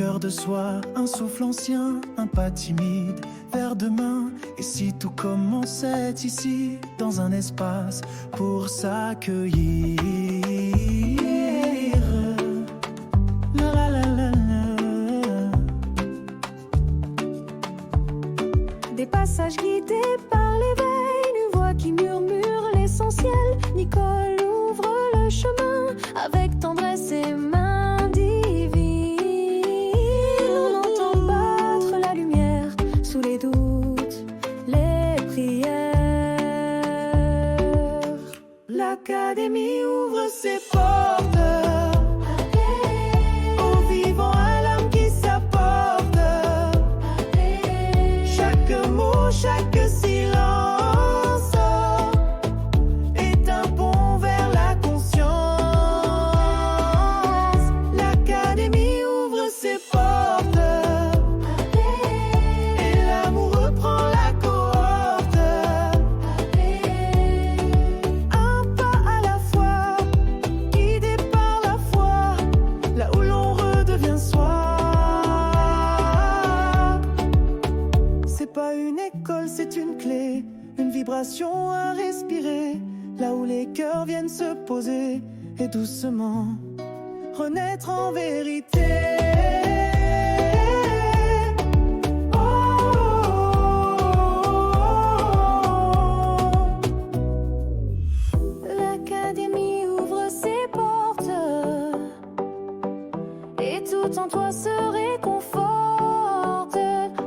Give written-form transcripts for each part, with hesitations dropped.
cœur de soi, un souffle ancien, un pas timide vers demain. Et si tout commençait ici, dans un espace pour s'accueillir. La la la la la. Des passages guidés par l'éveil, une voix qui murmure l'essentiel. Nicole ouvre le chemin avec tendresse et main divine. On entend battre la lumière sous les doutes, les prières. L'Académie ouvre ses portes aux vivants, à l'âme qui s'apporte. Chaque mot, chaque silence est un pont vers la conscience. L'Académie ouvre ses portes et l'amour reprend la cohorte. Un pas à la fois, guidé par la foi, là où l'on redevient soi. C'est pas une école, c'est une clé, une vibration à respirer, là où les cœurs viennent se poser et doucement renaître en vérité. Oh, oh, oh. L'Académie ouvre ses portes et tout en toi se réconforte.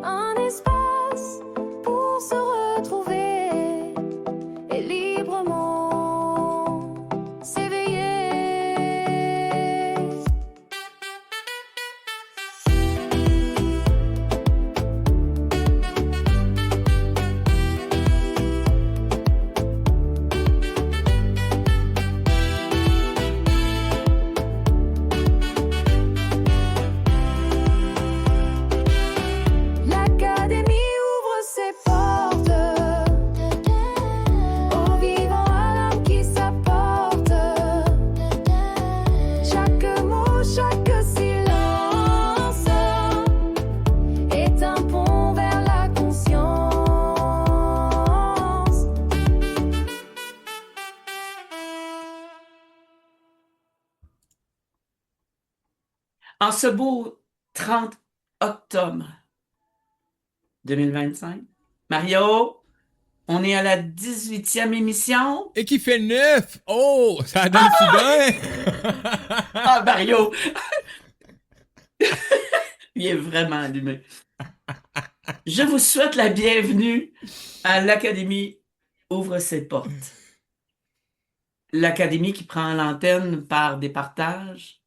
Un espace pour se retrouver et librement s'éveiller. L'Académie ouvre ses portes aux vivants, à l'âme qui s'apporte. Chaque mot, chaque silence est un pont vers la conscience. En ce beau 30 octobre 2025, Mario, on est à la 18e émission. Et qui fait 9! Oh, ça donne soudain! Ah, Mario! Il est vraiment allumé. Je vous souhaite la bienvenue à l'Académie ouvre ses portes. L'Académie qui prend l'antenne par des partages,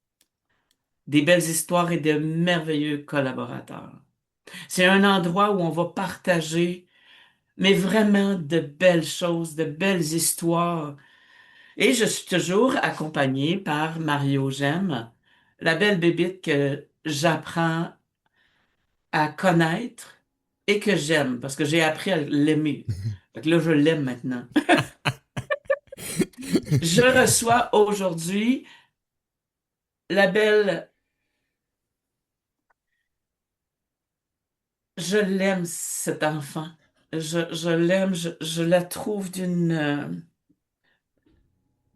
des belles histoires et de merveilleux collaborateurs. C'est un endroit où on va partager, mais vraiment de belles choses, de belles histoires. Et je suis toujours accompagnée par Mario Gemme, la belle bébite que j'apprends à connaître et que j'aime, parce que j'ai appris à l'aimer. Fait que là, je l'aime maintenant. Je reçois aujourd'hui la belle... Je l'aime, cet enfant. Je l'aime, je la trouve d'une...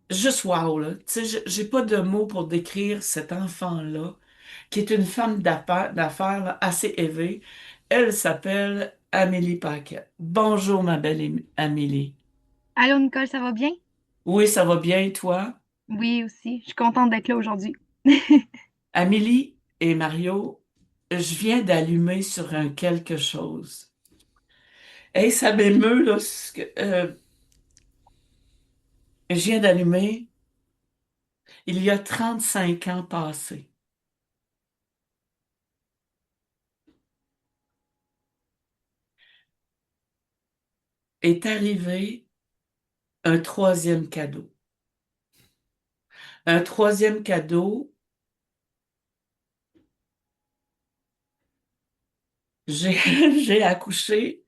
Juste wow, là. Tu sais, j'ai pas de mots pour décrire cet enfant-là, qui est une femme d'affaires là, assez élevée. Elle s'appelle Amélie Paquette. Bonjour, ma belle Amélie. Allô Nicole, ça va bien? Oui, ça va bien, toi? Oui, aussi. Je suis contente d'être là aujourd'hui. Amélie et Mario, je viens d'allumer sur un quelque chose. Hey, ça m'émeut, là, je viens d'allumer il y a 35 ans passés. Est arrivé un troisième cadeau. Un troisième cadeau, j'ai j'ai accouché.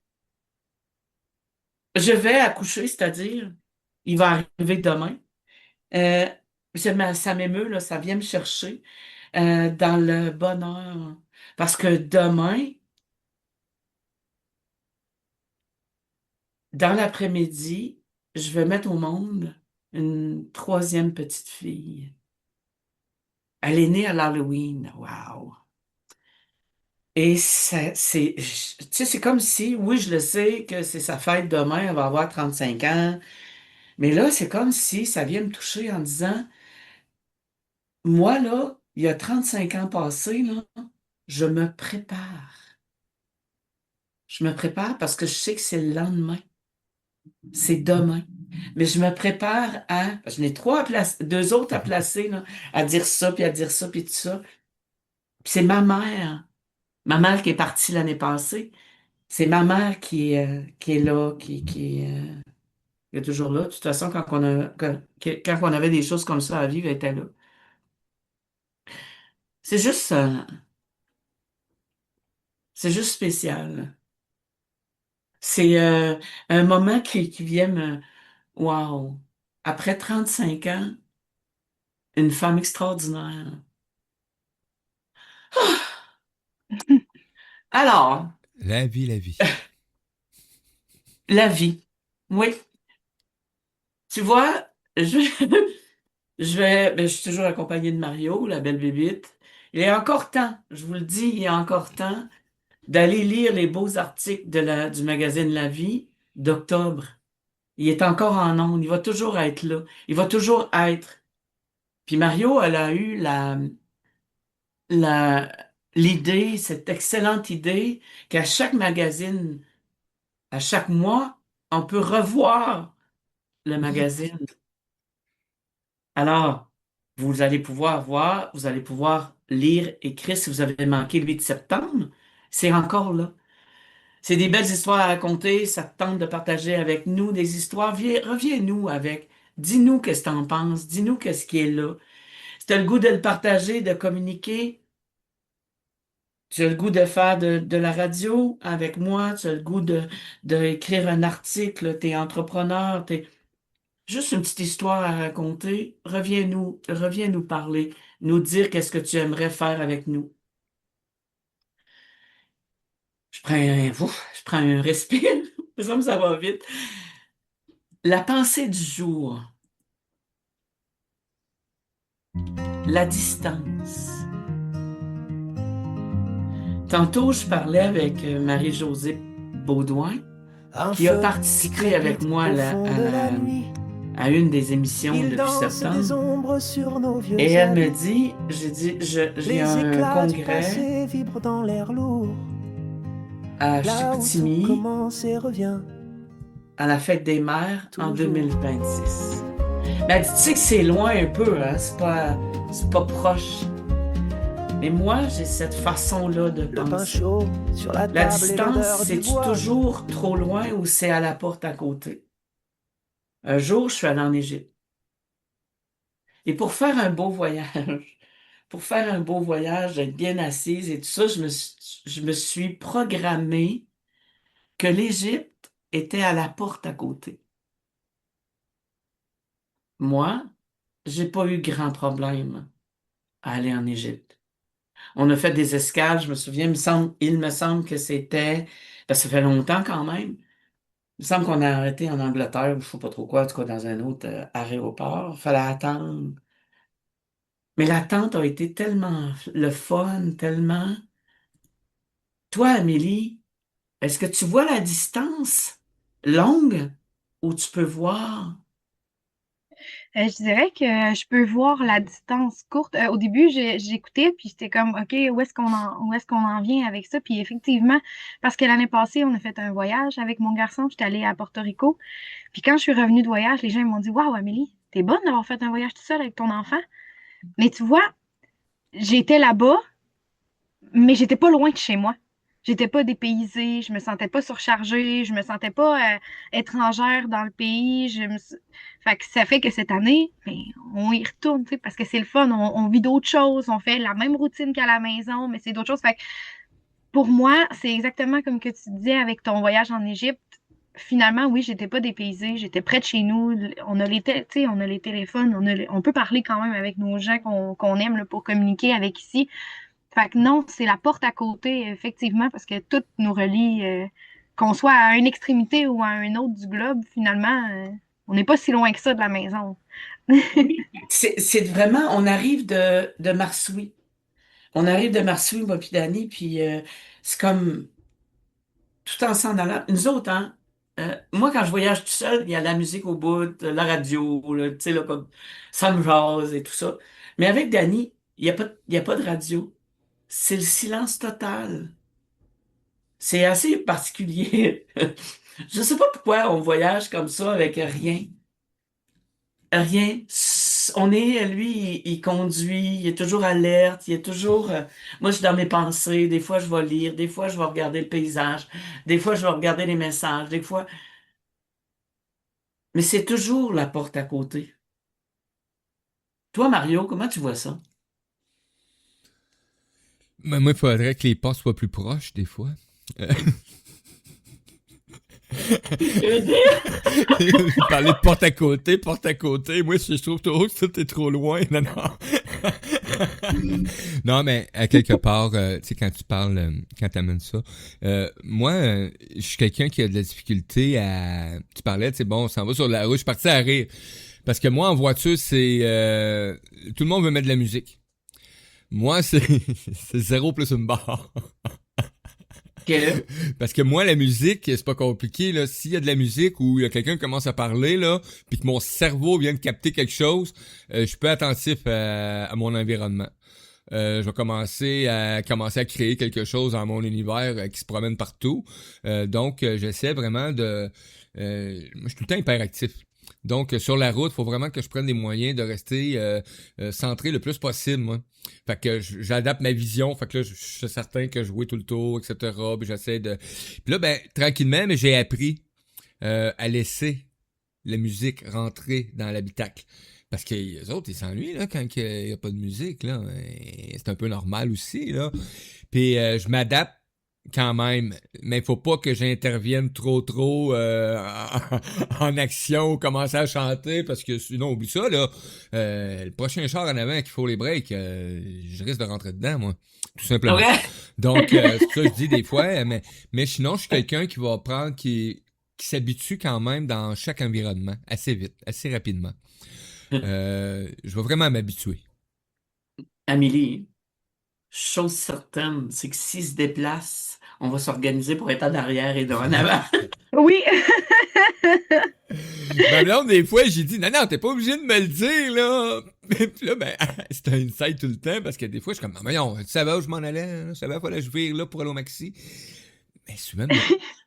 Je vais accoucher, c'est-à-dire, il va arriver demain. Ça m'émeut, là, ça vient me chercher dans le bonheur. Parce que demain, dans l'après-midi, je vais mettre au monde une troisième petite fille. Elle est née à l'Halloween. Wow! Et tu sais, c'est comme si, oui, je le sais que c'est sa fête demain, elle va avoir 35 ans, mais là, c'est comme si ça vient me toucher en disant, moi, là, il y a 35 ans passés, là, je me prépare. Je me prépare parce que je sais que c'est le lendemain, c'est demain. Mais je me prépare à, je n'ai trois à placer, deux autres à placer, là, à dire ça, puis à dire ça, puis tout ça. Puis c'est ma mère qui est partie l'année passée. C'est ma mère qui est là, qui est toujours là. De toute façon, quand on avait des choses comme ça à vivre, elle était là. C'est juste, euh, c'est juste spécial. C'est un moment qui vient me... Wow! Après 35 ans, une femme extraordinaire. Alors, La vie, la vie. la vie. Oui. Tu vois, je suis toujours accompagnée de Mario, la belle bébite. Il est encore temps, je vous le dis, il est encore temps d'aller lire les beaux articles du magazine La Vie d'octobre. Il est encore en ondes, il va toujours être là. Il va toujours être. Puis Mario, elle a eu la, l'idée, cette excellente idée qu'à chaque magazine, à chaque mois, on peut revoir le magazine. Alors, vous allez pouvoir voir, vous allez pouvoir lire, écrire si vous avez manqué le 8 septembre. C'est encore là. C'est des belles histoires à raconter. Ça te tente de partager avec nous des histoires. Reviens-nous avec. Dis-nous qu'est-ce que t'en penses. Dis-nous qu'est-ce qui est là. Si tu as le goût de le partager, de communiquer, tu as le goût de faire de la radio avec moi, tu as le goût d'écrire un article, t'es entrepreneur, t'es juste une petite histoire à raconter. Reviens nous parler, nous dire qu'est-ce que tu aimerais faire avec nous. Je prends un respire. Ça va vite. La pensée du jour. La distance. Tantôt, je parlais avec Marie-Josée Baudouin, Un qui a feu participé avec moi au fond de la nuit. à une des émissions Il depuis danse des septembre. ombres sur nos vieux Et elle me amis. dit, j'ai Les un éclats du congrès passé vibrent dans l'air lourd. à Là où tout Chicoutimi commence et revient. à la fête des mères en Toujours. 2026. Mais elle dit, tu sais que c'est loin un peu, hein? C'est pas proche. Mais moi, j'ai cette façon-là de Le pain penser. chaud sur la La table et distance, l'odeur du c'est-tu bois. toujours trop loin ou c'est à la porte à côté? Un jour, je suis allée en Égypte. Et pour faire un beau voyage, pour faire un beau voyage, être bien assise et tout ça, je me suis programmée que l'Égypte était à la porte à côté. Moi, j'ai pas eu grand problème à aller en Égypte. On a fait des escales, je me souviens, il me semble que c'était, parce que ça fait longtemps quand même, il me semble qu'on a arrêté en Angleterre, ou je sais pas trop quoi, en tout cas dans un autre aéroport. Il fallait attendre. Mais l'attente a été tellement le fun, tellement. Toi, Amélie, est-ce que tu vois la distance longue ou tu peux voir? Je dirais que je peux voir la distance courte. Au début, j'écoutais, puis j'étais comme, OK, où est-ce qu'on en vient avec ça? Puis effectivement, parce que l'année passée, on a fait un voyage avec mon garçon. J'étais allée à Porto Rico. Puis quand je suis revenue de voyage, les gens ils m'ont dit, Waouh, Amélie, t'es bonne d'avoir fait un voyage tout seul avec ton enfant. Mais tu vois, j'étais là-bas, mais j'étais pas loin de chez moi. J'étais pas dépaysée, je me sentais pas surchargée, je me sentais pas étrangère dans le pays. Fait que ça fait que cette année, ben, on y retourne, tu sais, parce que c'est le fun. On vit d'autres choses, on fait la même routine qu'à la maison, mais c'est d'autres choses. Fait que pour moi, c'est exactement comme que tu disais avec ton voyage en Égypte. Finalement, oui, j'étais pas dépaysée, j'étais près de chez nous. On a tu sais, on a les téléphones, on peut parler quand même avec nos gens qu'on aime là, pour communiquer avec ici. Fait que non, c'est la porte à côté, effectivement, parce que tout nous relie, qu'on soit à une extrémité ou à un autre du globe, finalement, on n'est pas si loin que ça de la maison. Oui. C'est vraiment, on arrive de Marsouis. On arrive de Marsouis, moi puis Dani, puis c'est comme tout en s'en allant. Nous autres, hein, moi, quand je voyage tout seul, il y a la musique au bout, la radio, là, tu sais, là, comme ça me jase et tout ça. Mais avec Dani, il y a pas de radio. C'est le silence total. C'est assez particulier. Je sais pas pourquoi on voyage comme ça avec rien. Rien. On est, lui, il conduit, il est toujours alerte, il est toujours. Moi, je suis dans mes pensées. Des fois, je vais lire, des fois, je vais regarder le paysage, des fois, je vais regarder les messages, des fois. Mais c'est toujours la porte à côté. Toi, Mario, comment tu vois ça? Mais moi, il faudrait que les pas soient plus proches, des fois. Parler de porte à côté, porte à côté. Moi, je trouve toujours que tout est trop loin. Non, non. Non, mais à quelque part, tu sais, quand tu parles, quand tu amènes ça, moi, je suis quelqu'un qui a de la difficulté à... Tu parlais, tu sais, bon, on s'en va sur la route, je suis parti à rire. Parce que moi, en voiture, c'est... tout le monde veut mettre de la musique. Moi, c'est c'est zéro plus une barre. Que, Parce que moi, la musique, c'est pas compliqué, là. S'il y a de la musique ou il y a quelqu'un qui commence à parler, là, puis que mon cerveau vient de capter quelque chose, je suis peu attentif à mon environnement. Je vais commencer à créer quelque chose dans mon univers qui se promène partout. Donc, j'essaie vraiment de... moi, je suis tout le temps hyperactif. Donc, sur la route, il faut vraiment que je prenne les moyens de rester centré le plus possible, moi. Fait que j'adapte ma vision. Fait que là, je suis certain que je jouais tout le tour, etc. Puis j'essaie de... Puis là, ben, tranquillement, mais j'ai appris à laisser la musique rentrer dans l'habitacle. Parce que les autres, ils s'ennuient là, quand il n'y a pas de musique. Là. C'est un peu normal aussi. Là. Puis je m'adapte quand même. Mais il faut pas que j'intervienne trop en action ou commencer à chanter parce que sinon, oublie ça. Là. Le prochain char en avant qu'il faut les breaks, je risque de rentrer dedans, moi. Tout simplement. ouais. Donc, c'est ça que je dis des fois. Mais sinon, je suis quelqu'un qui va prendre, qui s'habitue quand même dans chaque environnement assez vite, assez rapidement. Je vais vraiment m'habituer. Amélie, chose certaine, c'est que s'il se déplace, on va s'organiser pour être en arrière et de en avant. Oui, Ma blonde, des fois, j'ai dit, non, non, t'es pas obligé de me le dire, là. Puis là, ben, c'est un insight tout le temps, parce que des fois, je suis comme, non, voyons, tu savais où je m'en allais, hein? Je savais, fallait que je vire là pour aller au maxi. Mais souvent,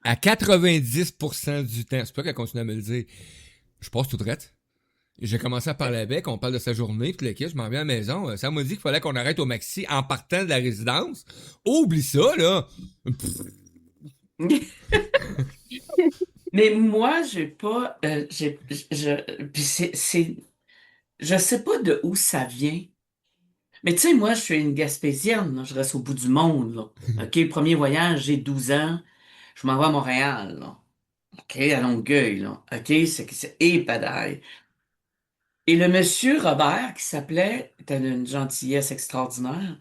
à 90% du temps, c'est pas qu'elle continue à me le dire, je passe tout droit. J'ai commencé à parler avec, on parle de sa journée, puis je m'en viens à la maison. Ça m'a dit qu'il fallait qu'on arrête au maxi en partant de la résidence. Oublie ça, là. Mais moi, j'ai pas, puis je sais pas de où ça vient. Mais tu sais, moi, je suis une Gaspésienne, là, je reste au bout du monde, là. OK, premier voyage, j'ai 12 ans, je m'en vais à Montréal, là. OK, à Longueuil, là. OK, et padaille. Et le monsieur Robert, qui s'appelait, était une gentillesse extraordinaire,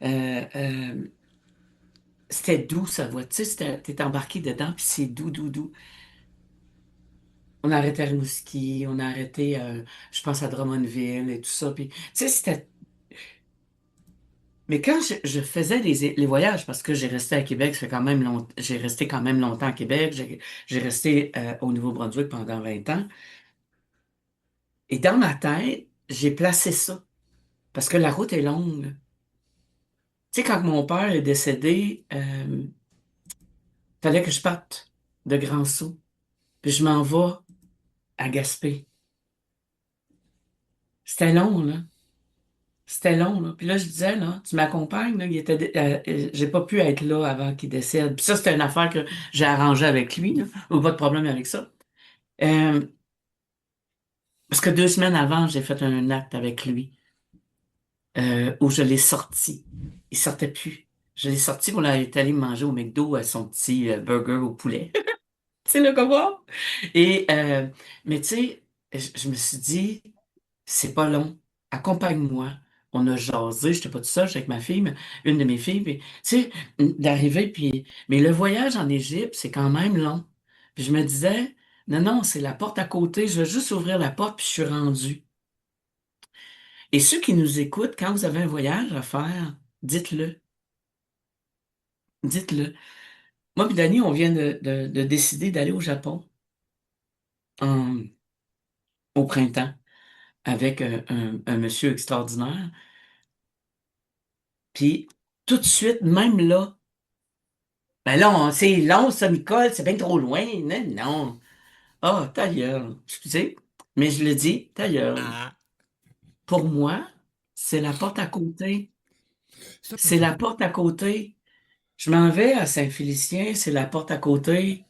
euh, euh, c'était doux, sa voix. Tu sais, t'es embarqué dedans, puis c'est doux, doux, doux. On a arrêté à Rimouski, on a arrêté, je pense, à Drummondville et tout ça. Puis, tu sais, c'était... Mais quand je faisais les voyages, parce que j'ai resté à Québec, ça fait quand même j'ai resté quand même longtemps à Québec, j'ai resté au Nouveau-Brunswick pendant 20 ans, et dans ma tête, j'ai placé ça, parce que la route est longue. Tu sais, quand mon père est décédé, fallait que je parte de Grand-Sault, puis je m'en vais à Gaspé. C'était long, là. C'était long, là. Puis là, je disais, là, tu m'accompagnes, là, j'ai pas pu être là avant qu'il décède. Puis ça, c'était une affaire que j'ai arrangée avec lui, là. Pas de problème avec ça. Euh, Parce que 2 semaines avant, j'ai fait un acte avec lui, où je l'ai sorti. Il sortait plus. Je l'ai sorti pour aller allé manger au McDo à son petit burger au poulet. C'est le comment? Et, mais tu sais, je me suis dit, c'est pas long. Accompagne-moi. on a jasé, j'étais pas tout seul, j'étais avec ma fille, mais une de mes filles, puis, tu sais, d'arriver, puis, mais le voyage en Égypte, c'est quand même long. Puis je me disais, non, non, c'est la porte à côté, je vais juste ouvrir la porte, puis je suis rendu. Et ceux qui nous écoutent, quand vous avez un voyage à faire, dites-le, dites-le. Moi puis Dani, on vient de décider d'aller au Japon en- au printemps avec un monsieur extraordinaire. Puis tout de suite, même là, ben là, c'est long, ça, Nicole, c'est bien trop loin. Non, non. Ah, ta gueule. Excusez, mais je le dis, ta gueule. Ah, Pour moi, c'est la porte à côté. c'est pas C'est faux. la porte à côté. Je m'en vais à Saint-Félicien, c'est la porte à côté.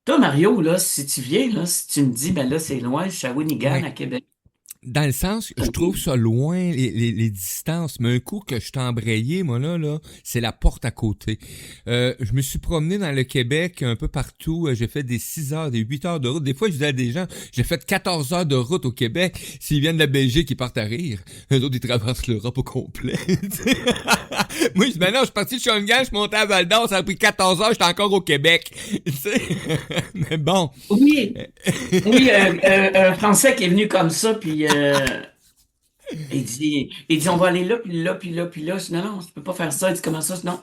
Toi, Mario, là, si tu viens, là, si tu me dis, ben là, c'est loin, je suis à Shawinigan, Ouais. à Québec. Dans le sens, je trouve ça loin, les distances, mais un coup que je t'ai embrayé, moi là, c'est la porte à côté. Je me suis promené dans le Québec un peu partout, j'ai fait des 6 heures, des 8 heures de route. Des fois, je disais à des gens, j'ai fait 14 heures de route au Québec. S'ils viennent de la Belgique, ils partent à rire. Eux autres, ils traversent l'Europe au complet. Moi, je dis, ben non, je suis parti de Shawinigan, je suis monté à Val-d'Or, ça a pris 14 heures, j'étais encore au Québec. Tu sais? Mais bon. Oui, oui, un Français qui est venu comme ça, puis il dit, on va aller là, puis là, puis là, puis là. Je dis, non, non, tu peux pas faire ça. Il dit, comment ça? Non,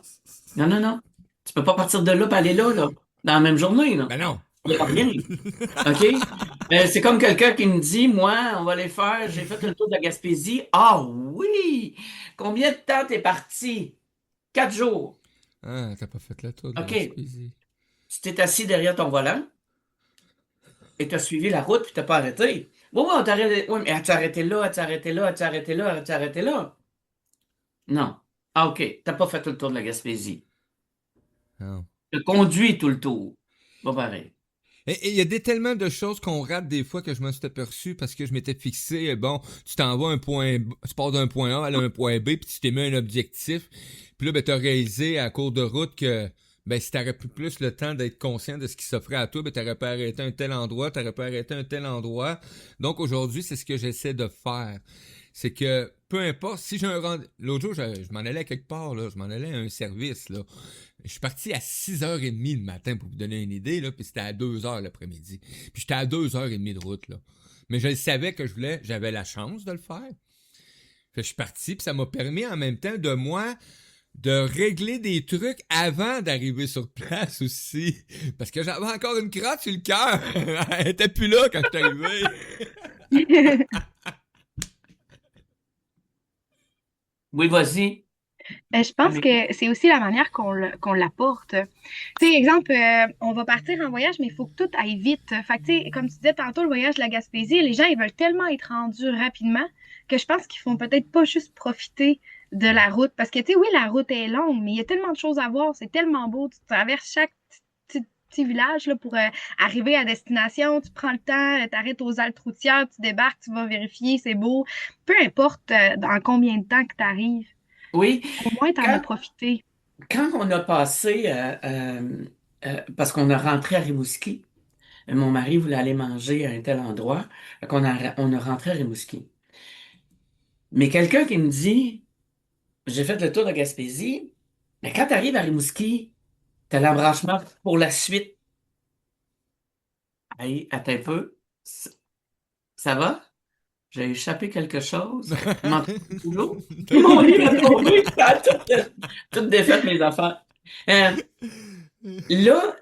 non, non, non. Tu peux pas partir de là, puis aller là, dans la même journée, là. Ben non. Il n'y a pas rien. OK? C'est comme quelqu'un qui me dit, moi, on va aller faire, j'ai fait le tour de la Gaspésie. Ah oui! Combien de temps t'es parti? 4 jours. Ah, t'as pas fait le tour de la OK. Gaspésie. Tu t'es assis derrière ton volant et tu as suivi la route puis t'as pas arrêté. Oui, oui, on t'a arrêté. Oui, mais as-tu arrêté là? As-tu arrêté là? As-tu arrêté là? As-tu arrêté là? Non. Ah, OK. T'as pas fait tout le tour de la Gaspésie. Non. T'as conduit tout le tour. Pas pareil. Et il y a tellement de choses qu'on rate des fois que je m'en suis aperçu parce que je m'étais fixé, bon, tu t'en vas tu pars d'un point A à un point B, puis tu t'es mis un objectif. Puis là, ben, t'as réalisé à cours de route que ben, si t'aurais plus le temps d'être conscient de ce qui s'offrait à toi, ben, t'aurais pas arrêté un tel endroit, t'aurais pas arrêté un tel endroit. Donc aujourd'hui, c'est ce que j'essaie de faire. C'est que peu importe, si j'ai un rendez-vous. L'autre jour, je m'en allais à quelque part, là, je m'en allais à un service, là. Je suis parti à 6h30 le matin pour vous donner une idée, là, puis c'était à 2h l'après-midi. Puis j'étais à 2h30 de route, là. Mais je savais que j'avais la chance de le faire. Fait que je suis parti, puis ça m'a permis en même temps de moi de régler des trucs avant d'arriver sur place aussi. Parce que j'avais encore une crotte sur le cœur. Elle était plus là quand je suis arrivé. Oui, vas-y. Je pense que c'est aussi la manière qu'on l'apporte. Tu sais, exemple, on va partir en voyage, mais il faut que tout aille vite. Fait que, tu sais, comme tu disais tantôt, le voyage de la Gaspésie, les gens, ils veulent tellement être rendus rapidement que je pense qu'ils font peut-être pas juste profiter de la route. Parce que, tu sais, oui, la route est longue, mais il y a tellement de choses à voir. C'est tellement beau. Tu traverses chaque petit village là, pour arriver à destination. Tu prends le temps, tu arrêtes aux haltes routières, tu débarques, tu vas vérifier, c'est beau. Peu importe dans combien de temps que tu arrives. Oui. Au moins, t'en as Quand, profité. quand on a passé, parce qu'on a rentré à Rimouski, mon mari voulait aller manger à un tel endroit, on a rentré à Rimouski. Mais quelqu'un qui me dit, j'ai fait le tour de Gaspésie, mais quand tu arrives à Rimouski, t'as l'embranchement pour la suite. Hey, attends un peu. Ça va? J'ai échappé quelque chose. Vous m'entendez toujours? Mon livre a tombé, ça a tout défait mes affaires. Euh, là,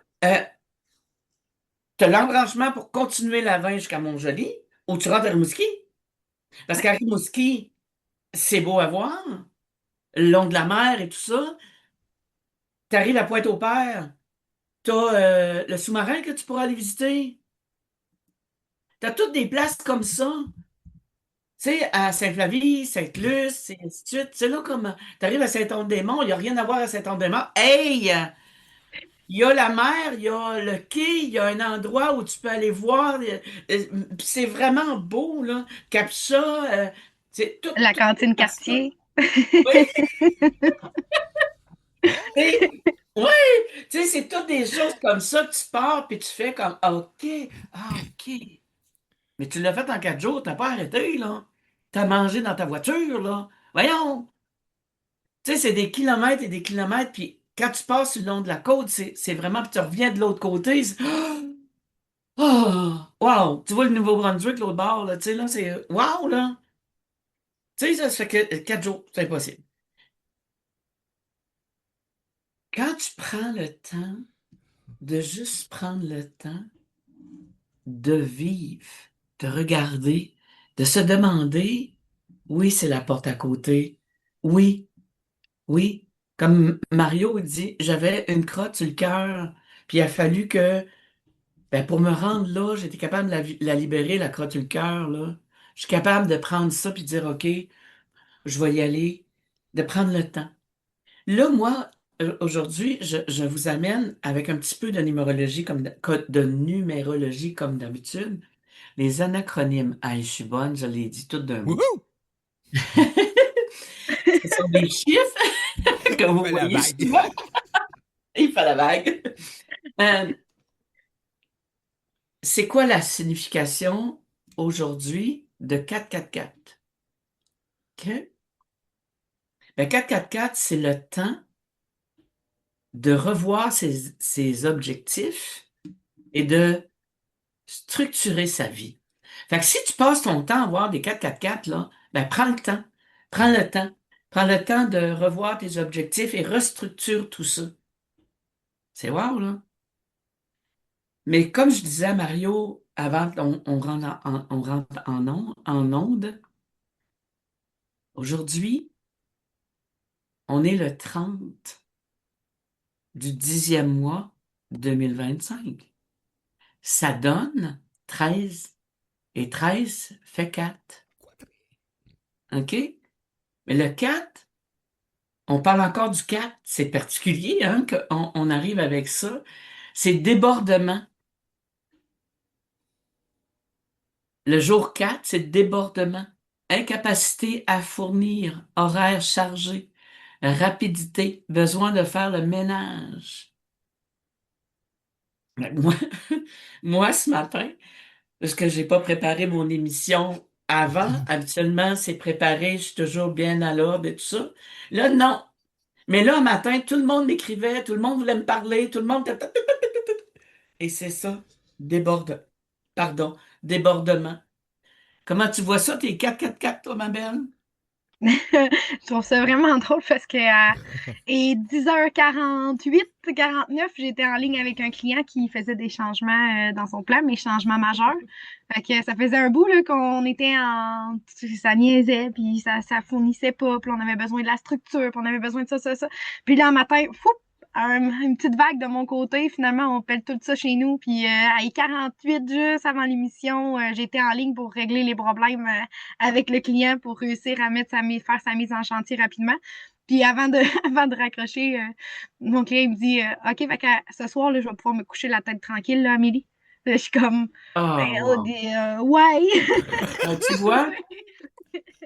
t'as l'embranchement pour continuer la 20 jusqu'à Montjoli, ou tu rentres à Rimouski. Parce qu'à Rimouski, c'est beau à voir, le long de la mer et tout ça. T'arrives à Pointe-au-Père, t'as le sous-marin que tu pourras aller visiter. T'as toutes des places comme ça. Tu sais, à Saint-Flavie, Sainte-Luce, et ainsi de suite. C'est là comme. T'arrives à Saint-Anne-des-Monts, il n'y a rien à voir à Saint-Anne-des-Monts. Hey! Il y a la mer, il y a le quai, il y a un endroit où tu peux aller voir. C'est vraiment beau, là. Capsa, c'est La tout cantine comme ça. quartier. Oui, oui, tu sais, c'est toutes des choses comme ça que tu pars puis tu fais comme OK, ah, OK. Mais tu l'as fait en 4 jours, t'as pas arrêté, là. t'as mangé dans ta voiture, là. Voyons! Tu sais, c'est des kilomètres et des kilomètres, puis quand tu passes le long de la côte, c'est vraiment, puis tu reviens de l'autre côté, c'est... Oh! Wow! Tu vois le Nouveau-Brunswick, l'autre bord, là, tu sais, là, c'est... Wow, là! Tu sais, ça fait que 4 jours, c'est impossible. Quand tu prends le temps de juste prendre le temps de vivre, de regarder, de se demander, oui, c'est la porte à côté. Oui, oui. Comme Mario dit, j'avais une crotte sur le cœur, puis il a fallu que, ben, pour me rendre là, j'étais capable de la libérer, la crotte sur le cœur, là. Je suis capable de prendre ça puis de dire, OK, je vais y aller, de prendre le temps. Là, moi, aujourd'hui, je vous amène avec un petit peu de numérologie de numérologie comme d'habitude. Les anacronymes. Ah, je suis bonne, je l'ai dit tout d'un mot. Wouhou! Ce sont des chiffres que vous Fais la voyez vague. souvent. Il fait la vague. Euh, c'est quoi la signification aujourd'hui de 444? OK? Ben, 444, c'est le temps de revoir ses objectifs et de structurer sa vie. Fait que si tu passes ton temps à voir des 444 là, ben prends le temps. Prends le temps. Prends le temps de revoir tes objectifs et restructure tout ça. C'est wow, là. Mais comme je disais à Mario avant qu'on rentre en onde, aujourd'hui, on est le 30 du 10e mois 2025. Ça donne 13 et 13 fait 4. OK? Mais le 4, on parle encore du 4. C'est particulier, hein, qu'on arrive avec ça. C'est débordement. Le jour 4, c'est débordement. Incapacité à fournir, horaire chargé, rapidité, besoin de faire le ménage. Moi, moi, ce matin, parce que j'ai pas préparé mon émission avant, habituellement, c'est préparé, je suis toujours bien à l'ordre et tout ça. Là, non. Mais là, un matin, tout le monde m'écrivait, tout le monde voulait me parler, tout le monde... Et c'est ça, déborde. Pardon, débordement. Comment tu vois ça, tes 4-4-4, toi, ma belle? Je trouve ça vraiment drôle parce que et 10h48, 49, j'étais en ligne avec un client qui faisait des changements dans son plan, mais changements majeurs. Fait que ça faisait un bout là, qu'on était en... Ça niaisait, puis ça fournissait pas, puis on avait besoin de la structure, puis on avait besoin de ça. Puis là, un matin, fou, une petite vague de mon côté. Finalement, on pèle tout ça chez nous. Puis à 48, juste avant l'émission, j'étais en ligne pour régler les problèmes avec le client pour réussir à faire sa mise en chantier rapidement. Puis avant de, avant de raccrocher, mon client il me dit OK, fait que ce soir, là, je vais pouvoir me coucher la tête tranquille, là, Amélie. Là, je suis comme Ah, wow. ouais. Tu vois?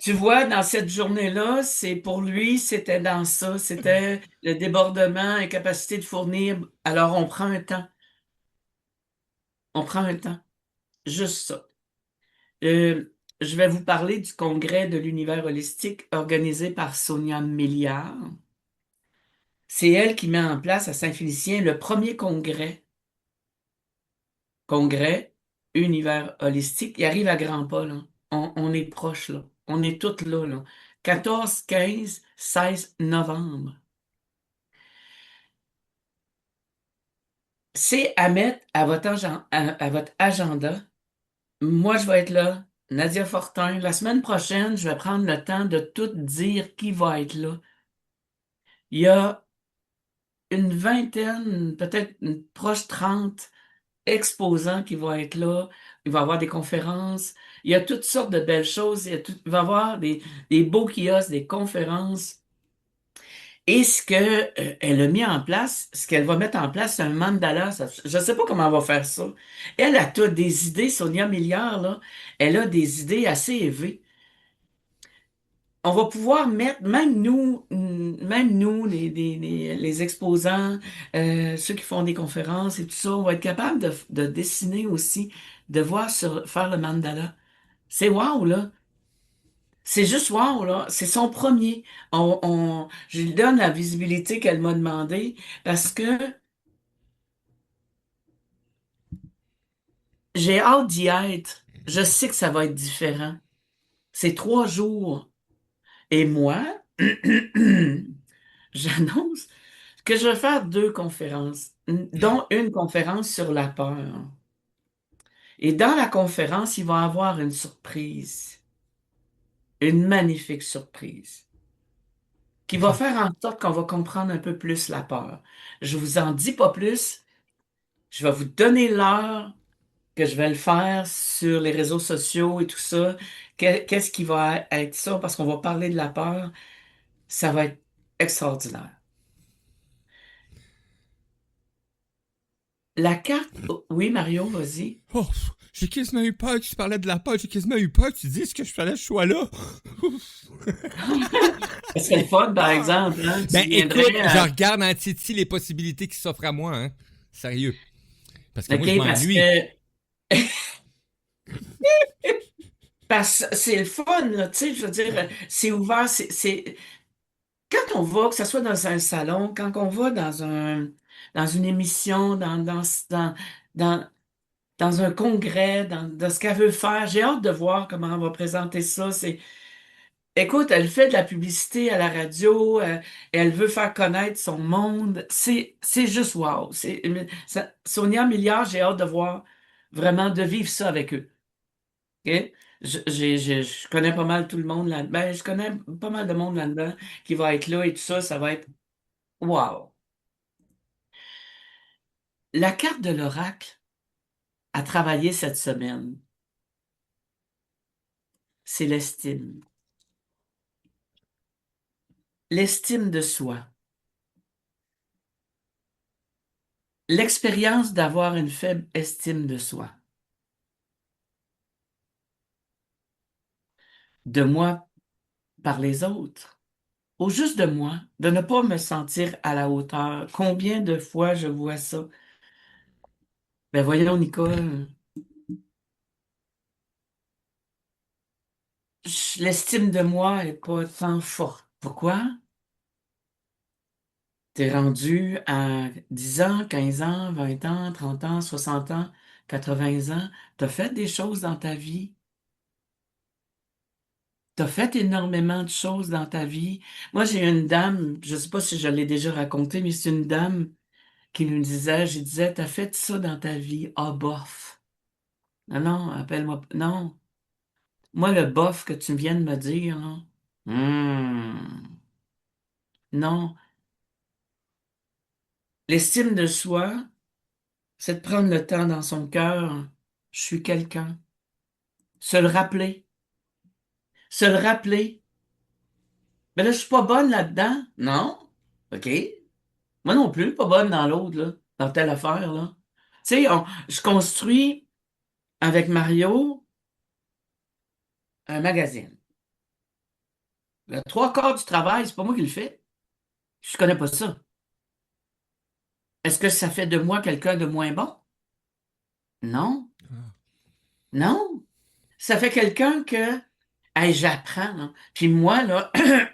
Tu vois, dans cette journée-là, c'est pour lui, c'était dans ça, c'était le débordement, incapacité de fournir. Alors, on prend un temps. On prend un temps. Juste ça. Je vais vous parler du congrès de l'univers holistique organisé par Sonia Milliard. C'est elle qui met en place à Saint-Félicien le premier congrès univers holistique. Il arrive à grands pas, là. On est proche, là. On est toutes là, là. 14, 15, 16 novembre. C'est à mettre à votre agenda. Moi, je vais être là. Nadia Fortin. La semaine prochaine, je vais prendre le temps de tout dire qui va être là. Il y a une vingtaine, peut-être une proche 30 exposants qui vont être là. Il va y avoir des conférences. Il y a toutes sortes de belles choses. Il va y avoir des beaux kiosques, des conférences. Et ce qu'elle a mis en place, ce qu'elle va mettre en place, c'est un mandala. Je ne sais pas comment elle va faire ça. Elle a toutes des idées, Sonia Milliard, là. Elle a des idées assez élevées. On va pouvoir mettre, même nous, les exposants, ceux qui font des conférences et tout ça, on va être capable de dessiner aussi, de voir faire le mandala. C'est wow, là. C'est juste wow, là. C'est son premier. Je lui donne la visibilité qu'elle m'a demandé parce que j'ai hâte d'y être. Je sais que ça va être différent. C'est 3 jours. Et moi, j'annonce que je vais faire 2 conférences, dont une conférence sur la peur. Et dans la conférence, il va y avoir une surprise, une magnifique surprise, qui va faire en sorte qu'on va comprendre un peu plus la peur. Je vous en dis pas plus. Je vais vous donner l'heure que je vais le faire sur les réseaux sociaux et tout ça. Qu'est-ce qui va être ça? Parce qu'on va parler de la peur. Ça va être extraordinaire. La carte... oh, oui, Mario, vas-y. Oh, j'ai quasiment eu peur que tu parlais de la peur. J'ai quasiment eu peur que tu dises que je fallait que je sois là. Ce serait le fun, par exemple. Hein? Tu Ben écoute, viendrais je regarde en Titi les possibilités qui s'offrent à moi, hein. Sérieux. Parce que moi, je OK, parce m'ennuie. que... Parce que c'est le fun, là, tu sais, je veux dire, c'est ouvert, quand on va, que ce soit dans un salon, quand on va dans une émission, dans, dans un congrès, dans ce qu'elle veut faire, j'ai hâte de voir comment on va présenter ça. Écoute, elle fait de la publicité à la radio, elle veut faire connaître son monde. C'est juste wow. Sonia Milliard, j'ai hâte de voir, vraiment, de vivre ça avec eux. OK? Je connais pas mal tout le monde là-dedans. Ben, je connais pas mal de monde là-dedans qui va être là et tout ça. Ça va être wow. La carte de l'oracle à travailler cette semaine, c'est l'estime. L'estime de soi. L'expérience d'avoir une faible estime de soi. De moi par les autres. Ou juste de moi, de ne pas me sentir à la hauteur. Combien de fois je vois ça? Ben voyons, Nicole, l'estime de moi est pas tant forte. Pourquoi? T'es rendu à 10 ans, 15 ans, 20 ans, 30 ans, 60 ans, 80 ans. T'as fait des choses dans ta vie. T'as fait énormément de choses dans ta vie. Moi, j'ai une dame, je sais pas si je l'ai déjà raconté, mais c'est une dame qui nous disait, je disais, t'as fait ça dans ta vie. Ah, bof. Non, non, appelle-moi. Non. Moi, le bof que tu viens de me dire, là. Non. L'estime de soi, c'est de prendre le temps dans son cœur. Je suis quelqu'un. Se le rappeler. Se le rappeler. Mais là, je suis pas bonne là-dedans. Non. OK. Moi non plus, pas bonne dans l'autre, là. Dans telle affaire, là. Tu sais, je construis avec Mario un magazine. Le 3 quarts du travail, c'est pas moi qui le fais. Je connais pas ça. Est-ce que ça fait de moi quelqu'un de moins bon? Non. Non. Ça fait quelqu'un que, hey, j'apprends, hein. Puis moi, là,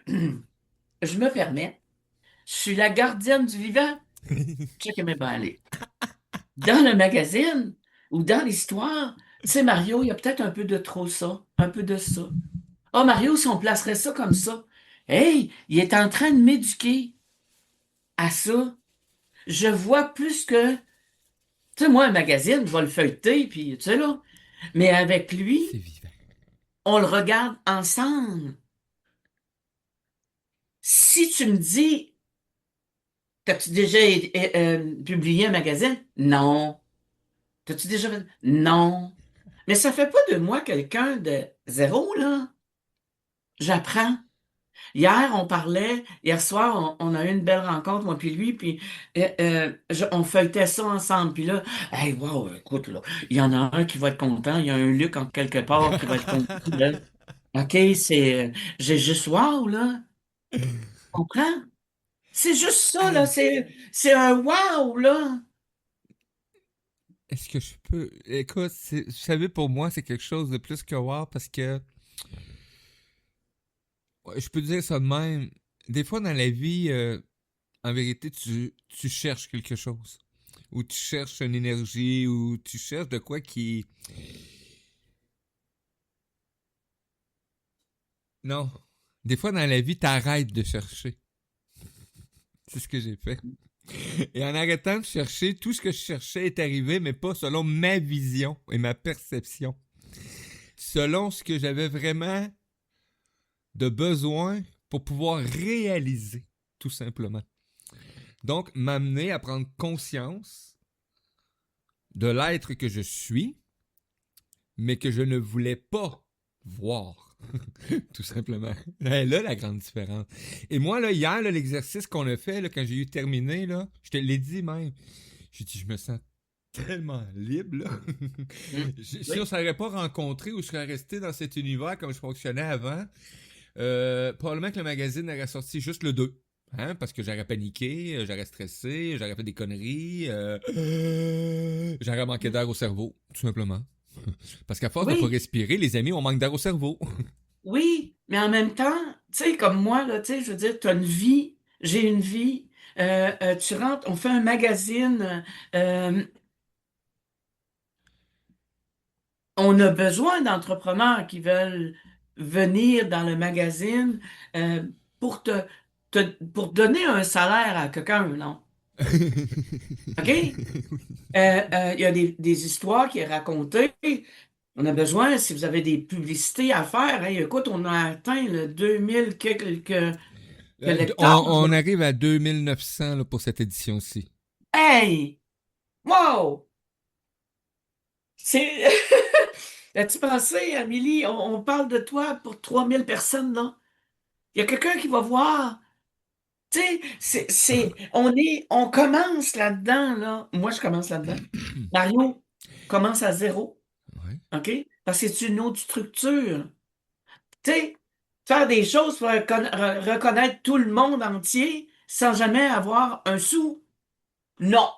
je me permets, je suis la gardienne du vivant. Check mes aller. Dans le magazine ou dans l'histoire, tu sais, Mario, il y a peut-être un peu de trop ça, un peu de ça. Oh, Mario, si on placerait ça comme ça, hey, il est en train de m'éduquer à ça. Je vois plus que, tu sais, moi, un magazine, je vais le feuilleter, puis, tu sais, là. Mais avec C'est lui, vivant. on le regarde ensemble. Si tu me dis, t'as-tu déjà publié un magazine? Non. T'as-tu déjà fait? Non. Mais ça fait pas de moi quelqu'un de zéro, là. J'apprends. Hier soir, on a eu une belle rencontre, moi puis lui, puis on feuilletait ça ensemble. Puis là, hey, wow, écoute, là, il y en a un qui va être content, il y a un Luc en quelque part qui va être content, là. OK, j'ai juste wow, là. Tu comprends? C'est juste ça, là. C'est un wow, là. Est-ce que je peux... Écoute, vous savez, pour moi, c'est quelque chose de plus que wow parce que Ouais, je peux dire ça de même. Des fois, dans la vie, en vérité, tu cherches quelque chose. Ou tu cherches une énergie, ou tu cherches de quoi qui... Non. Des fois, dans la vie, t'arrêtes de chercher. C'est ce que j'ai fait. Et en arrêtant de chercher, tout ce que je cherchais est arrivé, mais pas selon ma vision et ma perception. Selon ce que j'avais vraiment de besoin pour pouvoir réaliser, tout simplement. Donc, m'amener à prendre conscience de l'être que je suis, mais que je ne voulais pas voir. Tout simplement. Là, la grande différence. Et moi, là, hier, là, l'exercice qu'on a fait, là, quand j'ai eu terminé, là, je te l'ai dit même, j'ai dit, je me sens tellement libre, là. Si on ne s'aurait pas rencontré ou je serais resté dans cet univers comme je fonctionnais avant, probablement que le magazine aurait sorti juste le 2. Hein, parce que j'aurais paniqué, j'aurais stressé, j'aurais fait des conneries, j'aurais manqué d'air au cerveau, tout simplement. Parce qu'à force de pas Oui, respirer, les amis, on manque d'air au cerveau. oui, mais en même temps, tu sais, comme moi, là, tu sais, je veux dire, tu as une vie, j'ai une vie, tu rentres, on fait un magazine, euh, on a besoin d'entrepreneurs qui veulent venir dans le magazine euh, pour pour donner un salaire à quelqu'un, non? OK? Il y a des histoires qui est racontées. On a besoin, si vous avez des publicités à faire, hey, écoute, on a atteint le 2000 quelques lecteurs. On arrive à 2900 là, pour cette édition-ci. Hey! Wow! C'est... As-tu pensé, Amélie, on parle de toi pour 3000 personnes, là? Il y a quelqu'un qui va voir. Tu sais, on commence là-dedans, là. Moi, je commence là-dedans. Mario commence à zéro, Ouais. OK? Parce que c'est une autre structure. Tu sais, faire des choses pour reconnaître tout le monde entier sans jamais avoir un sou. Non,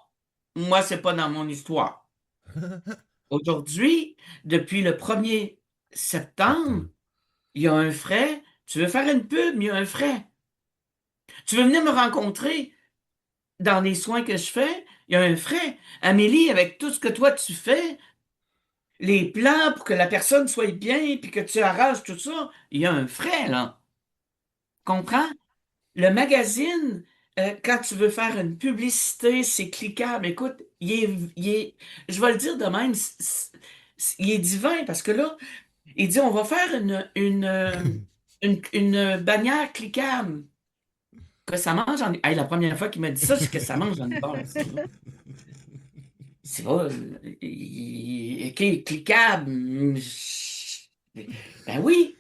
moi, c'est pas dans mon histoire. Aujourd'hui, depuis le 1er septembre, Septembre. il y a un frais. Tu veux faire une pub, il y a un frais. Tu veux venir me rencontrer dans les soins que je fais, il y a un frais. Amélie, avec tout ce que toi tu fais, les plans pour que la personne soit bien, puis que tu arraches tout ça, il y a un frais, là. Comprends? Le magazine, quand tu veux faire une publicité, c'est cliquable. Écoute, je vais le dire de même, il est divin parce que là, il dit on va faire une bannière cliquable. Que ça mange en... Hey, la première fois qu'il m'a dit ça, c'est que ça mange en hiver, ça. C'est pas... OK, cliquable. Ben oui,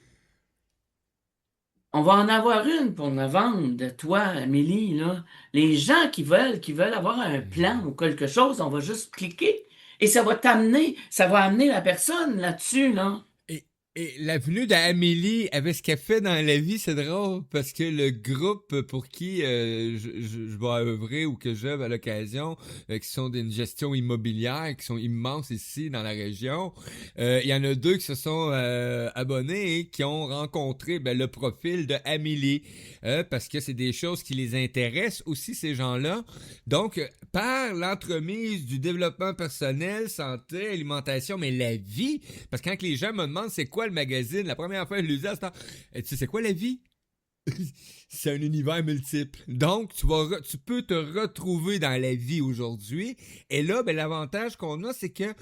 on va en avoir une pour novembre de toi, Amélie, là. Les gens qui veulent avoir un plan ou quelque chose, on va juste cliquer et ça va amener la personne là-dessus, là. Et, et la venue d'Amélie avec ce qu'elle fait dans la vie, c'est drôle parce que le groupe pour qui je vais œuvrer ou que j'œuvre à l'occasion, qui sont d'une gestion immobilière, qui sont immenses ici dans la région, il y en a 2 qui se sont abonnés et qui ont rencontré le profil de Amélie parce que c'est des choses qui les intéressent aussi, ces gens-là. Donc, par l'entremise du développement personnel, santé, alimentation, mais la vie, parce que quand les gens me demandent c'est quoi le magazine, la première fois que je lui dis à ce temps, tu sais c'est quoi la vie? C'est un univers multiple. Donc, tu peux te retrouver dans la vie aujourd'hui. Et là, l'avantage qu'on a, c'est que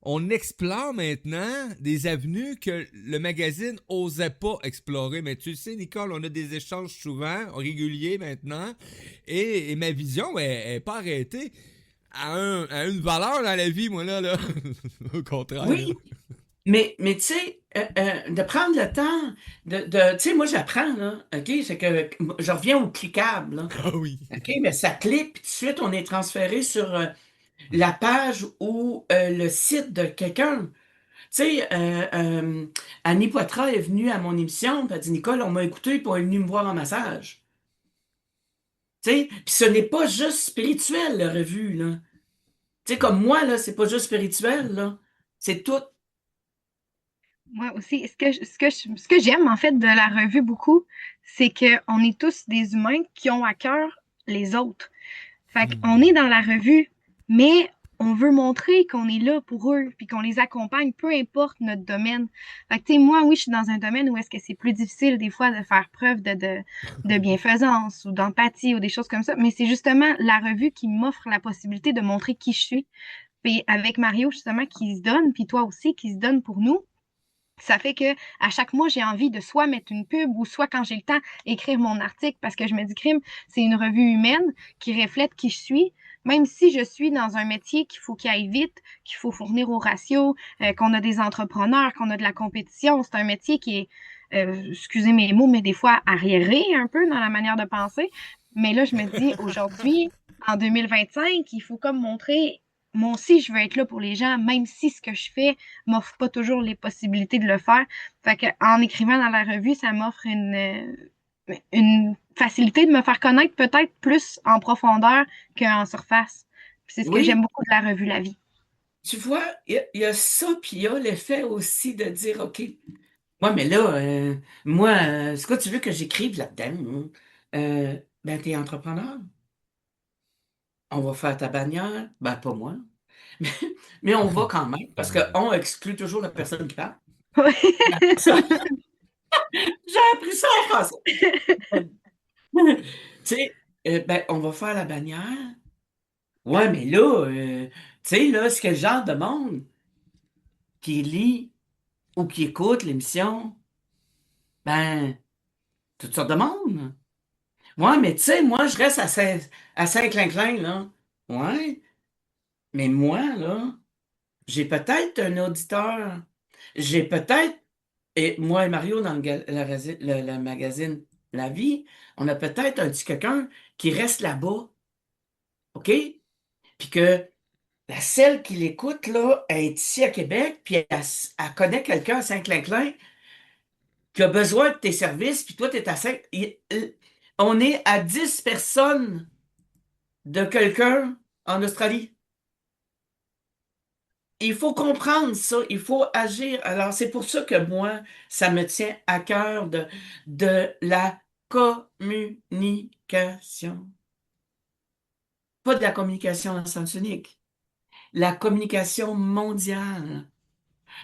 on explore maintenant des avenues que le magazine osait pas explorer. Mais tu le sais, Nicole, on a des échanges souvent, réguliers maintenant. Et ma vision est pas arrêtée à une valeur dans la vie, moi, là. Au contraire. Oui, mais tu sais, de prendre le temps tu sais, moi j'apprends, là, OK? C'est que je reviens au cliquable, là. Ah oui. OK? Mais ça clique, puis tout de suite, on est transféré sur la page ou le site de quelqu'un. Tu sais, Annie Poitras est venue à mon émission, puis elle a dit, Nicole, on m'a écouté, puis on est venu me voir en massage. Tu sais, puis ce n'est pas juste spirituel, la revue, là. Tu sais, comme moi, là, c'est pas juste spirituel, là. C'est tout. Moi aussi, ce que j'aime en fait de la revue beaucoup, c'est qu'on est tous des humains qui ont à cœur les autres. Fait qu'on est dans la revue, mais on veut montrer qu'on est là pour eux, puis qu'on les accompagne, peu importe notre domaine. Fait que, tu sais, moi, oui, je suis dans un domaine où est-ce que c'est plus difficile des fois de faire preuve de bienfaisance ou d'empathie ou des choses comme ça, mais c'est justement la revue qui m'offre la possibilité de montrer qui je suis. Puis avec Mario, justement, qui se donne, puis toi aussi, qui se donne pour nous. Ça fait que à chaque mois, j'ai envie de soit mettre une pub ou soit quand j'ai le temps, écrire mon article parce que je me dis crime, c'est une revue humaine qui reflète qui je suis. Même si je suis dans un métier qu'il faut qu'il aille vite, qu'il faut fournir au ratio, qu'on a des entrepreneurs, qu'on a de la compétition, c'est un métier qui est, excusez mes mots, mais des fois arriéré un peu dans la manière de penser. Mais là, je me dis aujourd'hui, en 2025, il faut comme montrer, moi aussi, je veux être là pour les gens, même si ce que je fais m'offre pas toujours les possibilités de le faire. Fait que, en écrivant dans la revue, ça m'offre une facilité de me faire connaître peut-être plus en profondeur qu'en surface. Puis c'est ce que j'aime Oui, beaucoup de la revue La Vie. tu vois, il y a ça, puis il y a l'effet aussi de dire, OK, ouais, mais là, moi, c'est quoi tu veux que j'écrive là-dedans? Ben, t'es entrepreneur. On va faire ta bannière. Ben, pas moi. Mais, mais on va quand même, parce qu'on exclut toujours la personne qui parle. J'ai appris ça, j'ai appris ça en français. Tu sais, ben, on va faire la bannière. Ouais, mais là, tu sais, là, c'est quel genre de monde qui lit ou qui écoute l'émission? Ben, toutes sortes de monde. Ouais, mais tu sais, moi, je reste à Saint-Clinclin, là. Ouais, mais moi, là, j'ai peut-être un auditeur. J'ai peut-être, et moi et Mario, dans le magazine La Vie, on a peut-être un petit quelqu'un qui reste là-bas, OK? Puis que celle qui l'écoute, là, elle est ici à Québec, puis elle connaît quelqu'un à Saint-Clinclin qui a besoin de tes services, puis toi, tu es à on est à 10 personnes de quelqu'un en Australie. Il faut comprendre ça, il faut agir. Alors, c'est pour ça que moi, ça me tient à cœur de la communication. Pas de la communication en sens unique, la communication mondiale.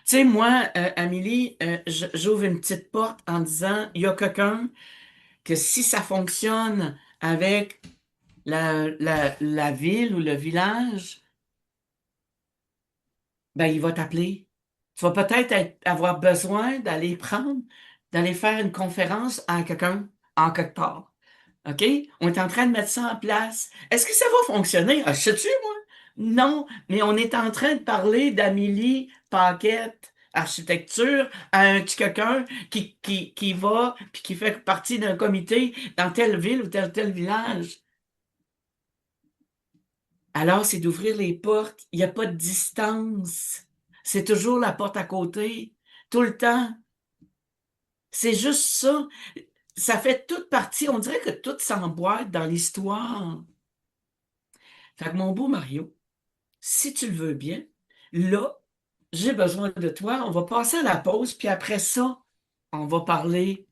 Tu sais, moi, Amélie, j'ouvre une petite porte en disant, il y a quelqu'un que si ça fonctionne avec la ville ou le village, ben, il va t'appeler. Tu vas peut-être avoir besoin d'aller faire une conférence à quelqu'un, en quelque part. OK? On est en train de mettre ça en place. Est-ce que ça va fonctionner? Ah, je sais-tu, moi? Non, mais on est en train de parler d'Amélie Paquette, architecture, à un petit quelqu'un qui va, puis qui fait partie d'un comité dans telle ville ou tel village. Alors, c'est d'ouvrir les portes. Il n'y a pas de distance. C'est toujours la porte à côté, tout le temps. C'est juste ça. Ça fait toute partie. On dirait que tout s'emboîte dans l'histoire. Fait que mon beau Mario, si tu le veux bien, là, j'ai besoin de toi. On va passer à la pause, puis après ça, on va parler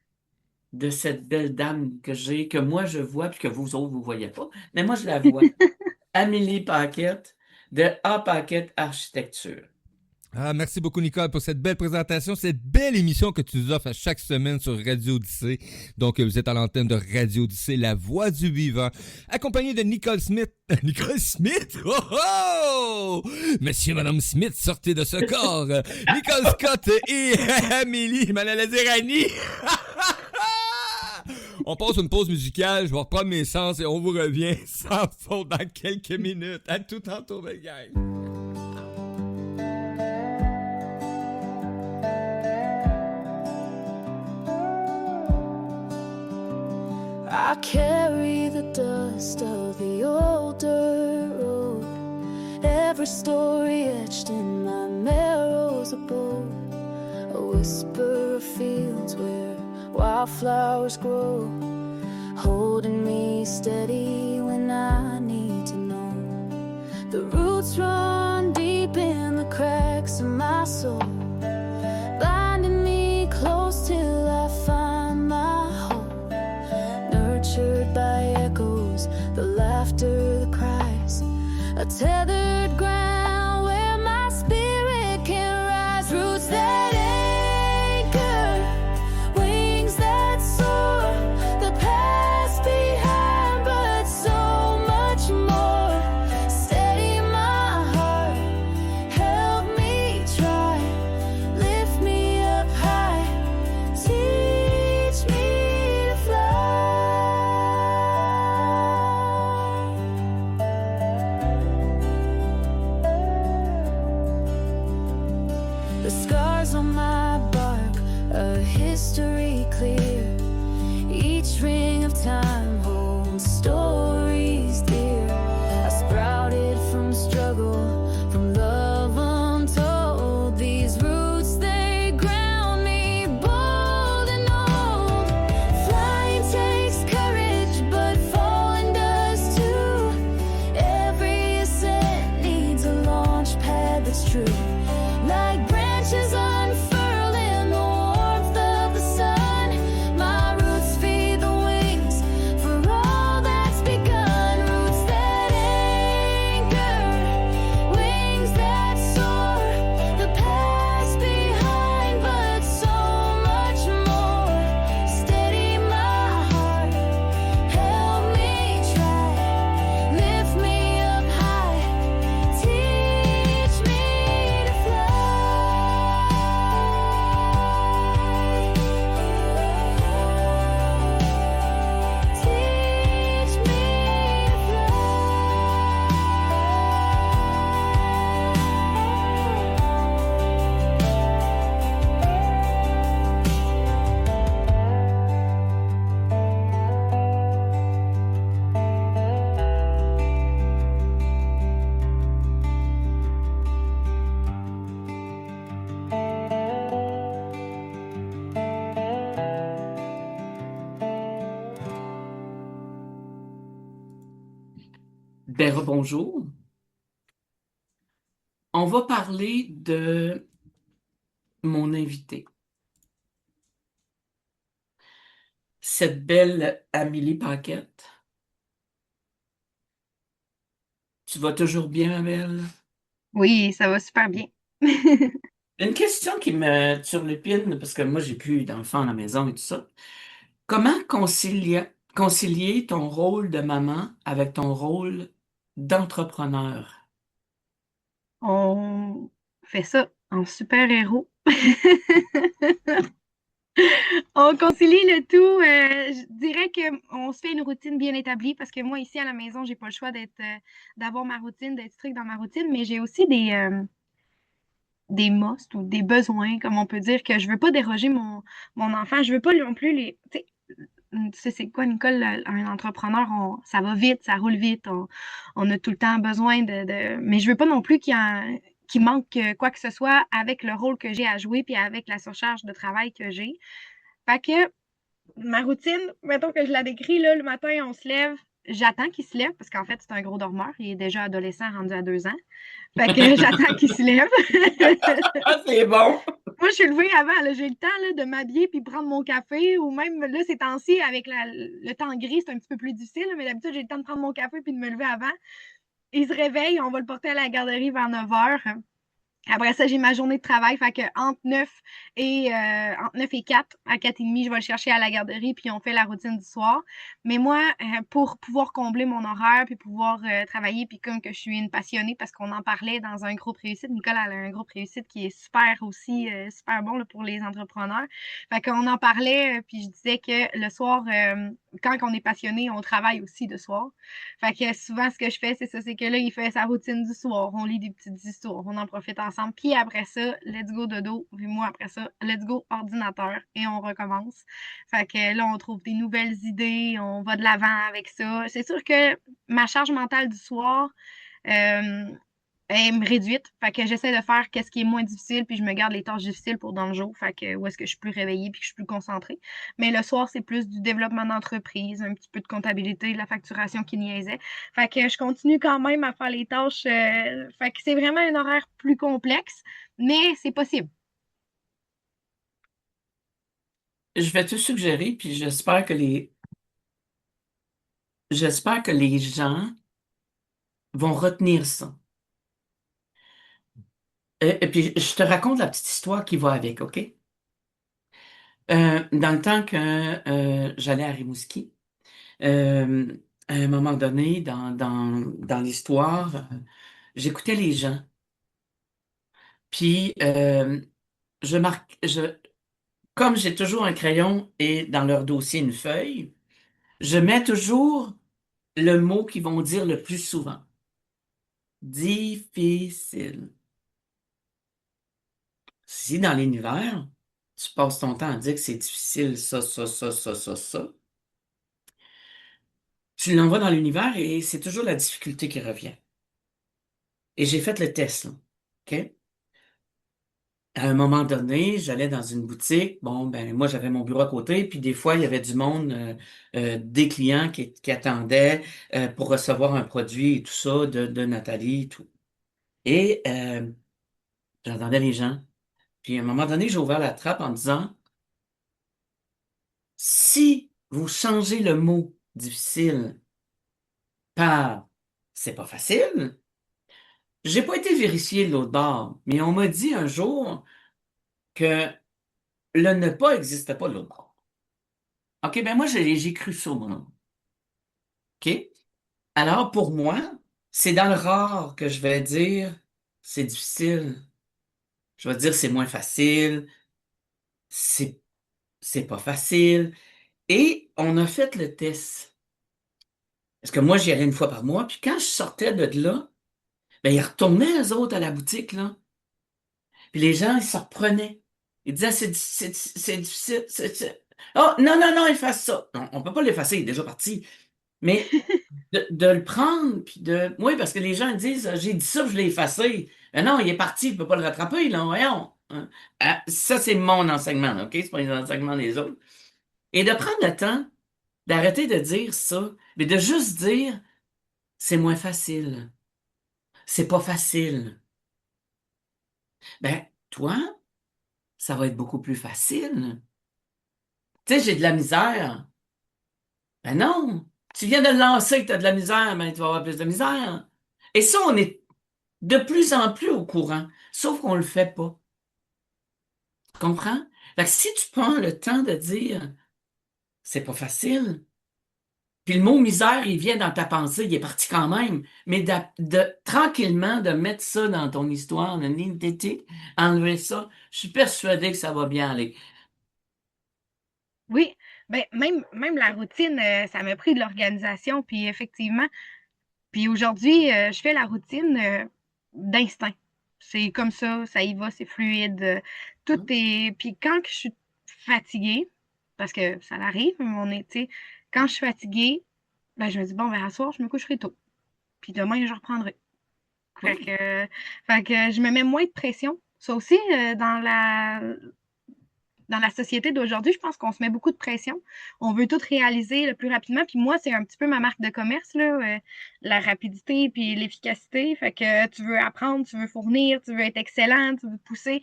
de cette belle dame que j'ai, que moi je vois, puis que vous autres, vous ne voyez pas. Mais moi, je la vois. Amélie Paquette, de A Paquette Architecture. Ah, merci beaucoup, Nicole, pour cette belle présentation, cette belle émission que tu nous offres à chaque semaine sur Radio Odyssée. Donc, vous êtes à l'antenne de Radio Odyssée, la voix du vivant, accompagné de Nicole Smith. Nicole Smith? Oh oh! Monsieur et Madame Smith, sortez de ce corps. Nicole Scott et Amélie, je m'en allais dire Annie. On passe une pause musicale, je vais reprendre mes sens et on vous revient sans faute dans quelques minutes. À tout tantôt, belle gang. I carry the dust of the older road. Every story etched in my marrow's a bowl. A whisper of fields where wildflowers grow, holding me steady when I need to know. The roots run deep in the cracks of my soul, binding Untethered ground where my spirit can rise. Roots that anchor, wings that soar. The past behind, but so much more. Steady my heart, help me try. Lift me up high, teach me to fly. The scars on my bark, a history clear. Each ring of time holds stories dear. I sprouted from struggle, from love untold. These roots, they ground me bold and old. Flying takes courage, but falling does too. Every ascent needs a launch pad that's true. Like branches unfurled in the warmth of the sun, my roots feed the wings for all that's begun. Roots that anchor, wings that soar. The past behind, but so much more. Steady my heart, help me try. Lift me up high, teach me to fly. Teach me to Ben, bonjour. On va parler de mon invité. Cette belle Amélie Paquette. Tu vas toujours bien, ma belle? Oui, ça va super bien. Une question qui me turlupine, parce que moi, j'ai plus d'enfants à la maison et tout ça. Comment concilier ton rôle de maman avec ton rôle d'entrepreneur? On fait ça en super-héros. On concilie le tout. Je dirais qu'on se fait une routine bien établie parce que moi, ici à la maison, j'ai pas le choix d'avoir ma routine, d'être stricte dans ma routine, mais j'ai aussi des musts ou des besoins, comme on peut dire, que je veux pas déroger mon enfant. Je veux pas non plus les. Tu sais, c'est quoi, Nicole, un entrepreneur, ça va vite, ça roule vite, on a tout le temps besoin Mais je veux pas non plus qu'il manque quoi que ce soit avec le rôle que j'ai à jouer puis avec la surcharge de travail que j'ai. Fait que ma routine, mettons que je la décris, là, le matin, on se lève, j'attends qu'il se lève, parce qu'en fait, c'est un gros dormeur, il est déjà adolescent, rendu à 2 ans. Fait que j'attends qu'il se lève. Ah, c'est bon! Moi, je suis levée avant, là, j'ai le temps là, de m'habiller puis prendre mon café, ou même là, ces temps-ci, avec le temps gris, c'est un petit peu plus difficile, mais d'habitude, j'ai le temps de prendre mon café puis de me lever avant. Il se réveille, on va le porter à la garderie vers 9 heures. Après ça, j'ai ma journée de travail, fait que entre 9 et 4, à 4h30, je vais le chercher à la garderie, puis on fait la routine du soir. Mais moi, pour pouvoir combler mon horaire, puis pouvoir travailler, puis comme que je suis une passionnée, parce qu'on en parlait dans un groupe réussite, Nicole elle a un groupe réussite qui est super aussi, super bon là, pour les entrepreneurs. Fait qu'on en parlait, puis je disais que le soir, quand on est passionné, on travaille aussi le soir. Fait que souvent, ce que je fais, c'est ça, c'est que là, il fait sa routine du soir, on lit des petites histoires, on en profite ensemble. Puis après ça, let's go dodo. Puis moi, après ça, let's go ordinateur. Et on recommence. Fait que là, on trouve des nouvelles idées, on va de l'avant avec ça. C'est sûr que ma charge mentale du soir est réduite. Fait que j'essaie de faire qu'est-ce qui est moins difficile, puis je me garde les tâches difficiles pour dans le jour. Fait que où est-ce que je suis plus réveillée, puis que je suis plus concentrée. Mais le soir, c'est plus du développement d'entreprise, un petit peu de comptabilité, de la facturation qui niaisait. Fait que je continue quand même à faire les tâches. Fait que c'est vraiment un horaire plus complexe, mais c'est possible. Je vais te suggérer, puis j'espère que les gens vont retenir ça. Et puis, je te raconte la petite histoire qui va avec, OK? Dans le temps que j'allais à Rimouski, euh, à un moment donné, dans l'histoire, j'écoutais les gens. Puis, je marque, comme j'ai toujours un crayon et dans leur dossier une feuille, je mets toujours le mot qu'ils vont dire le plus souvent. Difficile. Si dans l'univers, tu passes ton temps à dire que c'est difficile, ça, tu l'envoies dans l'univers et c'est toujours la difficulté qui revient. Et j'ai fait le test, là. OK? À un moment donné, j'allais dans une boutique. Bon, ben, moi, j'avais mon bureau à côté, puis des fois, il y avait du monde, des clients qui attendaient pour recevoir un produit et tout ça de Nathalie et tout. Et j'entendais les gens. Puis à un moment donné, j'ai ouvert la trappe en disant, si vous changez le mot difficile par c'est pas facile, j'ai pas été vérifié de l'autre bord, mais on m'a dit un jour que le ne pas existe pas de l'autre bord. OK, ben moi, j'ai cru ça, moi. OK? Alors, pour moi, c'est dans le rare que je vais dire c'est difficile. Je vais dire c'est moins facile, c'est c'est pas facile. Et on a fait le test. Parce que moi, j'y allais une fois par mois, puis quand je sortais de là, ben, ils retournaient, eux autres, à la boutique, là. Puis les gens, ils se reprenaient. Ils disaient, c'est difficile. Oh, non, non, non, efface ça. Non, on peut pas l'effacer, il est déjà parti. Mais de le prendre, puis de. Oui, parce que les gens disent, j'ai dit ça, je l'ai effacé. Mais non, il est parti, je peux pas le rattraper, là, voyons. Hein. Ah, ça, c'est mon enseignement, OK? C'est pas les enseignements des autres. Et de prendre le temps d'arrêter de dire ça, mais de juste dire, c'est moins facile. C'est pas facile. Ben, toi, ça va être beaucoup plus facile. Tu sais, j'ai de la misère. Ben non. Tu viens de le lancer que tu as de la misère, ben tu vas avoir plus de misère. Et ça, on est de plus en plus au courant, sauf qu'on le fait pas. Tu comprends? Fait que si tu prends le temps de dire, c'est pas facile, puis le mot misère, il vient dans ta pensée, il est parti quand même, mais tranquillement de mettre ça dans ton histoire, enlever ça, je suis persuadé que ça va bien aller. Oui, ben même la routine, ça m'a pris de l'organisation, puis effectivement, puis aujourd'hui, je fais la routine d'instinct. C'est comme ça y va, c'est fluide. Tout Hein? est. Puis quand je suis fatiguée, parce que ça arrive, on est, tu sais, quand je suis fatiguée, ben je me dis bon, ben à soir, je me coucherai tôt. Puis demain, je reprendrai. Fait Oui. que, fait que je me mets moins de pression. Ça aussi, dans la société d'aujourd'hui, je pense qu'on se met beaucoup de pression. On veut tout réaliser le plus rapidement. Puis moi, c'est un petit peu ma marque de commerce, là, la rapidité puis l'efficacité. Fait que tu veux apprendre, tu veux fournir, tu veux être excellent, tu veux pousser.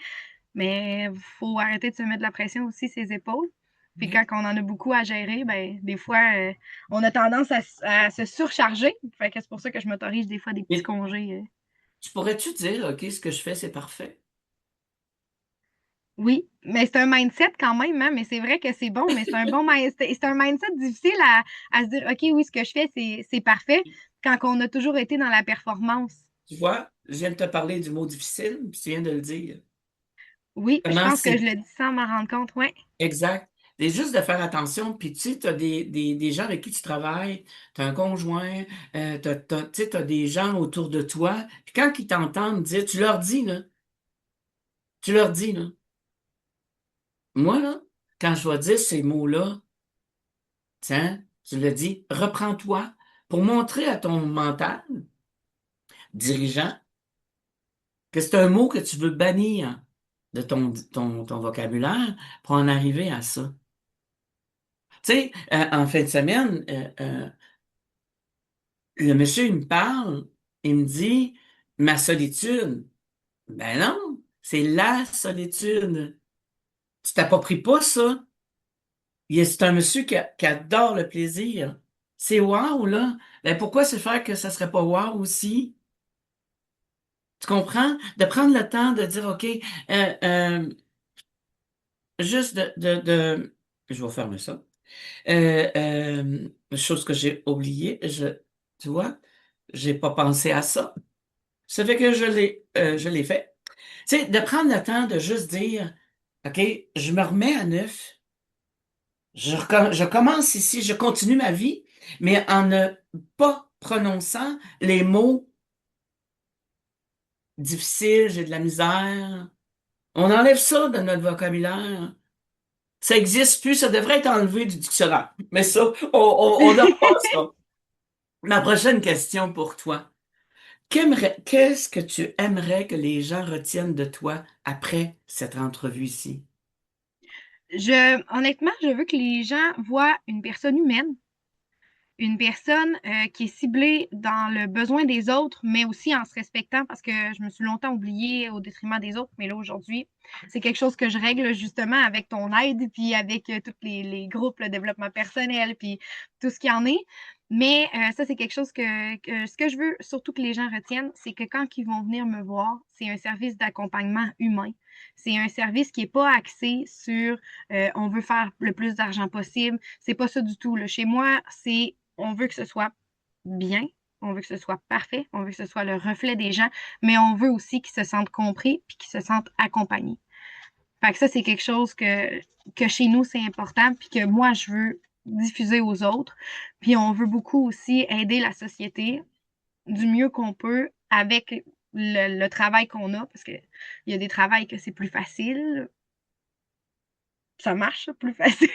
Mais il faut arrêter de se mettre de la pression aussi ses épaules. Puis quand Oui. on en a beaucoup à gérer, ben des fois, on a tendance à se surcharger. Fait que c'est pour ça que je m'autorise des fois des petits Mais congés. tu pourrais-tu dire, OK, ce que je fais, c'est parfait? Oui, mais c'est un mindset quand même, hein, mais c'est vrai que c'est bon, mais c'est un bon c'est un mindset difficile à se dire, OK, oui, ce que je fais, c'est parfait, quand on a toujours été dans la performance. Tu vois, je viens de te parler du mot difficile, puis tu viens de le dire. Oui, je Comment pense que c'est je le dis sans m'en rendre compte, ouais. exact. C'est juste de faire attention, puis tu sais, tu as des gens avec qui tu travailles, tu as un conjoint, tu sais, t'as des gens autour de toi, puis quand ils t'entendent dire, tu leur dis, là, moi, là, quand je vais dire ces mots-là, tiens, tu le dis, reprends-toi pour montrer à ton mental, dirigeant, que c'est un mot que tu veux bannir de ton vocabulaire pour en arriver à ça. Tu sais, en fin de semaine, le monsieur, il me parle, il me dit, ma solitude. Ben non, c'est la solitude. Tu t'appropries pas ça. C'est un monsieur qui adore le plaisir. c'est wow, là. Ben, pourquoi se faire que ça serait pas wow aussi? Tu comprends? De prendre le temps de dire, OK, juste je vais fermer ça. Chose que j'ai oubliée, tu vois, j'ai pas pensé à ça. Ça fait que je l'ai fait. Tu sais, de prendre le temps de juste dire, OK, je me remets à neuf, je commence ici, je continue ma vie, mais en ne pas prononçant les mots difficiles, j'ai de la misère. On enlève ça de notre vocabulaire. Ça existe plus, ça devrait être enlevé du dictionnaire. Mais ça, on en repassera. Ma prochaine question pour toi. Qu'est-ce que tu aimerais que les gens retiennent de toi après cette entrevue ici? Honnêtement, je veux que les gens voient une personne humaine, une personne qui est ciblée dans le besoin des autres, mais aussi en se respectant parce que je me suis longtemps oubliée au détriment des autres. Mais là, aujourd'hui, c'est quelque chose que je règle justement avec ton aide, puis avec tous les groupes, le développement personnel, puis tout ce qui en est. Mais ça, c'est quelque chose ce que je veux surtout que les gens retiennent, c'est que quand ils vont venir me voir, c'est un service d'accompagnement humain. C'est un service qui n'est pas axé sur on veut faire le plus d'argent possible. C'est pas ça du tout. Là. Chez moi, c'est on veut que ce soit bien, on veut que ce soit parfait, on veut que ce soit le reflet des gens, mais on veut aussi qu'ils se sentent compris puis qu'ils se sentent accompagnés. Fait que ça, c'est quelque chose que chez nous, c'est important puis que moi, je veux diffuser aux autres. Puis on veut beaucoup aussi aider la société du mieux qu'on peut avec le travail qu'on a, parce qu'il y a des travails que c'est plus facile. Ça marche, plus facile.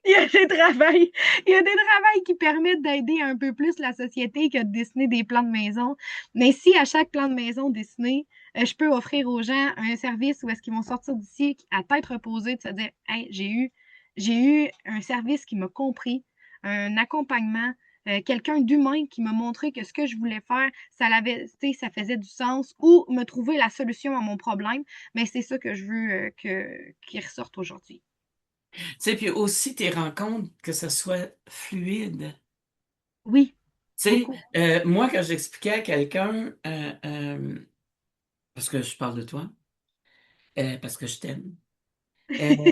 Il y a des travails, il y a des travails qui permettent d'aider un peu plus la société que de dessiner des plans de maison. Mais si à chaque plan de maison dessiné, je peux offrir aux gens un service où est-ce qu'ils vont sortir d'ici à tête reposée, de se dire, hey, j'ai eu un service qui m'a compris, un accompagnement, quelqu'un d'humain qui m'a montré que ce que je voulais faire, ça faisait du sens ou me trouver la solution à mon problème. Mais c'est ça que je veux qu'il ressorte aujourd'hui. Tu sais, puis aussi tes rencontres, que ce soit fluide. Oui, Tu sais, beaucoup. moi, quand j'expliquais à quelqu'un, parce que je parle de toi, parce que je t'aime, euh,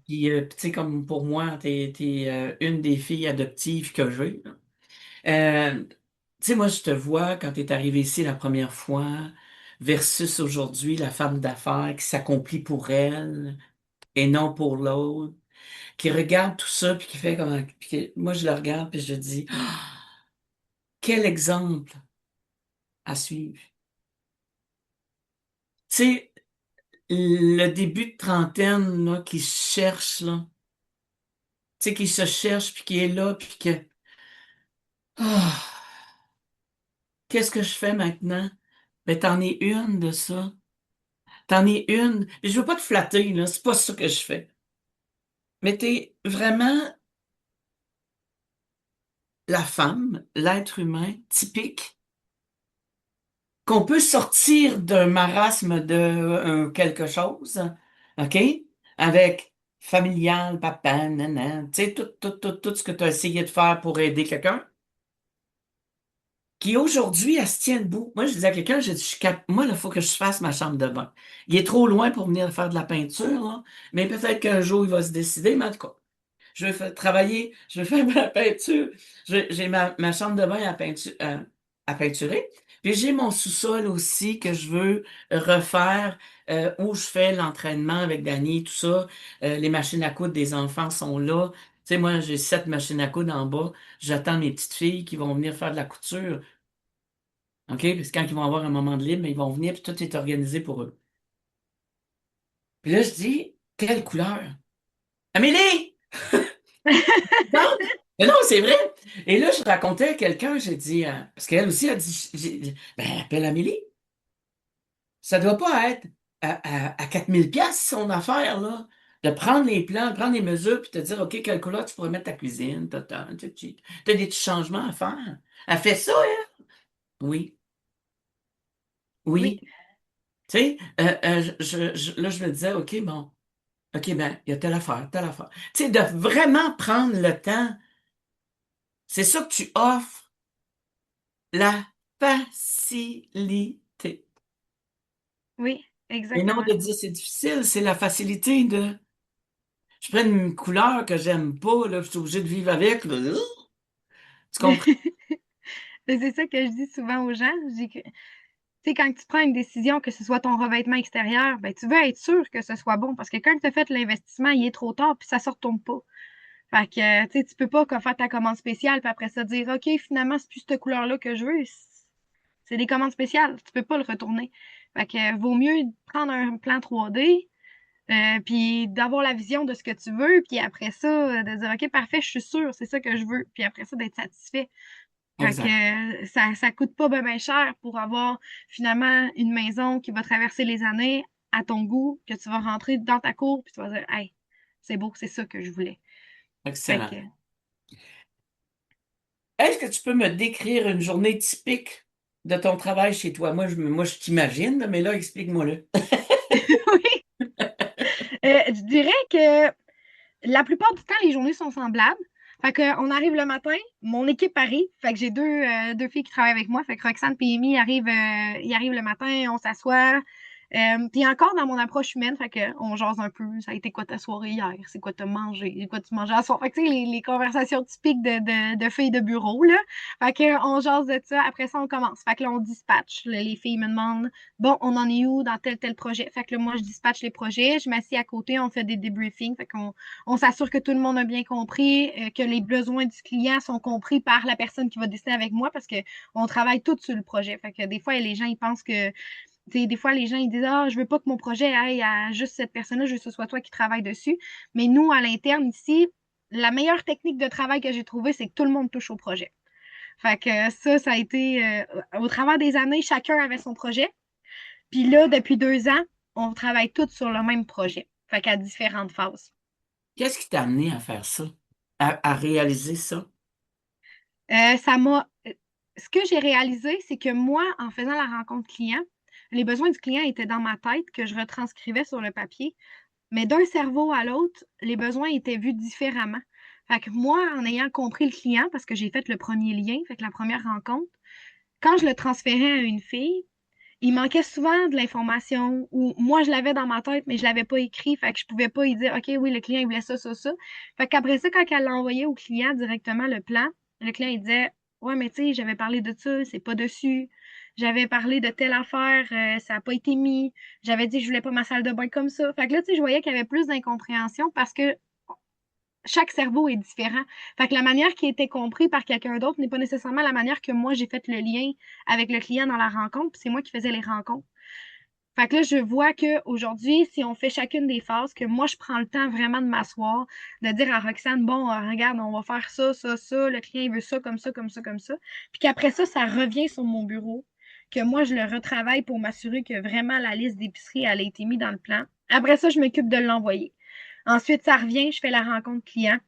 puis, tu sais, comme pour moi, t'es une des filles adoptives que j'ai. Là. Tu sais, moi, je te vois quand t'es arrivée ici la première fois, versus aujourd'hui, la femme d'affaires qui s'accomplit pour elle et non pour l'autre, qui regarde tout ça, puis qui fait comme... moi, je le regarde, puis je dis, ah, quel exemple à suivre. Tu sais, le début de trentaine, là, qui se cherche, là, tu sais, qui se cherche, puis qui est là, puis que... ah, qu'est-ce que je fais maintenant? Ben, t'en es une de ça. T'en es une. Puis je veux pas te flatter, là, c'est pas ça que je fais. Mais t'es vraiment la femme, l'être humain typique, qu'on peut sortir d'un marasme de quelque chose, OK? Avec familial, papa, nanan, tu sais, tout ce que tu as essayé de faire pour aider quelqu'un, qui aujourd'hui, elle se tient debout. Moi, je disais à quelqu'un, j'ai dit, moi, il faut que je fasse ma chambre de bain. Il est trop loin pour venir faire de la peinture, là, mais peut-être qu'un jour, il va se décider, mais en tout cas, je vais travailler, je vais faire ma peinture. J'ai ma chambre de bain à peinturer. Puis j'ai mon sous-sol aussi que je veux refaire, où je fais l'entraînement avec Dani, tout ça. Les machines à coudre des enfants sont là. Tu sais, moi, j'ai 7 machines à coudre en bas. J'attends mes petites filles qui vont venir faire de la couture. OK? Parce que quand ils vont avoir un moment de libre, ils vont venir, puis tout est organisé pour eux. Puis là, je dis, quelle couleur? Amélie! Non, mais non, c'est vrai. Et là, je racontais à quelqu'un, j'ai dit, parce qu'elle aussi a dit, ben, appelle Amélie. Ça doit pas être à 4000 pièces son affaire, là. De prendre les plans, prendre les mesures, puis te dire, OK, quelle couleur tu pourrais mettre ta cuisine, t'as des petits changements à faire. Elle fait ça, elle? Oui, Oui. oui. Tu sais, là, je me disais, OK, bon. OK, ben, il y a telle affaire, telle affaire. Tu sais, de vraiment prendre le temps, c'est ça que tu offres, la facilité. Oui, Et non exactement. de dire c'est difficile, c'est la facilité de je prends une couleur que j'aime pas, là, je suis obligé de vivre avec, là. Tu comprends? Mais c'est ça que je dis souvent aux gens. Je dis que, tu sais, quand tu prends une décision, que ce soit ton revêtement extérieur, ben, tu veux être sûr que ce soit bon parce que quand tu as fait l'investissement, il est trop tard puis ça ne se retourne pas. Fait que, tu sais, tu peux pas faire ta commande spéciale puis après ça dire, OK, finalement, c'est plus cette couleur-là que je veux. C'est des commandes spéciales. Tu peux pas le retourner. Fait que, vaut mieux prendre un plan 3D, puis d'avoir la vision de ce que tu veux, puis après ça, de dire, OK, parfait, je suis sûre, c'est ça que je veux. Puis après ça, d'être satisfait. Fait Exact. que ça coûte pas bien cher pour avoir finalement une maison qui va traverser les années à ton goût, que tu vas rentrer dans ta cour, puis tu vas dire, hey, c'est beau, c'est ça que je voulais. Fait que, Excellent. Est-ce que tu peux me décrire une journée typique de ton travail chez toi? Moi, je t'imagine, là, mais là, explique-moi-le. oui, je dirais que la plupart du temps, les journées sont semblables. Fait que, on arrive le matin, mon équipe arrive. Fait que j'ai deux filles qui travaillent avec moi. Fait que Roxane et Amy ils arrivent le matin, on s'assoit. Puis encore dans mon approche humaine, fait que on jase un peu. Ça a été quoi ta soirée hier? C'est quoi t'as mangé? C'est quoi tu manges à soir? Fait que tu sais, les conversations typiques de filles de bureau, là. Fait que on jase de ça. Après ça, on commence. Fait que là, on dispatche. Là, les filles me demandent, bon, on en est où dans tel projet? Fait que là, moi, je dispatche les projets. Je m'assieds à côté, on fait des debriefings. Fait qu'on on s'assure que tout le monde a bien compris, que les besoins du client sont compris par la personne qui va dessiner avec moi parce qu'on travaille tous sur le projet. Fait que des fois, les gens, ils pensent que, tu sais, des fois, les gens, ils disent, ah, je veux pas que mon projet aille à juste cette personne-là, je veux que ce soit toi qui travaille dessus. Mais nous, à l'interne, ici, la meilleure technique de travail que j'ai trouvée, c'est que tout le monde touche au projet. Fait que ça a été, au travers des années, chacun avait son projet. Puis là, depuis 2 ans, on travaille tous sur le même projet. Fait qu'à différentes phases. Qu'est-ce qui t'a amené à faire ça? À réaliser ça? Ça m'a. Ce que j'ai réalisé, c'est que moi, en faisant la rencontre client, les besoins du client étaient dans ma tête, que je retranscrivais sur le papier, mais d'un cerveau à l'autre, les besoins étaient vus différemment. Fait que moi, en ayant compris le client, parce que j'ai fait le premier lien, fait que la première rencontre, quand je le transférais à une fille, il manquait souvent de l'information ou moi, je l'avais dans ma tête, mais je l'avais pas écrit, fait que je pouvais pas lui dire, OK, oui, le client, il voulait ça, ça, ça. Fait qu'après ça, quand elle l'a envoyé au client directement le plan, le client, il disait, ouais, mais tu sais, j'avais parlé de ça, c'est pas dessus. J'avais parlé de telle affaire, ça a pas été mis. J'avais dit que je voulais pas ma salle de bain comme ça. Fait que là, tu sais, je voyais qu'il y avait plus d'incompréhension parce que chaque cerveau est différent. Fait que la manière qui était compris par quelqu'un d'autre n'est pas nécessairement la manière que moi j'ai fait le lien avec le client dans la rencontre, puis c'est moi qui faisais les rencontres. Fait que là, je vois qu'aujourd'hui, si on fait chacune des phases, que moi, je prends le temps vraiment de m'asseoir, de dire à Roxane, bon, regarde, on va faire ça, ça, ça, le client il veut ça, comme ça, comme ça, comme ça. Puis qu'après ça, ça revient sur mon bureau, que moi, je le retravaille pour m'assurer que vraiment la liste d'épicerie, elle a été mise dans le plan. Après ça, je m'occupe de l'envoyer. Ensuite, ça revient, je fais la rencontre client.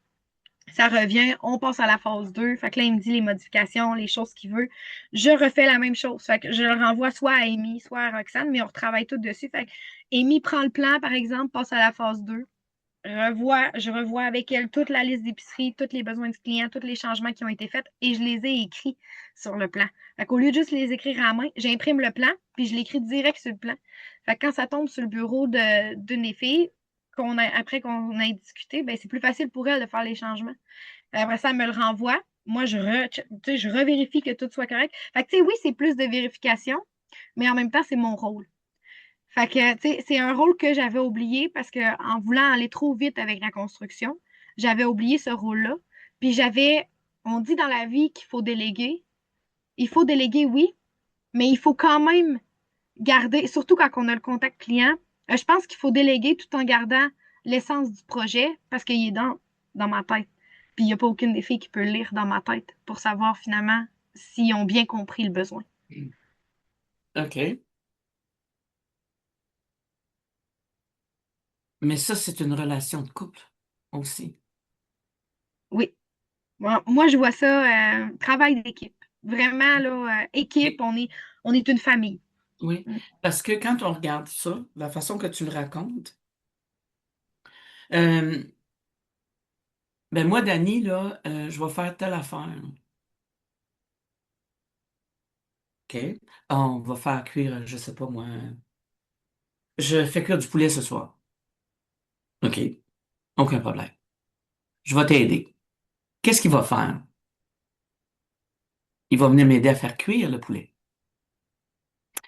Ça revient, on passe à la phase 2. Fait que là, il me dit les modifications, les choses qu'il veut. Je refais la même chose. Fait que je le renvoie soit à Amy, soit à Roxane, mais on retravaille tout dessus. Fait que Amy prend le plan, par exemple, passe à la phase 2. Je revois avec elle toute la liste d'épicerie, tous les besoins du client, tous les changements qui ont été faits et je les ai écrits sur le plan. Fait qu'au lieu de juste les écrire à main, j'imprime le plan puis je l'écris direct sur le plan. Fait que quand ça tombe sur le bureau d'une des filles, après qu'on ait discuté, ben, c'est plus facile pour elle de faire les changements. Après ça, elle me le renvoie. Moi, tu sais, je revérifie que tout soit correct. Fait que, tu sais, oui, c'est plus de vérification, mais en même temps, c'est mon rôle. Fait que, tu sais, c'est un rôle que j'avais oublié parce que en voulant aller trop vite avec la construction, j'avais oublié ce rôle-là. Puis on dit dans la vie qu'il faut déléguer. Il faut déléguer, oui, mais il faut quand même garder, surtout quand on a le contact client, je pense qu'il faut déléguer tout en gardant l'essence du projet parce qu'il est dans ma tête. Puis il n'y a pas aucune des filles qui peut le lire dans ma tête pour savoir finalement s'ils ont bien compris le besoin. OK. Mais ça, c'est une relation de couple aussi. Oui. Moi, je vois ça, travail d'équipe. Vraiment, là, équipe, Et- on est une famille. oui, Mm. parce que quand on regarde ça, la façon que tu le racontes, Euh, ben moi, Dani, là, je vais faire telle affaire. OK? Ah, on va faire cuire, je sais pas moi. Je fais cuire du poulet ce soir. OK, aucun problème. Je vais t'aider. Qu'est-ce qu'il va faire? Il va venir m'aider à faire cuire le poulet.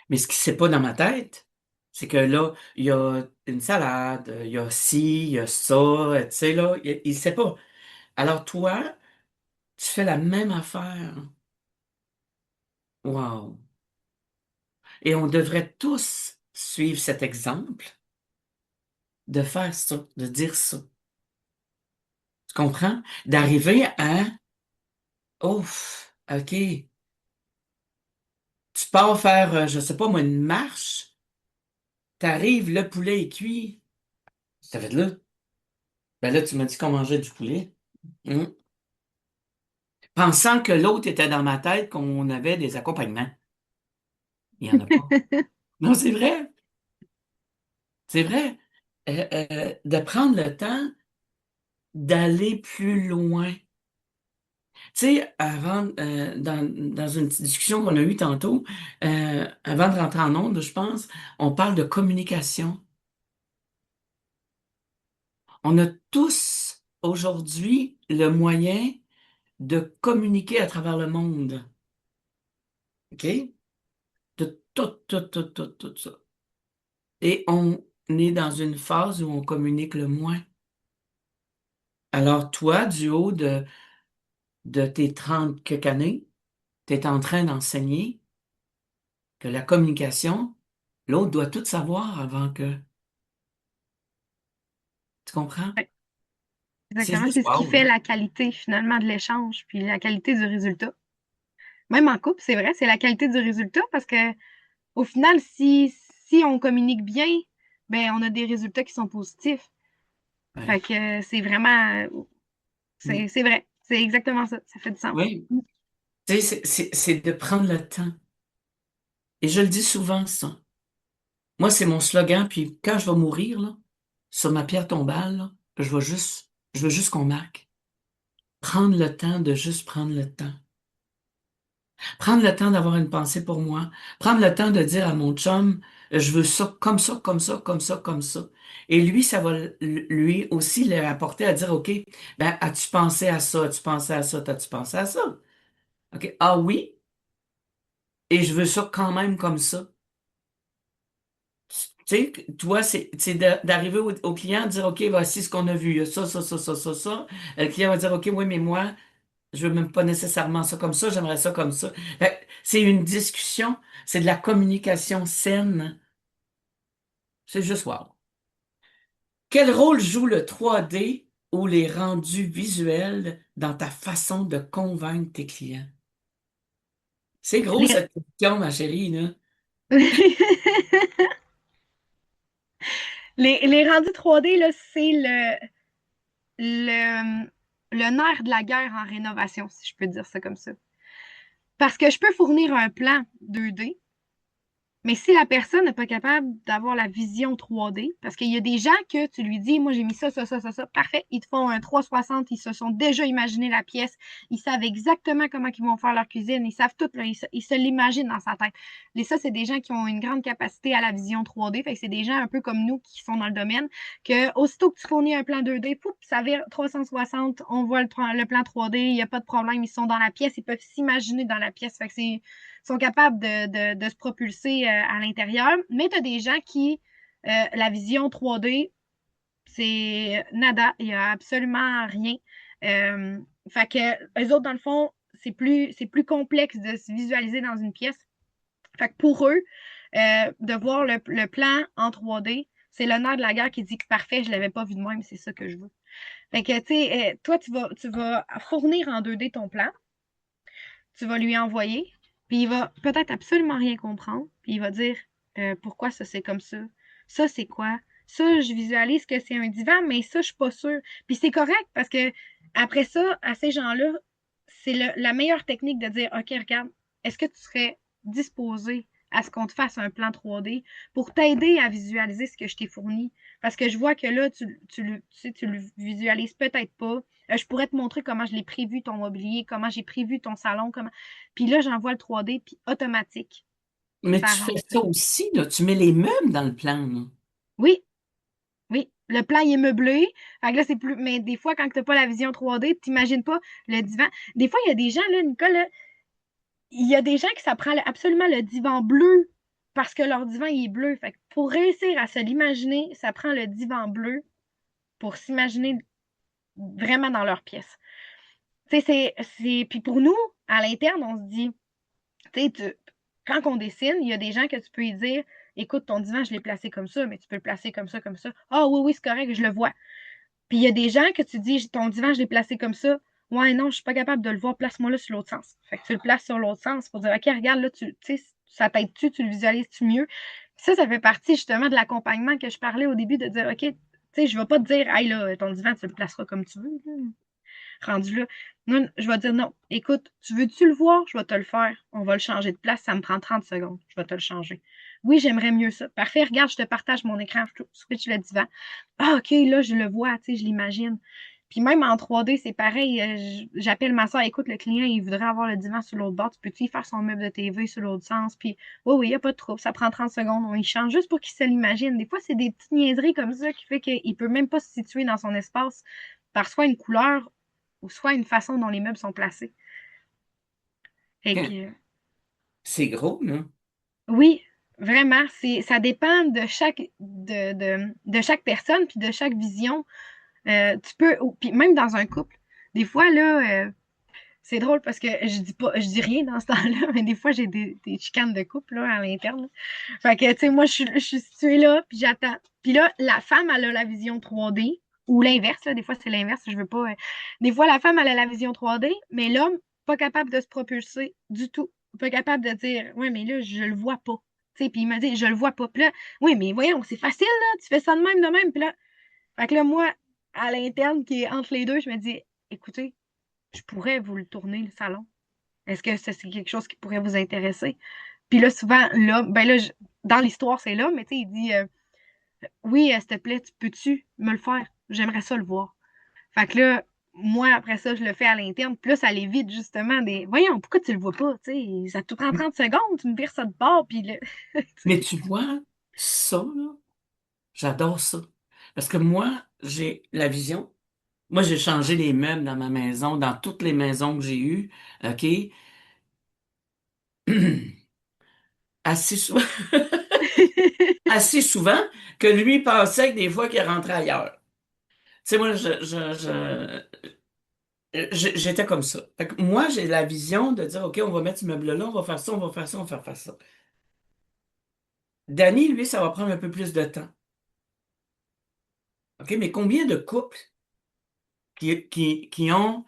Mais ce qui ne sait pas dans ma tête, c'est que là, il y a une salade, il y a ci, il y a ça, tu sais, là, il ne sait pas. Alors toi, tu fais la même affaire. Wow. Et on devrait tous suivre cet exemple de faire ça, de dire ça. Tu comprends? D'arriver à, ouf, OK, tu pars faire, je sais pas moi, une marche, t'arrives, le poulet est cuit. Ça fait de là. Ben là, tu m'as dit qu'on mangeait du poulet. Hum. Pensant que l'autre était dans ma tête, qu'on avait des accompagnements. Il n'y en a pas. Non, c'est vrai. C'est vrai. De prendre le temps d'aller plus loin. Tu sais, avant, dans une petite discussion qu'on a eue tantôt, avant de rentrer en onde, je pense, on parle de communication. On a tous aujourd'hui le moyen de communiquer à travers le monde. OK? De tout ça. Et on est dans une phase où on communique le moins. Alors, toi, du haut de tes 30 quelques années, tu es en train d'enseigner que la communication, l'autre doit tout savoir avant que. Tu comprends? Ouais, C'est exactement. juste C'est ce qui wow, fait là. la qualité finalement de l'échange, puis la qualité du résultat. Même en couple, c'est vrai, c'est la qualité du résultat parce que au final, si on communique bien, ben on a des résultats qui sont positifs. Fait Ouais. que c'est vraiment, Mm. c'est vrai, c'est exactement ça. Ça fait du sens. Oui. Tu sais, c'est de prendre le temps. Et je le dis souvent, ça. Moi, c'est mon slogan, puis quand je vais mourir, là, sur ma pierre tombale, là, je veux juste qu'on marque. Prendre le temps de juste prendre le temps. Prendre le temps d'avoir une pensée pour moi. Prendre le temps de dire à mon chum, je veux ça, comme ça, comme ça, comme ça, comme ça. Et lui, ça va lui aussi le apporter à dire, OK, ben, as-tu pensé à ça? As-tu pensé à ça? As-tu pensé à ça? OK, ah oui, et je veux ça quand même comme ça. Tu sais, toi, c'est d'arriver au client, de dire, OK, voici ce qu'on a vu. Il y a ça, ça, ça, ça, ça, ça. Le client va dire, OK, oui, mais moi, je veux même pas nécessairement ça comme ça, j'aimerais ça comme ça. Fait que c'est une discussion, c'est de la communication saine. C'est juste wow. Quel rôle joue le 3D ou les rendus visuels dans ta façon de convaincre tes clients? C'est gros Les, cette question, ma chérie, là. les rendus 3D, là, c'est le, le nerf de la guerre en rénovation, si je peux dire ça comme ça. Parce que je peux fournir un plan 2D, mais si la personne n'est pas capable d'avoir la vision 3D, parce qu'il y a des gens que tu lui dis, moi j'ai mis ça, ça, ça, ça, ça, parfait, ils te font un 360, ils se sont déjà imaginé la pièce, ils savent exactement comment ils vont faire leur cuisine, ils savent tout, là, ils se l'imaginent dans sa tête. Et ça, c'est des gens qui ont une grande capacité à la vision 3D, fait que c'est des gens un peu comme nous qui sont dans le domaine, que aussitôt que tu fournis un plan 2D, pouf, ça vire 360, on voit le plan 3D, il n'y a pas de problème, ils sont dans la pièce, ils peuvent s'imaginer dans la pièce, fait que c'est sont capables de se propulser à l'intérieur. Mais tu as des gens qui, la vision 3D, c'est nada, il n'y a absolument rien. Fait que eux autres, dans le fond, c'est plus complexe de se visualiser dans une pièce. Fait que pour eux, de voir le plan en 3D, c'est le nerf de la guerre qui dit que parfait, je ne l'avais pas vu de moi, mais c'est ça que je veux. Fait que, tu sais, toi, tu vas fournir en 2D ton plan, tu vas lui envoyer, puis il va peut-être absolument rien comprendre, puis il va dire pourquoi ça c'est comme ça. Ça c'est quoi? Ça, je visualise que c'est un divan, mais ça, je suis pas sûre. Puis c'est correct parce que après ça, à ces gens-là, c'est la meilleure technique de dire OK, regarde, est-ce que tu serais disposé à ce qu'on te fasse un plan 3D pour t'aider à visualiser ce que je t'ai fourni. Parce que je vois que là, tu le visualises peut-être pas. Je pourrais te montrer comment je l'ai prévu ton mobilier, comment j'ai prévu ton salon, comment. Puis là, j'envoie le 3D, puis automatique. Mais Ça tu fais rentre. ça aussi, là. Tu mets les meubles dans le plan, là. Oui, oui. Le plan, il est meublé. Fait que là, c'est plus. Mais des fois, quand tu n'as pas la vision 3D, tu n'imagines pas le divan. Des fois, il y a des gens, là, Nicole, là, il y a des gens qui ça prend absolument le divan bleu parce que leur divan il est bleu. Fait que pour réussir à se l'imaginer, ça prend le divan bleu pour s'imaginer vraiment dans leur pièce. Tu sais, Puis pour nous, à l'interne, on se dit, tu sais, quand on dessine, il y a des gens que tu peux y dire, écoute, ton divan, je l'ai placé comme ça, mais tu peux le placer comme ça, comme ça. Ah oui, oui, c'est correct, je le vois. Puis il y a des gens que tu dis, ton divan, je l'ai placé comme ça. Ouais, non, je suis pas capable de le voir, place-moi-le sur l'autre sens. Fait que tu le places sur l'autre sens pour dire, OK, regarde, là, tu sais, ça t'aide-tu, tu le visualises-tu mieux? Puis ça fait partie justement de l'accompagnement que je parlais au début, de dire, OK, tu sais, je vais pas te dire, hey, là, ton divan, tu le placeras comme tu veux, là, rendu là. Non, je vais dire, non, écoute, tu veux-tu le voir? Je vais te le faire. On va le changer de place, ça me prend 30 secondes. Je vais te le changer. Oui, j'aimerais mieux ça. Parfait, regarde, je te partage mon écran, je switch le divan. Ah, OK, là, je le vois, tu sais, je l'imagine. Puis même en 3D, c'est pareil. J'appelle ma soeur, écoute, le client, il voudrait avoir le divan sur l'autre bord. Tu peux-tu y faire son meuble de TV sur l'autre sens? Puis, oui, oui, il n'y a pas de trouble. Ça prend 30 secondes, on y change juste pour qu'il se l'imagine. Des fois, c'est des petites niaiseries comme ça qui fait qu'il ne peut même pas se situer dans son espace par soit une couleur ou soit une façon dont les meubles sont placés. Fait que, C'est gros, là. oui, vraiment, ça dépend de chaque personne puis de chaque vision. Tu peux, puis même dans un couple, des fois, là, c'est drôle parce que je dis rien dans ce temps-là, mais des fois, j'ai des chicanes de couple, là, à l'interne, là. Fait que, tu sais, moi, je suis située là, puis j'attends. Puis là, la femme, elle a la vision 3D, ou l'inverse, là, des fois, c'est l'inverse, je veux pas. Des fois, la femme, elle a la vision 3D, mais l'homme, pas capable de se propulser du tout. Pas capable de dire, ouais, mais là, je le vois pas. Tu sais, puis il m'a dit, je le vois pas. Puis là, oui, mais voyons, c'est facile, là, tu fais ça de même. Puis là, fait que là, moi, à l'interne, qui est entre les deux, je me dis, écoutez, je pourrais vous le tourner, le salon. Est-ce que c'est quelque chose qui pourrait vous intéresser? Puis là, souvent, là, ben là, dans l'histoire, c'est là, mais tu sais, il dit, oui, s'il te plaît, peux-tu me le faire? J'aimerais ça le voir. Fait que là, moi, après ça, je le fais à l'interne. Puis là, ça l'évite justement des. Voyons, pourquoi tu le vois pas? Tu sais, ça te prend 30 secondes, tu me vires ça de bord, puis là. Mais tu vois, ça, là, j'adore ça. Parce que moi, j'ai la vision. Moi, j'ai changé les meubles dans ma maison, dans toutes les maisons que j'ai eues, OK? Assez souvent, assez souvent que lui pensait que des fois qu'il rentrait ailleurs. Tu sais, moi, j'étais comme ça. Fait que moi, j'ai la vision de dire, OK, on va mettre ce meuble-là, on va faire ça, on va faire ça, on va faire ça. Danny, lui, ça va prendre un peu plus de temps. OK, mais combien de couples qui ont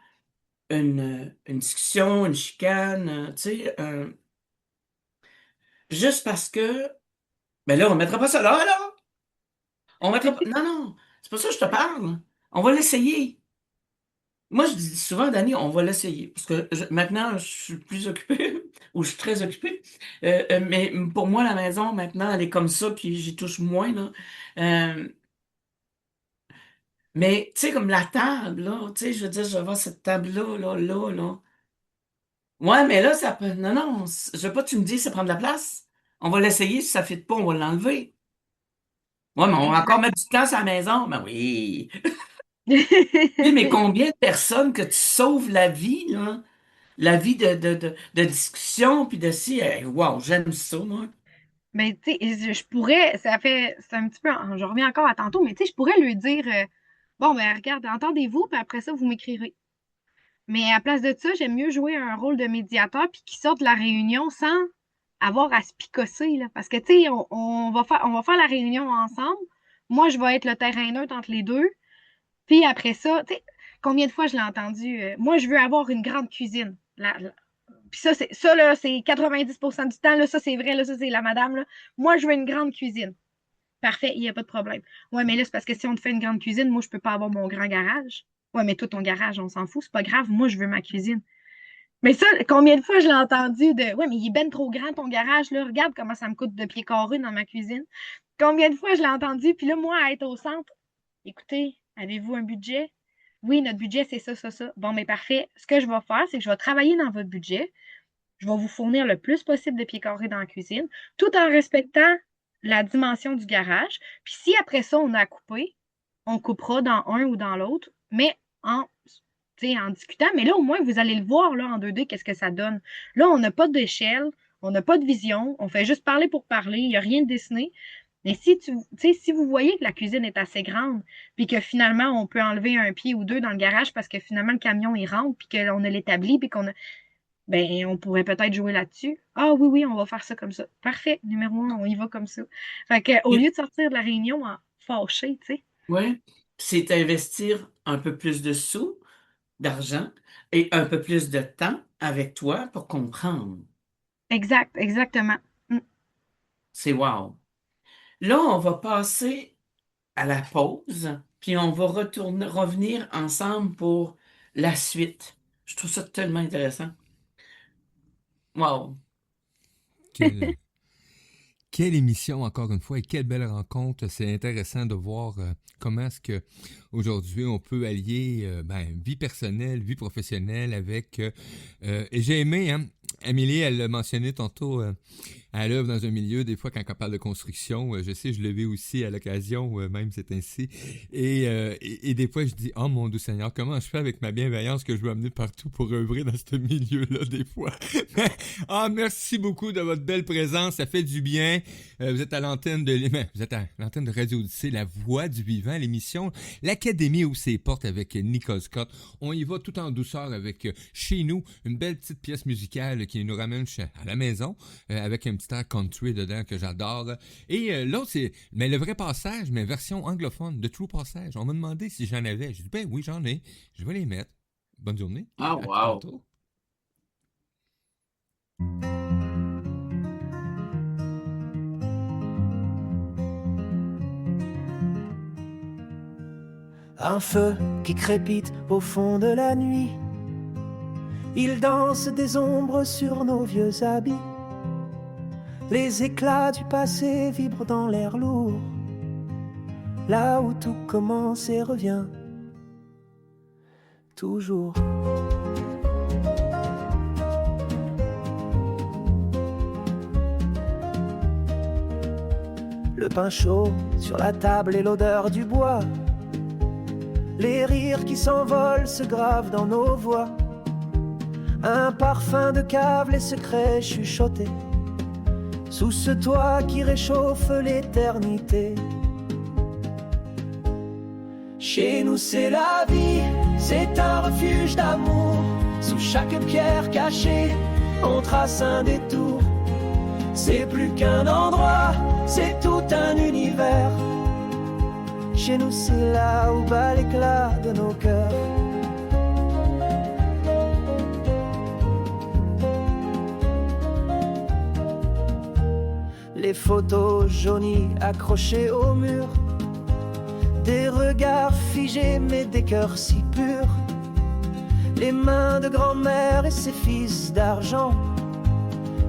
une discussion, une chicane, tu sais, juste parce que, ben là, on mettra pas ça là, là. On mettra pas. Non, non, c'est pas ça que je te parle. On va l'essayer. Moi, je dis souvent, Dani, on va l'essayer. Parce que maintenant, je suis plus occupé, ou je suis très occupé. Mais pour moi, la maison, maintenant, elle est comme ça, puis j'y touche moins, là. Euh, mais, tu sais, comme la table, là, tu sais, je veux dire, je vais voir cette table-là, là, là, là. Ouais, mais là, ça peut. Non, non, je veux pas que tu me dis, ça prend de la place. On va l'essayer, si ça ne fit pas, on va l'enlever. Ouais, mais on va encore Exact. mettre du temps à la maison. Ben oui. Tu sais, mais combien de personnes que tu sauves la vie, là? La vie de discussion, puis de si, wow, j'aime ça, moi. Mais tu sais, je pourrais, c'est un petit peu, je reviens encore à tantôt, mais tu sais, je pourrais lui dire, bon, ben regarde, entendez-vous, puis après ça, vous m'écrirez. Mais à place de ça, j'aime mieux jouer un rôle de médiateur, puis qu'il sorte de la réunion sans avoir à se picosser, là. Parce que, tu sais, on va faire la réunion ensemble. Moi, je vais être le terrain neutre entre les deux. Puis après ça, tu sais, combien de fois je l'ai entendu, moi, je veux avoir une grande cuisine. Puis ça, là, c'est 90% du temps, là, ça, c'est vrai, là, ça, c'est la madame, là. Moi, je veux une grande cuisine. Parfait, il n'y a pas de problème. Ouais, mais là, c'est parce que si on te fait une grande cuisine, moi, je peux pas avoir mon grand garage. Ouais, mais toi, ton garage, on s'en fout, c'est pas grave. Moi, je veux ma cuisine. Mais ça, combien de fois je l'ai entendu de ouais, mais il est ben trop grand ton garage, là. Regarde comment ça me coûte de pieds carrés dans ma cuisine. Combien de fois je l'ai entendu, puis là, moi, à être au centre, écoutez, avez-vous un budget? Oui, notre budget, c'est ça, ça, ça. Bon, mais parfait. Ce que je vais faire, c'est que je vais travailler dans votre budget. Je vais vous fournir le plus possible de pieds carrés dans la cuisine, tout en respectant la dimension du garage. Puis si après ça, on a à couper, on coupera dans un ou dans l'autre, mais en discutant. Mais là, au moins, vous allez le voir là, en 2D, qu'est-ce que ça donne. Là, on n'a pas d'échelle, on n'a pas de vision, on fait juste parler pour parler, il n'y a rien de dessiné. Mais si vous voyez que la cuisine est assez grande, puis que finalement, on peut enlever un pied ou deux dans le garage parce que finalement, le camion, il rentre, puis qu'on a l'établi, puis qu'on a. Ben, on pourrait peut-être jouer là-dessus. Ah oui, oui, on va faire ça comme ça. Parfait, numéro 1, on y va comme ça. Fait que, au lieu de sortir de la réunion en fâché, tu sais. Ouais, c'est investir un peu plus de sous, d'argent, et un peu plus de temps avec toi pour comprendre. Exact, exactement. C'est wow. Là, on va passer à la pause, puis on va revenir ensemble pour la suite. Je trouve ça tellement intéressant. Wow. Quelle, quelle émission, encore une fois, et quelle belle rencontre. C'est intéressant de voir comment est-ce que aujourd'hui on peut allier vie personnelle, vie professionnelle avec... et j'ai aimé, hein, Amélie, elle l'a mentionné tantôt, elle œuvre dans un milieu, des fois, quand on parle de construction, je sais, je le vis aussi à l'occasion, même c'est ainsi. Et des fois, je dis, oh mon Dieu Seigneur, comment je fais avec ma bienveillance que je veux amener partout pour œuvrer dans ce milieu-là, des fois. Merci beaucoup de votre belle présence, ça fait du bien. Vous êtes à l'antenne de Radio Odyssée, La Voix du Vivant, l'émission L'Académie ouvre ses portes avec Nicole Scott. On y va tout en douceur avec Chez nous, une belle petite pièce musicale qui nous ramène à la maison, avec un petit air country dedans que j'adore. Et l'autre, c'est le vrai passage, mais version anglophone, The True Passage. On m'a demandé si j'en avais. J'ai dit, ben oui, j'en ai. Je vais les mettre. Bonne journée. Ah, wow. Tantôt. Un feu qui crépite au fond de la nuit. Il danse des ombres sur nos vieux habits. Les éclats du passé vibrent dans l'air lourd. Là où tout commence et revient toujours. Le pain chaud sur la table et l'odeur du bois. Les rires qui s'envolent se gravent dans nos voix. Un parfum de cave, les secrets chuchotés sous ce toit qui réchauffe l'éternité. Chez nous c'est la vie, c'est un refuge d'amour. Sous chaque pierre cachée, on trace un détour. C'est plus qu'un endroit, c'est tout un univers. Chez nous c'est là où bat l'éclat de nos cœurs. Les photos jaunies accrochées au mur. Des regards figés mais des cœurs si purs. Les mains de grand-mère et ses fils d'argent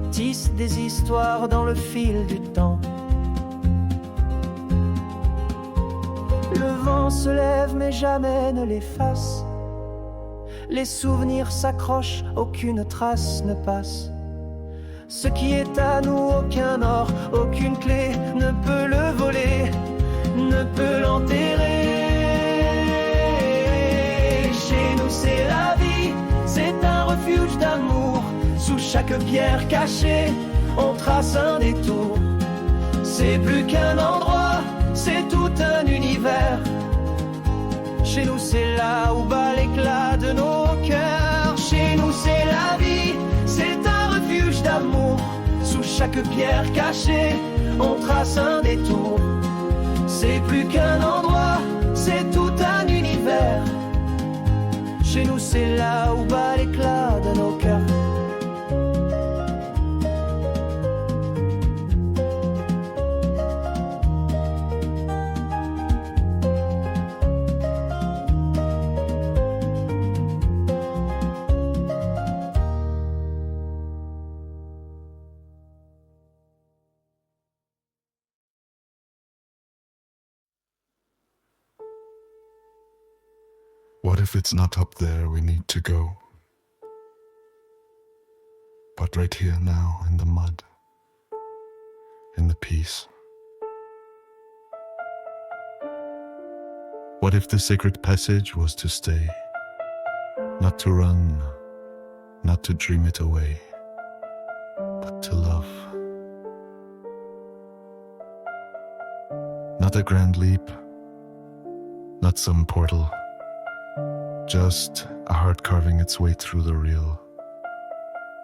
tissent des histoires dans le fil du temps. Le vent se lève mais jamais ne l'efface. Les souvenirs s'accrochent, aucune trace ne passe. Ce qui est à nous, aucun or, aucune clé ne peut le voler, ne peut l'enterrer. Chez nous c'est la vie, c'est un refuge d'amour. Sous chaque pierre cachée, on trace un détour. C'est plus qu'un endroit, c'est tout un univers. Chez nous c'est là où bat l'éclat de nos cœurs. Chez nous c'est la vie, c'est un refuge d'amour. Sous chaque pierre cachée, on trace un détour. C'est plus qu'un endroit, c'est tout un univers. Chez nous c'est là où bat l'éclat de nos cœurs. What if it's not up there we need to go, but right here now in the mud, in the peace? What if the sacred passage was to stay, not to run, not to dream it away, but to love? Not a grand leap, not some portal, just a heart carving its way through the real.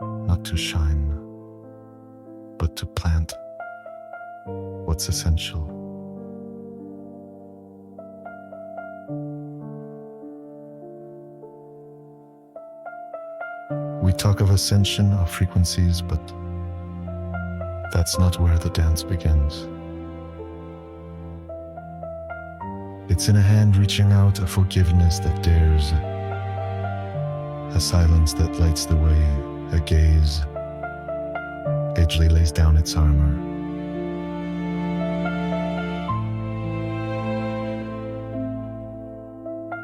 Not to shine, but to plant what's essential. We talk of ascension, of frequencies, but that's not where the dance begins. It's in a hand reaching out, a forgiveness that dares, a silence that lights the way, a gaze. Agely lays down its armor.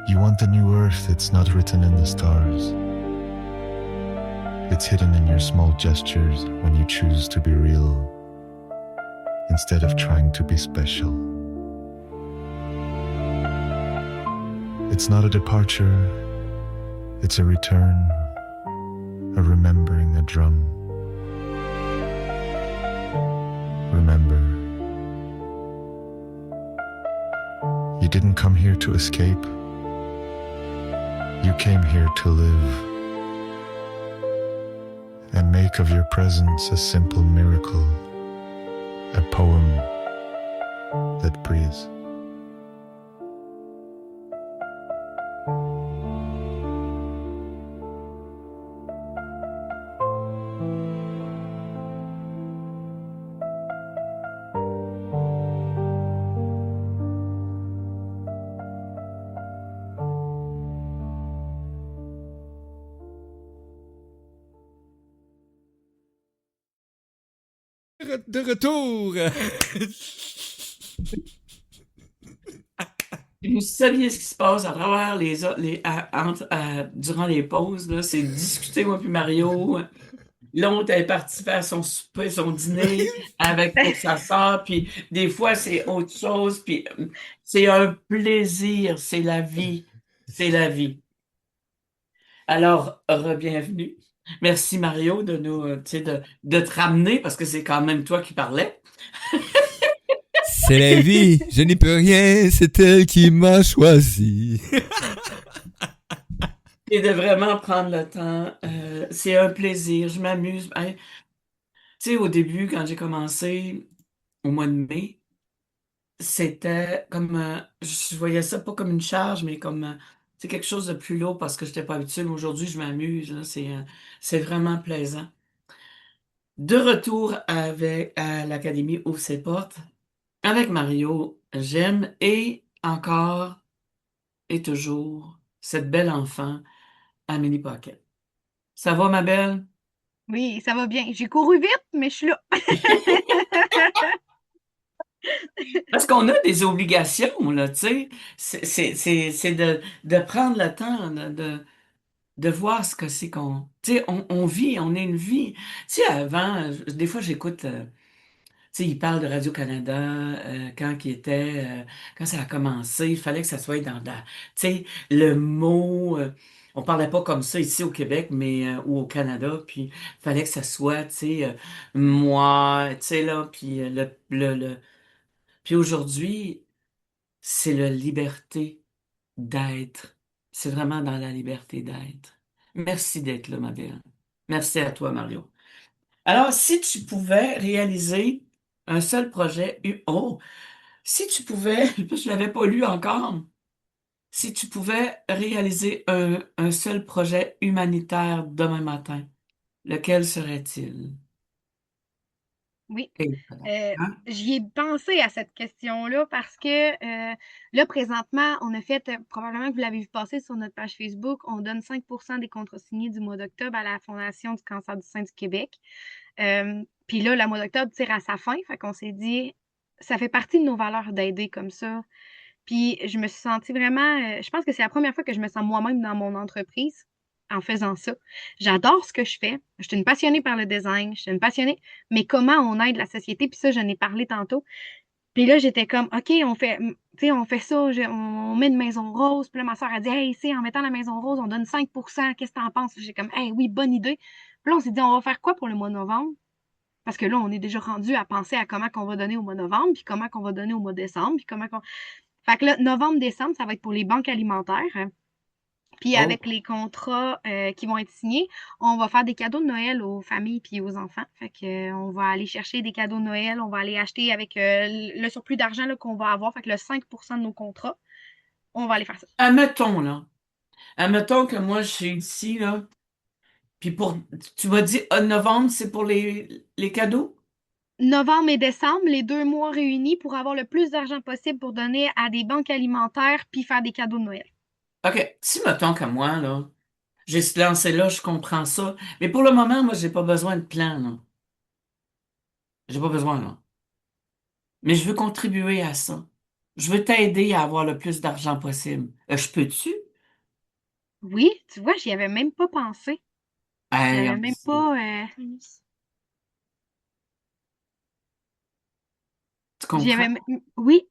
You want the new earth, it's not written in the stars. It's hidden in your small gestures when you choose to be real, instead of trying to be special. It's not a departure, it's a return, a remembering, a drum. Remember, you didn't come here to escape. You came here to live. And make of your presence a simple miracle, a poem that breathes. De retour! Vous saviez ce qui se passe à travers durant les pauses, là, c'est discuter, moi puis Mario. L'autre est parti faire son souper, son dîner avec pour sa soeur, puis des fois c'est autre chose, puis c'est un plaisir, c'est la vie, c'est la vie. Alors, re-bienvenue. Merci Mario de nous, tu sais, de te ramener parce que c'est quand même toi qui parlais. C'est la vie, je n'y peux rien, c'est elle qui m'a choisi. Et de vraiment prendre le temps, c'est un plaisir, je m'amuse. Hey, tu sais, au début, quand j'ai commencé au mois de mai, c'était comme, je voyais ça pas comme une charge, mais comme, c'est quelque chose de plus lourd parce que j'étais pas habituée. Mais aujourd'hui, je m'amuse, là, c'est vraiment plaisant. De retour à l'Académie Ouvre ses portes, avec Mario, j'aime et encore et toujours cette belle enfant, Amélie Paquette. Ça va, ma belle? Oui, ça va bien. J'ai couru vite, mais je suis là. Parce qu'on a des obligations, là, tu sais. C'est de prendre le temps de voir ce que c'est qu'on... Tu sais, on vit, on est une vie. Tu sais, avant, des fois, j'écoute... tu sais, il parle de Radio-Canada quand ça a commencé, il fallait que ça soit dans tu sais, le mot, on parlait pas comme ça ici au Québec, mais ou au Canada, puis il fallait que ça soit, tu sais, moi, tu sais là, puis puis aujourd'hui, c'est la liberté d'être. C'est vraiment dans la liberté d'être. Merci d'être là, ma belle. Merci à toi, Mario. Alors, si tu pouvais réaliser un seul projet, oh, si tu pouvais, je l'avais pas lu encore, si tu pouvais réaliser un seul projet humanitaire demain matin, lequel serait-il? Oui. Et hein? J'y ai pensé à cette question-là parce que là, présentement, on a fait, probablement que vous l'avez vu passer sur notre page Facebook, on donne 5% des contrats signés du mois d'octobre à la Fondation du cancer du sein du Québec. Puis là, le mois d'octobre tire à sa fin, fait qu'on s'est dit, ça fait partie de nos valeurs d'aider comme ça. Puis je me suis sentie vraiment, je pense que c'est la première fois que je me sens moi-même dans mon entreprise en faisant ça. J'adore ce que je fais. Je suis une passionnée par le design, je suis une passionnée, mais comment on aide la société, puis ça, j'en ai parlé tantôt. Puis là, j'étais comme, OK, tu sais, on fait ça, on met une maison rose. Puis là, ma soeur a dit, hey, tu sais, en mettant la maison rose, on donne 5%. Qu'est-ce que t'en penses? J'ai comme, hey, oui, bonne idée. Puis là, on s'est dit, on va faire quoi pour le mois de novembre? Parce que là, on est déjà rendu à penser à comment qu'on va donner au mois de novembre, puis comment qu'on va donner au mois de décembre, puis comment qu'on. Fait que là, novembre-décembre, ça va être pour les banques alimentaires. Puis Oh. avec les contrats qui vont être signés, on va faire des cadeaux de Noël aux familles puis aux enfants. Fait que on va aller chercher des cadeaux de Noël, on va aller acheter avec le surplus d'argent là, qu'on va avoir, fait que le 5% de nos contrats, on va aller faire ça. Admettons que moi, je suis ici, là, puis tu m'as dit, novembre, c'est pour les cadeaux? Novembre et décembre, les 2 mois réunis pour avoir le plus d'argent possible pour donner à des banques alimentaires puis faire des cadeaux de Noël. OK, si mettons que moi, là, j'ai ce lancé-là, je comprends ça. Mais pour le moment, moi, j'ai pas besoin de plan, là. J'ai pas besoin, là. Mais je veux contribuer à ça. Je veux t'aider à avoir le plus d'argent possible. Je peux-tu? Oui, tu vois, j'y avais même pas pensé. Hey, J'avais même pas. tu J'y avais. comprends? Oui.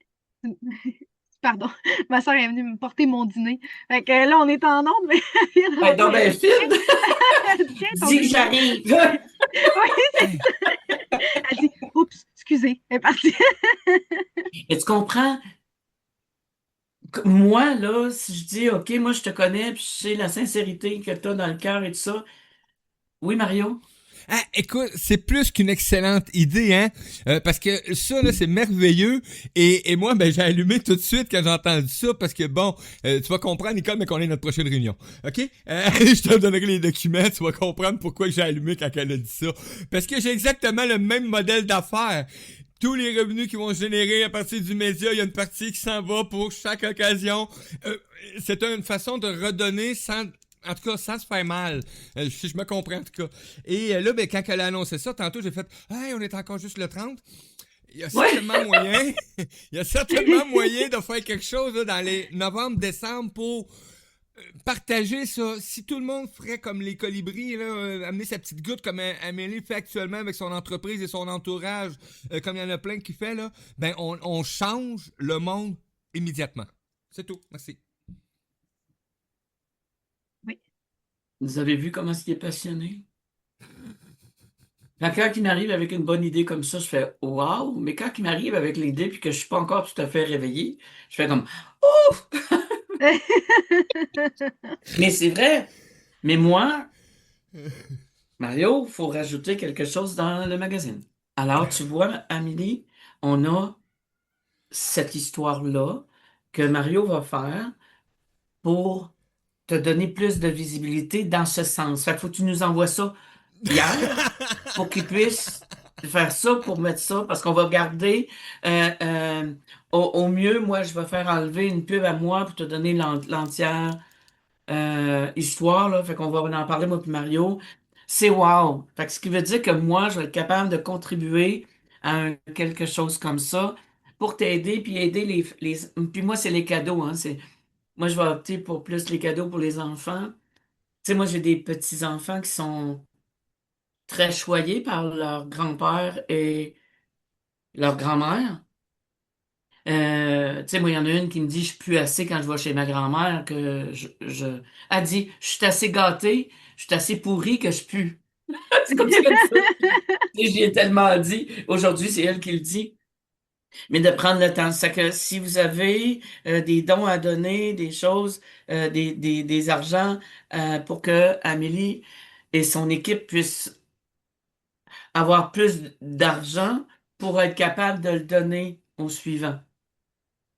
Pardon, ma soeur est venue me porter mon dîner. Fait que là, on est en onde, mais elle vient de Hey, donc, rentrer. ben, Phil, Elle dit, tiens, ton dis que dîner. j'arrive. Oui, c'est ça. Elle dit, oups, excusez, elle est partie. Et tu comprends? Moi, là, si je dis, OK, moi, je te connais, puis je sais la sincérité que tu as dans le cœur et tout ça. Oui, Mario? Ah, écoute, c'est plus qu'une excellente idée, hein, parce que ça, là, c'est merveilleux, et moi, ben, j'ai allumé tout de suite quand j'ai entendu ça, parce que, bon, tu vas comprendre, Nicole, mais qu'on est notre prochaine réunion, OK? Je te donnerai les documents, tu vas comprendre pourquoi j'ai allumé quand elle a dit ça, parce que j'ai exactement le même modèle d'affaires. Tous les revenus qui vont se générer à partir du média, il y a une partie qui s'en va pour chaque occasion. C'est une façon de redonner sans... En tout cas, sans se faire mal. Si je me comprends, en tout cas. Et là, ben, quand elle a annoncé ça, tantôt, j'ai fait « Hey, on est encore juste le 30. » Il y a Ouais. certainement moyen... il y a certainement moyen de faire quelque chose là, dans les novembre-décembre pour partager ça. Si tout le monde ferait comme les colibris, là, amener sa petite goutte comme Amélie fait actuellement avec son entreprise et son entourage, comme il y en a plein qui fait, là, ben on change le monde immédiatement. C'est tout. Merci. Oui. Vous avez vu comment il est passionné? Quand il m'arrive avec une bonne idée comme ça, je fais wow, mais quand il m'arrive avec l'idée puis que je suis pas encore tout à fait réveillé, je fais comme ouf! Mais c'est vrai. Mais moi, Mario, il faut rajouter quelque chose dans le magazine. Alors, tu vois, Amélie, on a cette histoire-là que Mario va faire pour te donner plus de visibilité dans ce sens. Fait qu'il faut que tu nous envoies ça hier pour qu'il puisse faire ça, pour mettre ça, parce qu'on va garder au mieux, moi, je vais faire enlever une pub à moi pour te donner l'entière histoire, là. Fait qu'on va en parler, moi puis Mario. C'est wow. Fait que ce qui veut dire que moi, je vais être capable de contribuer à quelque chose comme ça pour t'aider, puis aider Puis moi, c'est les cadeaux, hein. Moi, je vais opter pour plus les cadeaux pour les enfants. Tu sais, moi, j'ai des petits-enfants qui sont très choyés par leur grand-père et leur grand-mère. Tu sais, moi, il y en a une qui me dit, je suis plus assez quand je vais chez ma grand-mère, Elle dit, je suis assez gâtée, je suis assez pourrie que je pue. C'est comme ça qu'elle dit ça. Et j'y ai tellement dit. Aujourd'hui, c'est elle qui le dit. Mais de prendre le temps. C'est que si vous avez des dons à donner, des choses, des argents pour que Amélie et son équipe puissent avoir plus d'argent pour être capable de le donner au suivant,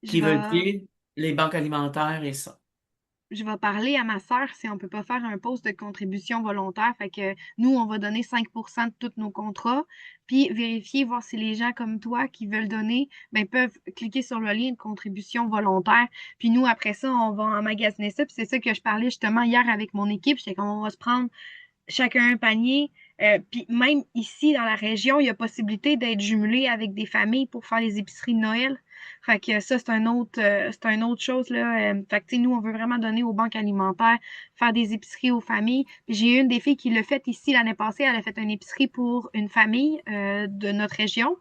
Je qui veut vais, dire les banques alimentaires et ça. je vais parler à ma sœur si on peut pas faire un poste de contribution volontaire. Fait que nous, on va donner 5% de tous nos contrats, puis vérifier, voir si les gens comme toi qui veulent donner, ben, peuvent cliquer sur le lien de contribution volontaire. Puis nous, après ça, on va emmagasiner ça. Puis c'est ça que je parlais justement hier avec mon équipe. J'étais comme on va se prendre chacun un panier. Puis même ici, dans la région, il y a possibilité d'être jumelé avec des familles pour faire les épiceries de Noël. Fait que ça, c'est un autre chose, là. Fait que, tu sais, nous, on veut vraiment donner aux banques alimentaires, faire des épiceries aux familles. Puis j'ai eu une des filles qui l'a fait ici l'année passée. Elle a fait une épicerie pour une famille de notre région.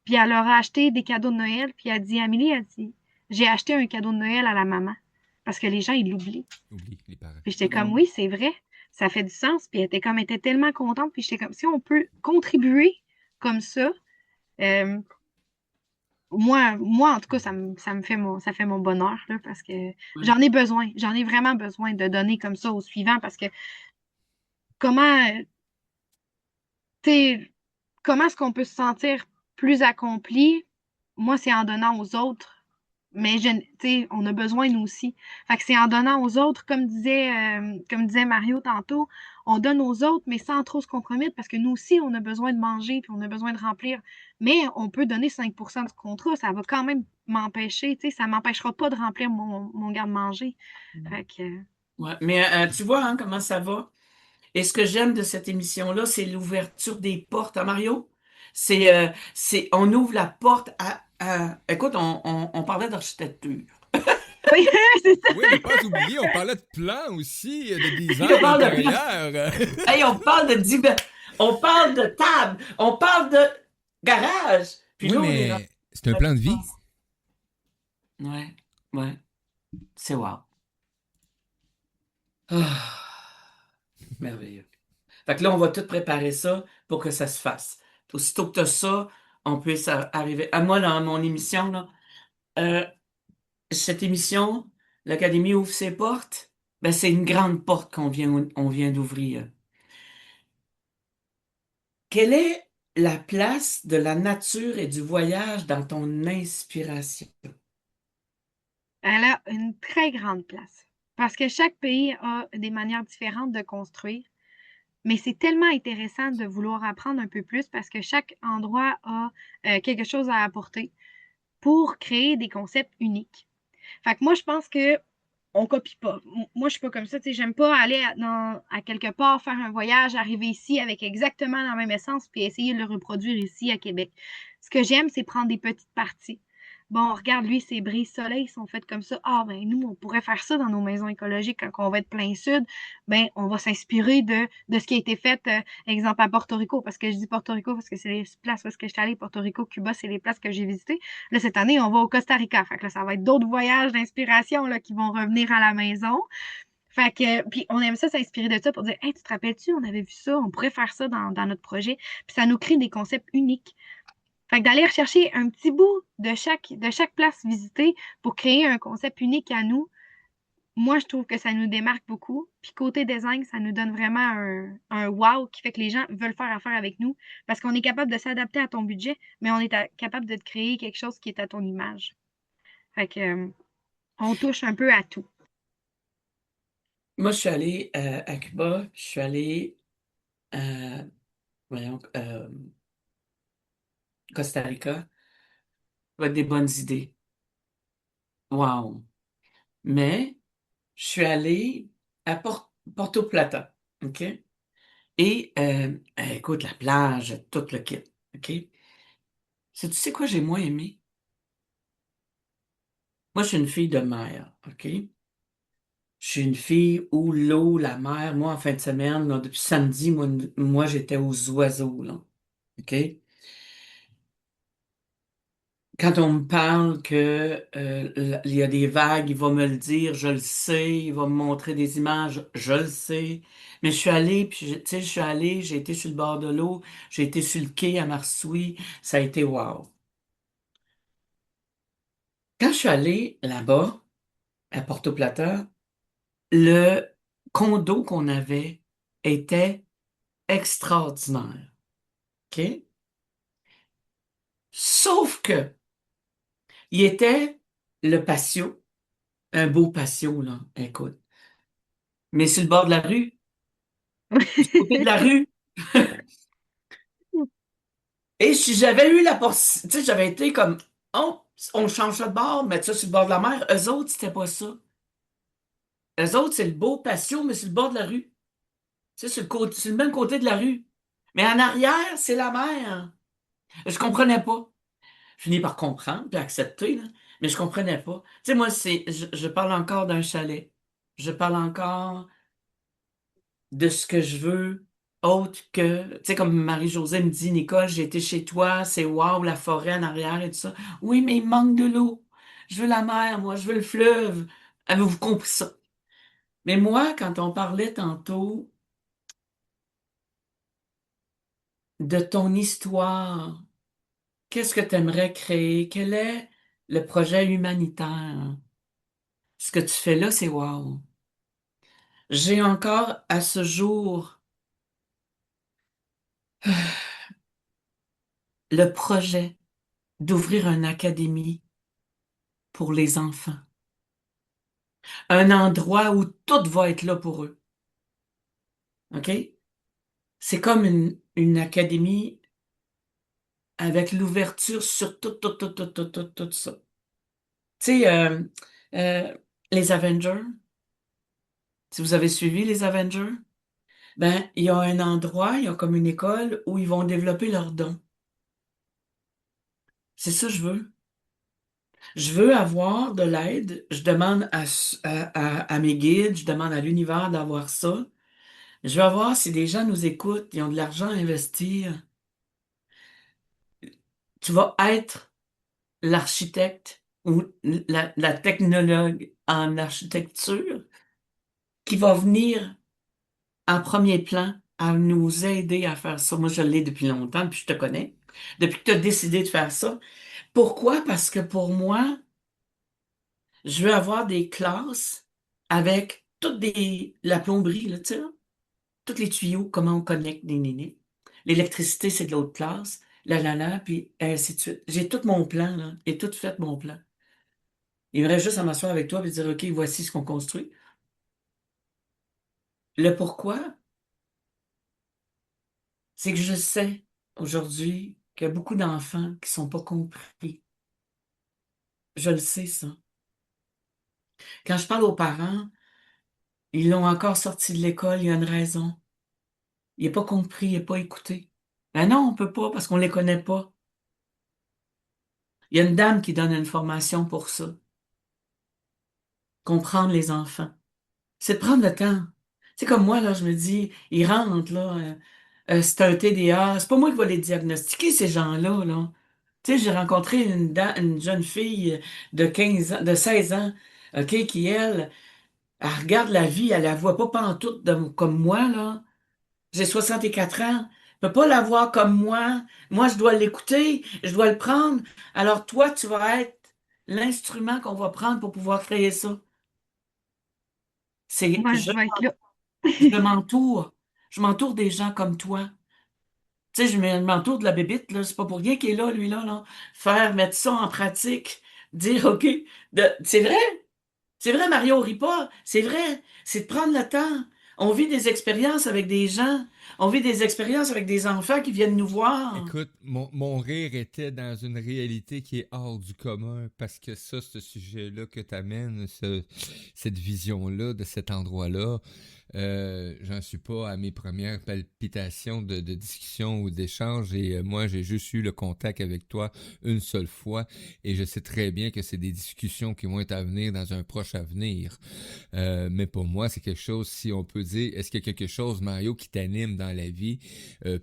Puis elle leur a acheté des cadeaux de Noël. Puis elle dit, Amélie, elle dit, j'ai acheté un cadeau de Noël à la maman. Parce que les gens, ils l'oublient. Oublie les parents. Puis j'étais comme, oui, c'est vrai. Ça fait du sens. Puis elle était tellement contente. Puis j'étais comme, si on peut contribuer comme ça, euh, moi, en tout cas, ça fait mon bonheur, là, parce que Ouais. j'en ai besoin. J'en ai vraiment besoin de donner comme ça au suivant parce que comment, tu sais, comment est-ce qu'on peut se sentir plus accompli? Moi, c'est en donnant aux autres. Mais tu sais, on a besoin nous aussi. Fait que c'est en donnant aux autres, comme disait Mario tantôt, on donne aux autres, mais sans trop se compromettre, parce que nous aussi, on a besoin de manger, puis on a besoin de remplir. Mais on peut donner 5% du contrat, ça va quand même m'empêcher, tu sais, ça m'empêchera pas de remplir mon garde-manger. Fait que, Ouais. Mais tu vois hein, comment ça va? Et ce que j'aime de cette émission-là, c'est l'ouverture des portes à Mario. On ouvre la porte écoute, on parlait d'architecture. oui, c'est ça. Oui, mais pas oublier, on parlait de plans aussi, de Puis design on parle de d'intérieur. Hey, on parle de table, on parle de garage. Puis Oui, là, on est là. mais c'est un plan de vie. Ouais, ouais. C'est wow. Ah, merveilleux. Fait que là, on va tout préparer ça pour que ça se fasse. Aussitôt que tu as ça, on puisse arriver. À moi, dans mon émission, là, euh, cette émission, l'Académie ouvre ses portes. Ben, c'est une grande porte on vient d'ouvrir. Quelle est la place de la nature et du voyage dans ton inspiration? Elle a une très grande place. Parce que chaque pays a des manières différentes de construire. Mais c'est tellement intéressant de vouloir apprendre un peu plus parce que chaque endroit a quelque chose à apporter pour créer des concepts uniques. Fait que moi, je pense que on copie pas. Moi, je suis pas comme ça. Tu sais, j'aime pas aller à quelque part, faire un voyage, arriver ici avec exactement la même essence, puis essayer de le reproduire ici à Québec. Ce que j'aime, c'est prendre des petites parties. Bon, regarde, lui, ses brises-soleil sont faites comme ça. Ah, ben, nous, on pourrait faire ça dans nos maisons écologiques quand on va être plein sud. Ben, on va s'inspirer de ce qui a été fait, exemple, à Porto Rico. Parce que je dis Porto Rico parce que c'est les places où est-ce que je suis allée. Porto Rico, Cuba, c'est les places que j'ai visitées. Là, cette année, on va au Costa Rica. Fait que là, ça va être d'autres voyages d'inspiration, là, qui vont revenir à la maison. Fait que, puis on aime ça s'inspirer de ça pour dire, hey, tu te rappelles-tu, on avait vu ça, on pourrait faire ça dans notre projet. Puis ça nous crée des concepts uniques. Fait que d'aller rechercher un petit bout de chaque place visitée pour créer un concept unique à nous, moi, je trouve que ça nous démarque beaucoup. Puis côté design, ça nous donne vraiment un wow qui fait que les gens veulent faire affaire avec nous parce qu'on est capable de s'adapter à ton budget, mais on est capable de te créer quelque chose qui est à ton image. Fait que, on touche un peu à tout. Moi, je suis allé à Cuba, je suis allé voyons, Costa Rica, avec des bonnes idées. Wow! Mais je suis allé à Porto Plata, OK? Et écoute, la plage, tout le kit, OK? Tu sais quoi j'ai moins aimé? Moi, je suis une fille de mer, OK? Je suis une fille où l'eau, la mer, moi, en fin de semaine, là, depuis samedi, moi j'étais aux oiseaux, là, OK? Quand on me parle que il y a des vagues, il va me le dire, je le sais, il va me montrer des images, je le sais. Mais je suis allée, puis tu sais, je suis allée, j'ai été sur le bord de l'eau, j'ai été sur le quai à Marsoui, ça a été wow. Quand je suis allée là-bas, à Porto Plata, le condo qu'on avait était extraordinaire. OK? Sauf que il était le patio, un beau patio, là, écoute. Mais sur le bord de la rue, du côté de la rue. Et si j'avais eu la possibilité, tu sais, j'avais été comme, oh, on change ça de bord, mettre ça sur le bord de la mer. Eux autres, c'était pas ça. Eux autres, c'est le beau patio, mais sur le bord de la rue. Tu sais, sur le même côté de la rue. Mais en arrière, c'est la mer. Je comprenais pas. Je finis par comprendre puis accepter, là, mais je comprenais pas. Tu sais, moi, je parle encore d'un chalet. Je parle encore de ce que je veux, autre que, tu sais, comme Marie-Josée me dit, Nicole, j'ai été chez toi, c'est wow, la forêt en arrière et tout ça. Oui, mais il manque de l'eau. Je veux la mer, moi, je veux le fleuve. Avez-vous compris ça? Mais moi, quand on parlait tantôt de ton histoire, qu'est-ce que tu aimerais créer? Quel est le projet humanitaire? Ce que tu fais là, c'est wow. J'ai encore à ce jour le projet d'ouvrir une académie pour les enfants. Un endroit où tout va être là pour eux. OK? C'est comme une académie avec l'ouverture sur tout ça. Tu sais, euh, les Avengers, si vous avez suivi les Avengers, ben, il y a un endroit, il y a comme une école où ils vont développer leurs dons. C'est ça que je veux. Je veux avoir de l'aide. Je demande à mes guides, je demande à l'univers d'avoir ça. Je veux voir si des gens nous écoutent, ils ont de l'argent à investir. Tu vas être l'architecte ou la technologue en architecture qui va venir en premier plan à nous aider à faire ça. Moi, je l'ai depuis longtemps, puis je te connais. Depuis que tu as décidé de faire ça. Pourquoi? Parce que pour moi, je veux avoir des classes avec la plomberie, là, tu sais, là, tous les tuyaux, comment on connecte des nénés. L'électricité, c'est de l'autre classe. Puis ainsi de suite. J'ai tout mon plan, là, et tout fait mon plan. Il me reste juste à m'asseoir avec toi et dire, OK, voici ce qu'on construit. Le pourquoi, c'est que je sais aujourd'hui qu'il y a beaucoup d'enfants qui sont pas compris. Je le sais, ça. Quand je parle aux parents, ils l'ont encore sorti de l'école, il y a une raison. Il n'est pas compris, il n'est pas écouté. Ben non, on peut pas parce qu'on les connaît pas. Il y a une dame qui donne une formation pour ça. Comprendre les enfants. C'est de prendre le temps. C'est comme moi, là, je me dis, ils rentrent, là, c'est un TDA. C'est pas moi qui vais les diagnostiquer, ces gens-là, là. Tu sais, j'ai rencontré une jeune fille de 15 ans, de 16 ans, OK, qui, elle regarde la vie, elle la voit pas pantoute comme moi, là. J'ai 64 ans. Je peux pas la voir comme moi. Moi, je dois l'écouter, je dois le prendre. Alors, toi, tu vas être l'instrument qu'on va prendre pour pouvoir créer ça. C'est, Moi, je vais être là. je m'entoure. Je m'entoure des gens comme toi. Tu sais, je m'entoure de la bébite, là. C'est pas pour rien qu'il est là, lui, là, là. Mettre ça en pratique. Dire, OK, c'est vrai, Mario, rit pas. C'est vrai. C'est de prendre le temps. On vit des expériences avec des gens. On vit des expériences avec des enfants qui viennent nous voir. Écoute, mon rire était dans une réalité qui est hors du commun parce que ça, ce sujet-là que tu amènes, cette vision-là de cet endroit-là, j'en suis pas à mes premières palpitations de discussion ou d'échange et moi, j'ai juste eu le contact avec toi une seule fois et je sais très bien que c'est des discussions qui vont être à venir dans un proche avenir. Mais pour moi, c'est quelque chose, si on peut dire, est-ce qu'il y a quelque chose, Mario, qui t'anime dans la vie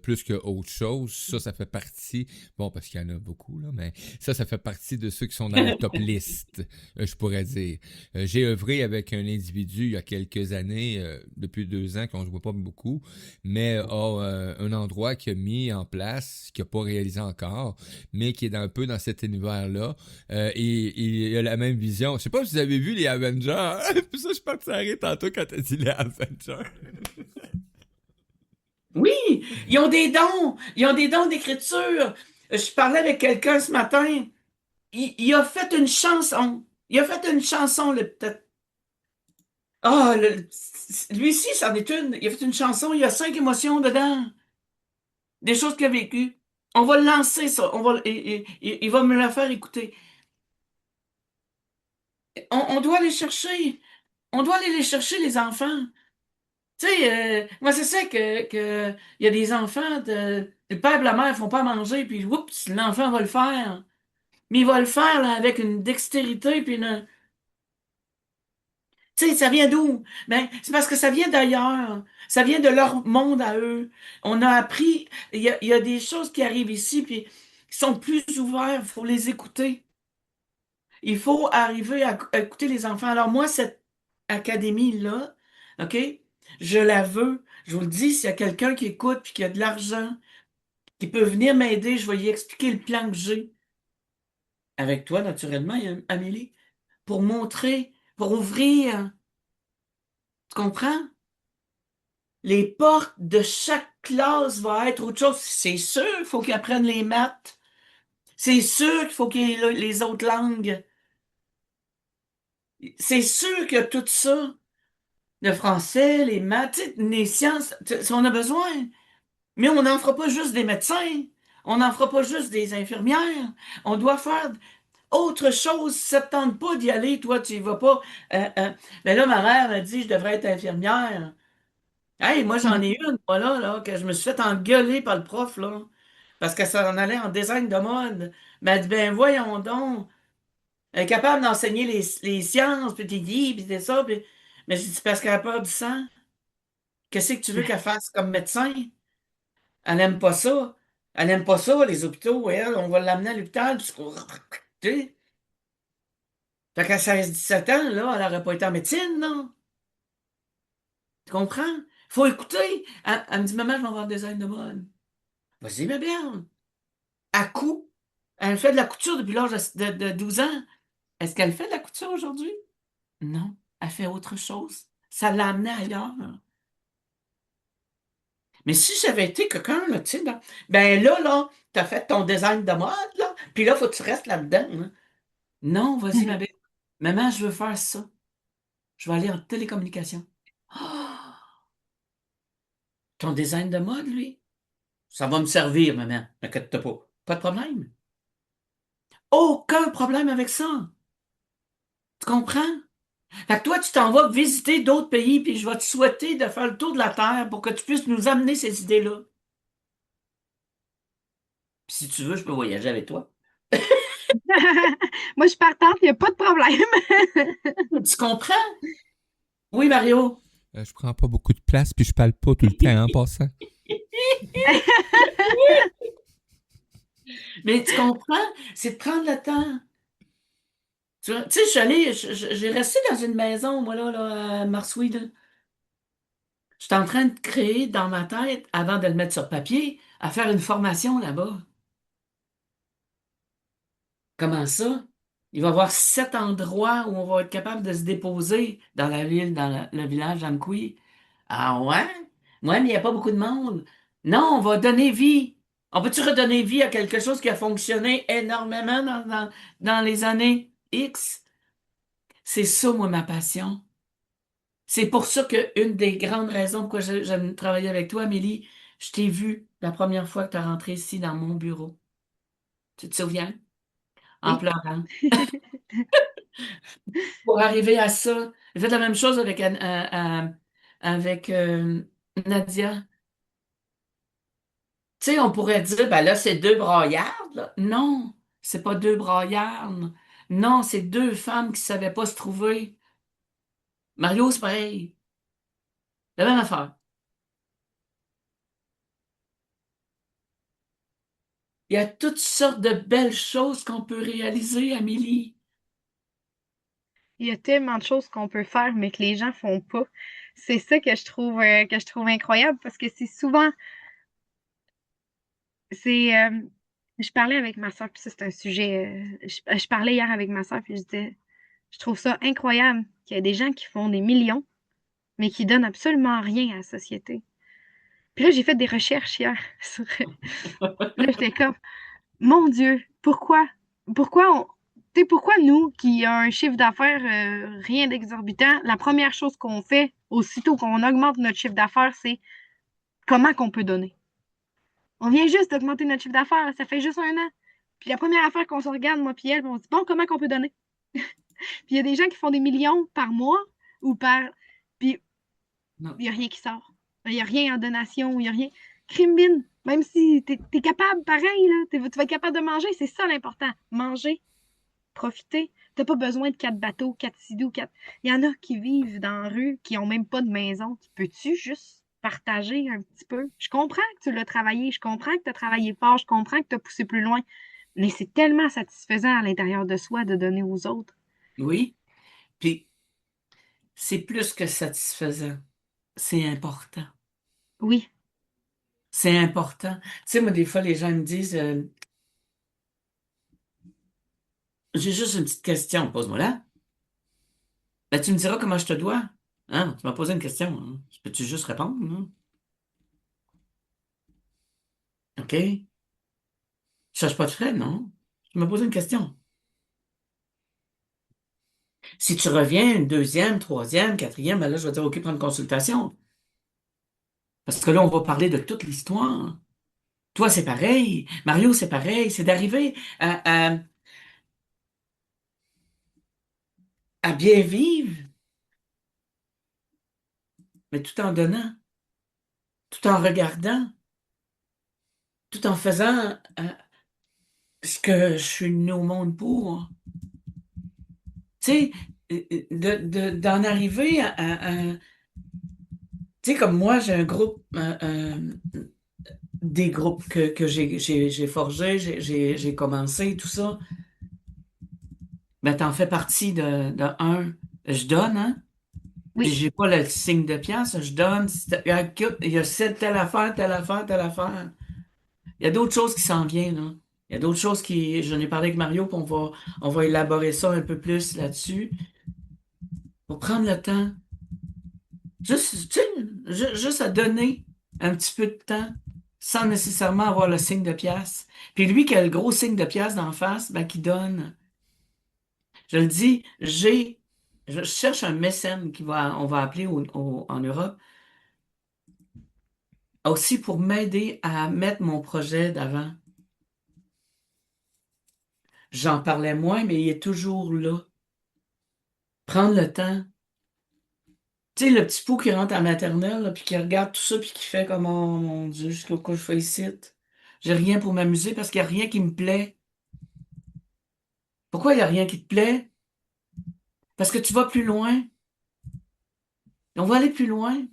plus que autre chose? Ça fait partie, bon, parce qu'il y en a beaucoup, là, mais ça fait partie de ceux qui sont dans la top list, je pourrais dire. J'ai œuvré avec un individu il y a quelques années, depuis 2 ans qu'on se voit pas beaucoup, mais un endroit qui a mis en place, qui a pas réalisé encore, mais qui est un peu dans cet univers-là. Et il a la même vision. Je sais pas si vous avez vu les Avengers. Puis ça, je pense que ça arrive tantôt quand t'as dit les Avengers. Oui, ils ont des dons. Ils ont des dons d'écriture. Je parlais avec quelqu'un ce matin. Il a fait une chanson. Il a fait une chanson, le peut-être. Ah, lui-ci, c'en est une. Il a fait une chanson, il y a 5 émotions dedans. Des choses qu'il a vécues. On va le lancer, ça. Il va me la faire écouter. On doit aller chercher. On doit aller les chercher, les enfants. Tu sais, moi, c'est ça il y a des enfants, le père et la mère font pas manger, puis oups, l'enfant va le faire. Mais il va le faire là, avec une dextérité, puis une... Tu sais, ça vient d'où? Ben, c'est parce que ça vient d'ailleurs. Ça vient de leur monde à eux. On a appris, il y a des choses qui arrivent ici, puis qui sont plus ouverts, il faut les écouter. Il faut arriver à écouter les enfants. Alors moi, cette académie-là, OK, je la veux. Je vous le dis, s'il y a quelqu'un qui écoute, puis qui a de l'argent, qui peut venir m'aider, je vais lui expliquer le plan que j'ai. Avec toi, naturellement, Amélie, pour montrer, pour ouvrir. Tu comprends? Les portes de chaque classe vont être autre chose. C'est sûr qu'il faut qu'ils apprennent les maths. C'est sûr qu'il faut qu'ils aient les autres langues. C'est sûr que tout ça, le français, les maths, tu sais, les sciences, on a besoin. Mais on n'en fera pas juste des médecins. On n'en fera pas juste des infirmières. On doit faire autre chose. Si ça ne te tente pas d'y aller, toi, tu y vas pas. Mais là, ma mère m'a dit que je devrais être infirmière. Hey, moi, j'en ai une, moi, là, que je me suis fait engueuler par le prof, là, parce que ça en allait en design de mode. Mais elle dit, ben, voyons donc, elle est capable d'enseigner les sciences, puis t'es dit, puis c'est ça, puis... Mais je dis, c'est parce qu'elle a peur du sang. Qu'est-ce que tu veux qu'elle fasse comme médecin? Elle n'aime pas ça. Elle n'aime pas ça, les hôpitaux, elle, on va l'amener à l'hôpital, tu sais. Fait qu'à 16-17 ans, là, elle n'aurait pas été en médecine, non? Tu comprends? Faut écouter. Elle me dit, maman, je vais avoir le design de mode. Vas-y, ma belle. À coup. Elle fait de la couture depuis l'âge de 12 ans. Est-ce qu'elle fait de la couture aujourd'hui? Non. Elle fait autre chose. Ça l'a amenée ailleurs. Mais si j'avais été quelqu'un, là, tu sais, ben là, t'as fait ton design de mode, là, puis là, faut que tu restes là-dedans. Hein. Non, vas-y, ma belle. Maman, je veux faire ça. Je vais aller en télécommunication. Ah! Ton design de mode, lui? Ça va me servir, maman. T'inquiète pas. Pas de problème. Aucun problème avec ça. Tu comprends? Fait que toi, tu t'en vas visiter d'autres pays, puis je vais te souhaiter de faire le tour de la Terre pour que tu puisses nous amener ces idées-là. Puis si tu veux, je peux voyager avec toi. Moi, je suis partante, il n'y a pas de problème. Tu comprends? Oui, Mario. Je prends pas beaucoup de place, puis je parle pas tout le temps en passant. Mais tu comprends? C'est de prendre le temps. Tu sais, j'ai resté dans une maison, moi, là à Marsouille, là. J'étais en train de créer dans ma tête, avant de le mettre sur papier, à faire une formation là-bas. Comment ça? Il va y avoir 7 endroits où on va être capable de se déposer dans la ville, dans le village d'Amqui. Ah ouais? Ouais, mais il n'y a pas beaucoup de monde. Non, on va donner vie. On peut-tu redonner vie à quelque chose qui a fonctionné énormément dans les années X? C'est ça, moi, ma passion. C'est pour ça que une des grandes raisons pourquoi j'aime travailler avec toi, Amélie, je t'ai vue la première fois que tu es rentrée ici dans mon bureau. Tu te souviens? En Oui. pleurant. Pour arriver à ça. J'ai fait la même chose avec, avec Nadia. Tu sais, on pourrait dire, ben là, c'est deux braillardes, là. Non, c'est pas deux braillardes. Non, c'est deux femmes qui savaient pas se trouver. Mario, c'est pareil. La même affaire. Il y a toutes sortes de belles choses qu'on peut réaliser, Amélie. Il y a tellement de choses qu'on peut faire, mais que les gens font pas. C'est ça que je trouve incroyable parce que c'est souvent, c'est, je parlais avec ma soeur, puis ça, c'est un sujet, je parlais hier avec ma soeur, puis je disais, je trouve ça incroyable qu'il y a des gens qui font des millions, mais qui donnent absolument rien à la société. Puis là, j'ai fait des recherches hier sur, là, j'étais comme, mon Dieu, pourquoi nous, qui a un chiffre d'affaires rien d'exorbitant, la première chose qu'on fait, aussitôt qu'on augmente notre chiffre d'affaires, c'est comment qu'on peut donner. On vient juste d'augmenter notre chiffre d'affaires, ça fait juste 1 an. Puis la première affaire qu'on se regarde, moi puis elle, on se dit, bon, comment qu'on peut donner? Puis il y a des gens qui font des millions par mois ou par... Puis Non. il n'y a rien qui sort. Il n'y a rien en donation, il n'y a rien. Crimbine, Même si t'es capable, pareil, là, tu vas être capable de manger, c'est ça l'important. Manger, profiter. T'as pas besoin de 4 bateaux, 4 sidous, 4. Il y en a qui vivent dans la rue, qui ont même pas de maison. Tu peux-tu juste partager un petit peu? Je comprends que tu l'as travaillé, je comprends que tu as travaillé fort, je comprends que tu as poussé plus loin, mais c'est tellement satisfaisant à l'intérieur de soi de donner aux autres. Oui, puis c'est plus que satisfaisant, c'est important. Oui. C'est important. Tu sais, moi, des fois, les gens me disent, j'ai juste une petite question, pose-moi là. Ben, tu me diras comment je te dois. Hein? Tu m'as posé une question. Hein? Peux-tu juste répondre? Hein? OK? Je cherche pas de frais, non? Tu m'as posé une question. Si tu reviens une deuxième, troisième, quatrième, ben là, je vais dire, OK, prends une consultation. Parce que là, on va parler de toute l'histoire. Toi, c'est pareil. Mario, c'est pareil. C'est d'arriver à bien vivre, mais tout en donnant, tout en regardant, tout en faisant ce que je suis venu au monde pour. Tu sais, d'en arriver tu sais, comme moi, j'ai un groupe, des groupes que j'ai forgés, j'ai commencé, tout ça. Ben, t'en fais partie de un. Je donne, hein? Puis Oui. j'ai pas le signe de pièce, je donne. Écoute, il y a cette, telle affaire, telle affaire, telle affaire. Il y a d'autres choses qui s'en viennent, là. Il y a d'autres choses qui. J'en ai parlé avec Mario, puis on va élaborer ça un peu plus là-dessus. Pour prendre le temps. Juste, tu sais, juste à donner un petit peu de temps sans nécessairement avoir le signe de pièce. Puis lui qui a le gros signe de pièce d'en face, ben qui donne. Je le dis, je cherche un mécène on va appeler en Europe, aussi pour m'aider à mettre mon projet d'avant. J'en parlais moins, mais il est toujours là. Prendre le temps. Tu sais, le petit pot qui rentre à la maternelle, là, puis qui regarde tout ça, puis qui fait comme, oh mon Dieu, jusqu'à quoi je fais ici? J'ai rien pour m'amuser parce qu'il n'y a rien qui me plaît. Pourquoi il n'y a rien qui te plaît? Parce que tu vas plus loin. On va aller plus loin.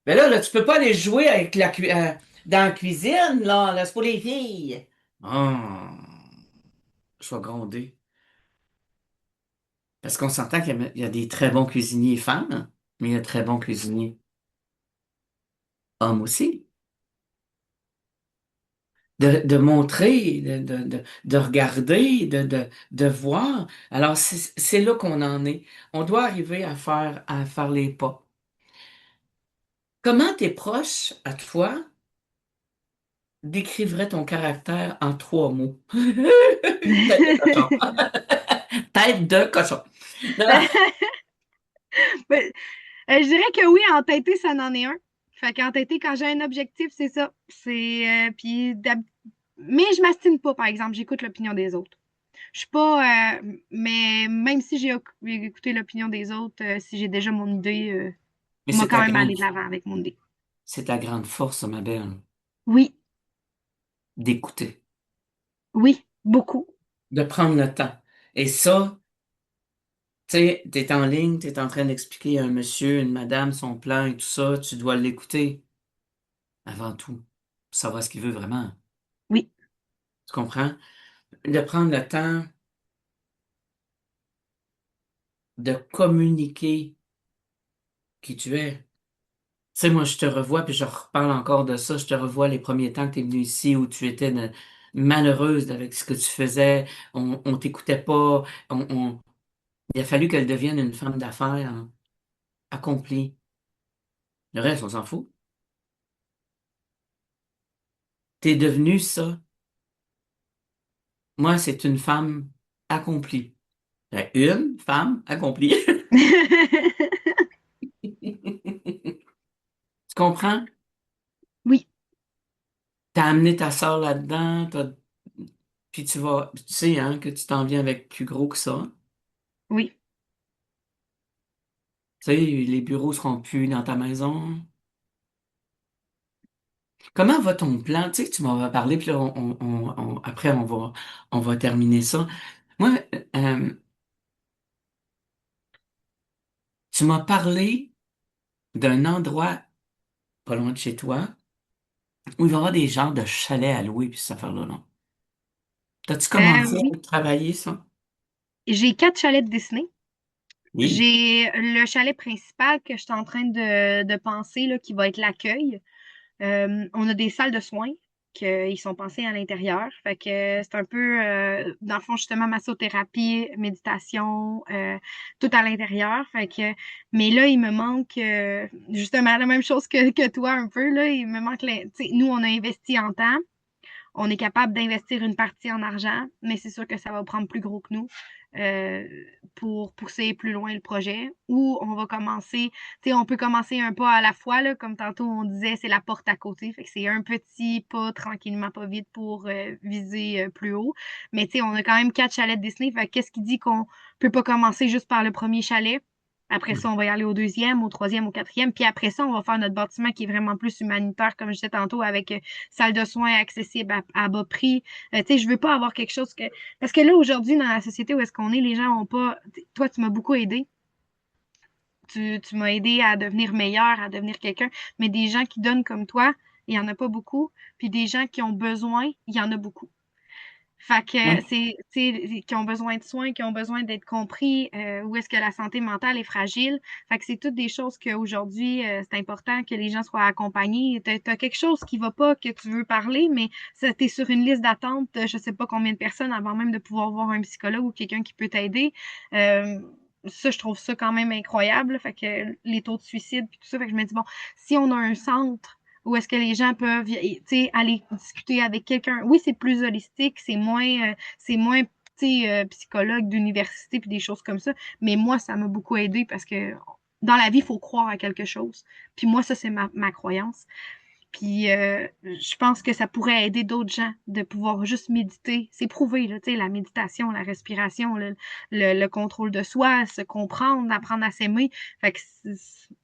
Mais là, tu peux pas aller jouer avec dans la cuisine, là c'est pour les filles. Ah, je vais gronder. Parce qu'on s'entend qu'il y a des très bons cuisiniers femmes, mais il y a de très bons cuisiniers hommes aussi. De montrer, de regarder, de voir. Alors, c'est là qu'on en est. On doit arriver à faire les pas. Comment tes proches, à toi, décriveraient ton caractère en 3 mots? Tête de cochon. Tête de cochon. Non. Ben, je dirais que oui, entêter, ça n'en est un. Fait qu'entêter, quand j'ai un objectif, c'est ça. Mais je m'astine pas, par exemple, j'écoute l'opinion des autres. Je suis pas. Mais même si j'ai écouté l'opinion des autres, si j'ai déjà mon idée, Mais moi quand même aller de l'avant avec mon idée. c'est ta grande force, ma belle, Oui, d'écouter, oui, beaucoup. de prendre le temps. Et ça, tu sais, t'es en ligne, t'es en train d'expliquer à un monsieur, une madame, son plan et tout ça, tu dois l'écouter avant tout, pour savoir ce qu'il veut vraiment. Oui. Tu comprends? De prendre le temps de communiquer qui tu es. Tu sais, moi, je te revois, puis je reparle encore de ça, je te revois les premiers temps que tu es venu ici où tu étais malheureuse avec ce que tu faisais, on t'écoutait pas, il a fallu qu'elle devienne une femme d'affaires hein, accomplie. Le reste, on s'en fout. T'es devenue ça. Moi, c'est une femme accomplie. Une femme accomplie. Tu comprends? Oui, T'as amené ta sœur là-dedans, puis tu sais, hein, que tu t'en viens avec plus gros que ça. oui, Tu sais, les bureaux seront plus dans ta maison. Comment va ton plan? Tu sais, tu m'en vas parler, puis là, après, on va terminer ça. Moi, euh, tu m'as parlé d'un endroit pas loin de chez toi où il va y avoir des genres de chalets à louer, puis cette affaire-là, non? T'as-tu commencé Oui, à travailler ça? j'ai 4 chalets de Disney. Oui. J'ai le chalet principal que je suis en train de penser, là, qui va être l'accueil. On a des salles de soins qui sont pensées à l'intérieur. Fait que c'est un peu, dans le fond, justement, massothérapie, méditation, tout à l'intérieur. Fait que, mais là, il me manque justement la même chose que toi un peu. Là, il me manque, tu sais, nous, on a investi en temps. On est capable d'investir une partie en argent, mais c'est sûr que ça va prendre plus gros que nous euh, pour pousser plus loin le projet. Ou on va commencer, tu sais, on peut commencer un pas à la fois, là, comme tantôt on disait, c'est la porte à côté. Fait que c'est un petit pas tranquillement, pas vite pour viser plus haut. Mais tu sais, on a quand même 4 chalets de Disney. Fait que qu'est-ce qui dit qu'on peut pas commencer juste par le premier chalet? Après ça, on va y aller au deuxième, au troisième, au quatrième. Puis après ça, on va faire notre bâtiment qui est vraiment plus humanitaire, comme je disais tantôt, avec salle de soins accessible à bas prix. Tu sais, je veux pas avoir quelque chose que... Parce que là, aujourd'hui, dans la société où est-ce qu'on est, les gens ont pas... Toi, tu m'as beaucoup aidé. Tu m'as aidé à devenir meilleur, à devenir quelqu'un. Mais des gens qui donnent comme toi, il y en a pas beaucoup. Puis des gens qui ont besoin, il y en a beaucoup. Fait que Oui. c'est, tu sais, qui ont besoin de soins, qui ont besoin d'être compris, où est-ce que la santé mentale est fragile. Fait que c'est toutes des choses qu'aujourd'hui, c'est important que les gens soient accompagnés. T'as quelque chose qui va pas, que tu veux parler, mais t'es sur une liste d'attente, je sais pas combien de personnes avant même de pouvoir voir un psychologue ou quelqu'un qui peut t'aider. Euh, Ça, je trouve ça quand même incroyable. Fait que les taux de suicide puis tout ça, fait que je me dis, bon, si on a un centre où est-ce que les gens peuvent, tu sais, aller discuter avec quelqu'un. Oui, c'est plus holistique, c'est moins, tu sais, psychologue d'université puis des choses comme ça. Mais moi, ça m'a beaucoup aidé parce que dans la vie, il faut croire à quelque chose. Puis moi, ça, c'est ma croyance. Puis je pense que ça pourrait aider d'autres gens de pouvoir juste méditer. C'est prouvé, là, tu sais, la méditation, la respiration, le contrôle de soi, se comprendre, apprendre à s'aimer. Fait que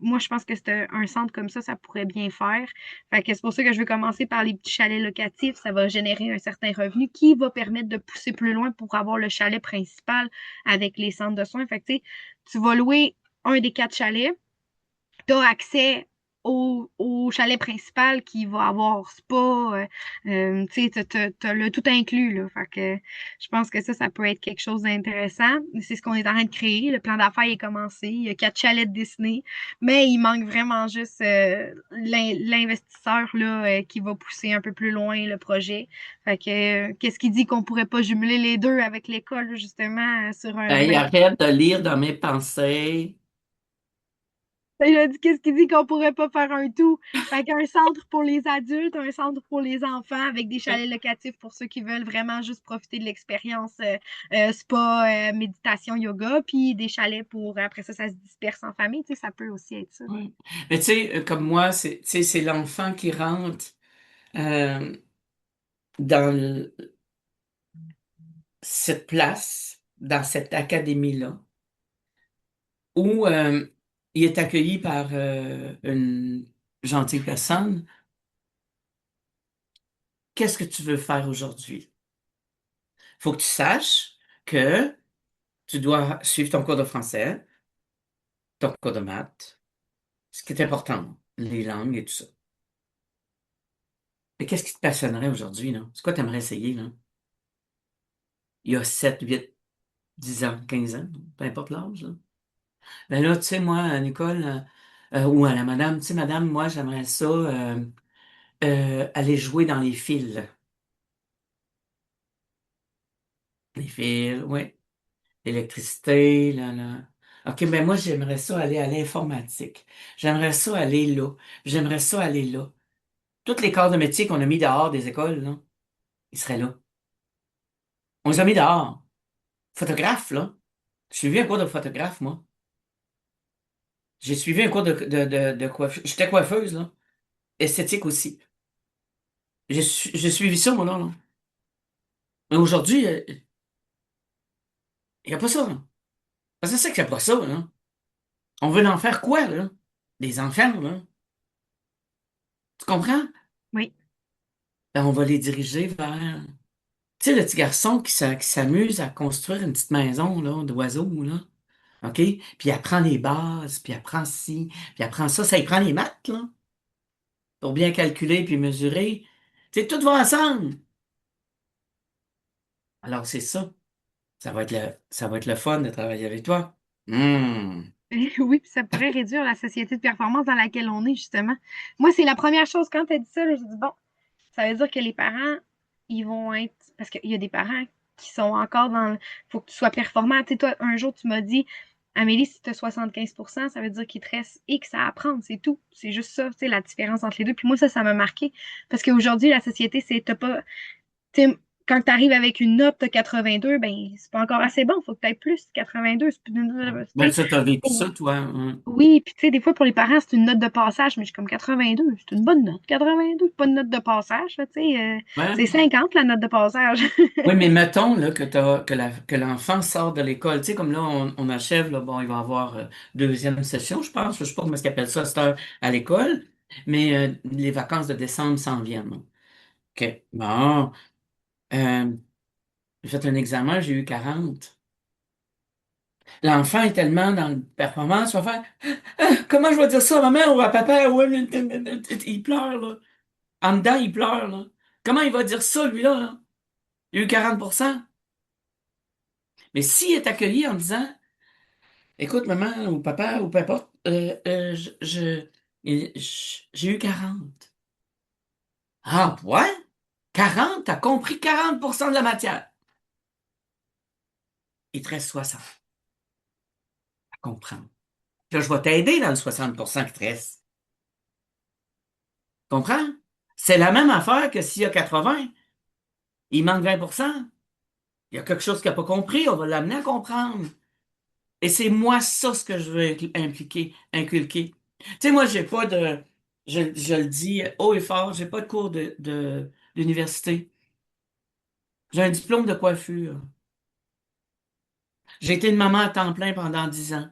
moi, je pense que c'est un centre comme ça pourrait bien faire. Fait que c'est pour ça que je veux commencer par les petits chalets locatifs. Ça va générer un certain revenu qui va permettre de pousser plus loin pour avoir le chalet principal avec les centres de soins. Fait que tu vas louer un des 4 chalets, tu as accès au chalet principal qui va avoir spa, tu sais, t'as le tout inclus, là. Fait que je pense que ça peut être quelque chose d'intéressant. C'est ce qu'on est en train de créer. Le plan d'affaires est commencé. Il y a 4 chalets de Disney, mais il manque vraiment juste l'investisseur, là, qui va pousser un peu plus loin le projet. Fait que, qu'est-ce qui dit qu'on pourrait pas jumeler les deux avec l'école, justement, sur un Hey, 20. arrête de lire dans mes pensées. Il a dit qu'est-ce qu'il dit qu'on pourrait pas faire un tout. Fait qu'un centre pour les adultes, un centre pour les enfants avec des chalets locatifs pour ceux qui veulent vraiment juste profiter de l'expérience spa, méditation, yoga, puis des chalets pour après ça se disperse en famille, tu sais, ça peut aussi être ça. Ouais. Mais tu sais, comme moi, tu sais, c'est l'enfant qui rentre euh, dans cette place, dans cette académie-là, où il est accueilli par une gentille personne. Qu'est-ce que tu veux faire aujourd'hui? Faut que tu saches que tu dois suivre ton cours de français, ton cours de maths, ce qui est important, les langues et tout ça. Mais qu'est-ce qui te passionnerait aujourd'hui, là? C'est quoi que tu aimerais essayer, là? Il y a 7, 8, 10 ans, 15 ans, peu importe l'âge, là. Ben là, tu sais, moi, à l'école, ou à la madame, tu sais, madame, moi, j'aimerais ça aller jouer dans les fils. Les fils, oui. L'électricité, là, là. OK, ben moi, j'aimerais ça aller à l'informatique. J'aimerais ça aller là. J'aimerais ça aller là. Toutes les corps de métier qu'on a mis dehors des écoles, là, ils seraient là. On les a mis dehors. Photographe, là. J'ai suivi un cours de photographe, moi. J'ai suivi un cours de coiffeuse. J'étais coiffeuse, là. Esthétique aussi. J'ai suivi ça, moi, là. Mais aujourd'hui, il n'y a pas ça, là. Parce que c'est qu'il n'y a pas ça, là. On veut en faire quoi, là? Des enfants, là? Tu comprends? Oui. ben, on va les diriger vers, tu sais, le petit garçon qui s'amuse à construire une petite maison, là, d'oiseaux, là. OK? Puis il apprend les bases, puis il apprend ci, puis il apprend ça. Ça, il prend les maths, là, pour bien calculer puis mesurer. Tu sais, tout va ensemble. Alors, c'est ça. Ça va être le fun de travailler avec toi. Hmm. Oui, puis ça pourrait réduire la société de performance dans laquelle on est, justement. Moi, c'est la première chose, quand tu as dit ça, là, j'ai dit, bon, ça veut dire que les parents, ils vont être. Parce qu'il y a des parents qui sont encore dans. Faut que tu sois performant. Tu sais, toi, un jour, tu m'as dit, Amélie, si tu as 75%, ça veut dire qu'il te reste X à apprendre, c'est tout. C'est juste ça, tu sais, la différence entre les deux. Puis moi, ça m'a marqué. Parce qu'aujourd'hui, la société, c'est, t'as pas. Tu sais, quand tu arrives avec une note de 82, ben, c'est pas encore assez bon. Faut que tu aies plus. 82, c'est plus. Tu Ben, sais, ça, t'as vécu ça, toi. Hein. oui, puis tu sais, des fois, pour les parents, c'est une note de passage, mais je suis comme 82, c'est une bonne note. 82, pas une note de passage, là, tu sais, Ouais. c'est 50 la note de passage. Oui, mais mettons là, que l'enfant sort de l'école. Tu sais, comme là, on achève, là, bon, il va avoir deuxième session, je pense. Je sais pas comment est-ce qu'ils appellent ça à cette heure à l'école. Mais les vacances de décembre s'en viennent. Là. OK. Bon. Euh, j'ai fait un examen, j'ai eu 40. L'enfant est tellement dans le performance, il va faire comment je vais dire ça à maman ou à papa? Ouais, il pleure, là. En dedans, il pleure, là. Comment il va dire ça, lui-là? Là? Il a eu 40%. Mais s'il est accueilli en disant écoute, maman ou papa ou peu importe, j'ai eu 40. Ah, ouais? 40? T'as compris 40% de la matière. Il te reste 60 à comprendre. Là, je vais t'aider dans le 60% qui te reste. Comprends? C'est la même affaire que s'il y a 80, il manque 20%. Il y a quelque chose qu'il n'a pas compris, on va l'amener à comprendre. Et c'est moi ça ce que je veux inculquer. Tu sais, moi, j'ai pas de, je le dis haut et fort, j'ai pas de cours d'université. J'ai un diplôme de coiffure. J'ai été une maman à temps plein pendant 10 ans.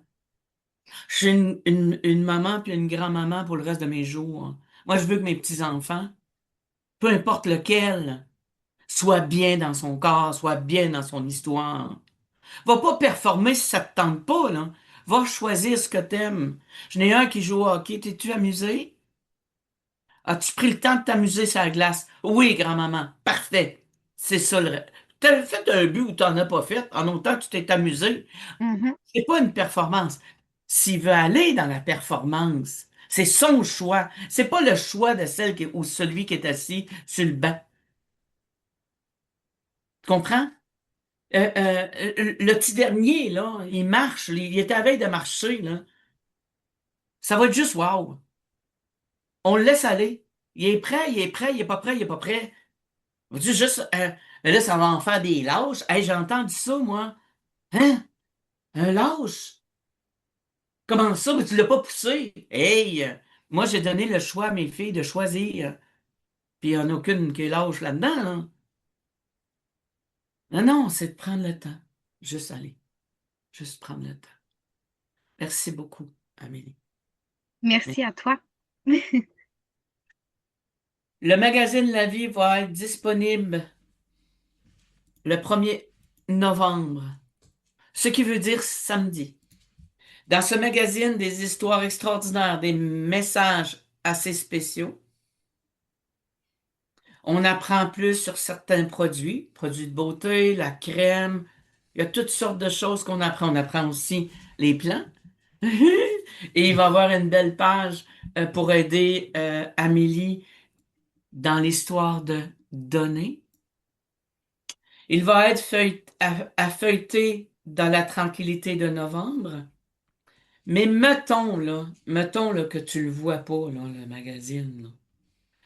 Je suis une maman puis une grand-maman pour le reste de mes jours. Moi, je veux que mes petits-enfants, peu importe lequel, soient bien dans son corps, soient bien dans son histoire. Va pas performer si ça te tente pas, là. Va choisir ce que t'aimes. J'en ai un qui joue au hockey. T'es-tu amusé? As-tu pris le temps de t'amuser sur la glace? Oui, grand-maman. Parfait. C'est ça le. T'as fait un but ou t'en as pas fait, en autant que tu t'es amusé. Mhm, C'est pas une performance. S'il veut aller dans la performance, c'est son choix. C'est pas le choix de celle ou celui qui est assis sur le banc. Tu comprends? Le petit dernier, là, il marche, il est à veille de marcher, là. Ça va être juste wow. On le laisse aller. Il est prêt, il est prêt, il est pas prêt, il est pas prêt. Veux-tu juste, mais là, ça va en faire des lâches. Hey, j'ai entendu ça, moi. Hein? Un lâche? Comment ça? Mais tu l'as pas poussé. Hey, moi, j'ai donné le choix à mes filles de choisir. Puis il n'y en a aucune qui est lâche là-dedans, là. Non, non, c'est de prendre le temps. Juste aller. Juste prendre le temps. Merci beaucoup, Amélie. merci à toi. Le magazine La Vie va être disponible le 1er novembre, ce qui veut dire samedi. Dans ce magazine, des histoires extraordinaires, des messages assez spéciaux. On apprend plus sur certains produits, produits de beauté, la crème. Il y a toutes sortes de choses qu'on apprend. On apprend aussi les plans. Et il va y avoir une belle page pour aider Amélie dans l'histoire de donner. Il va être à feuilleter dans la tranquillité de novembre. Mais mettons là, que tu le vois pas, là, le magazine, là,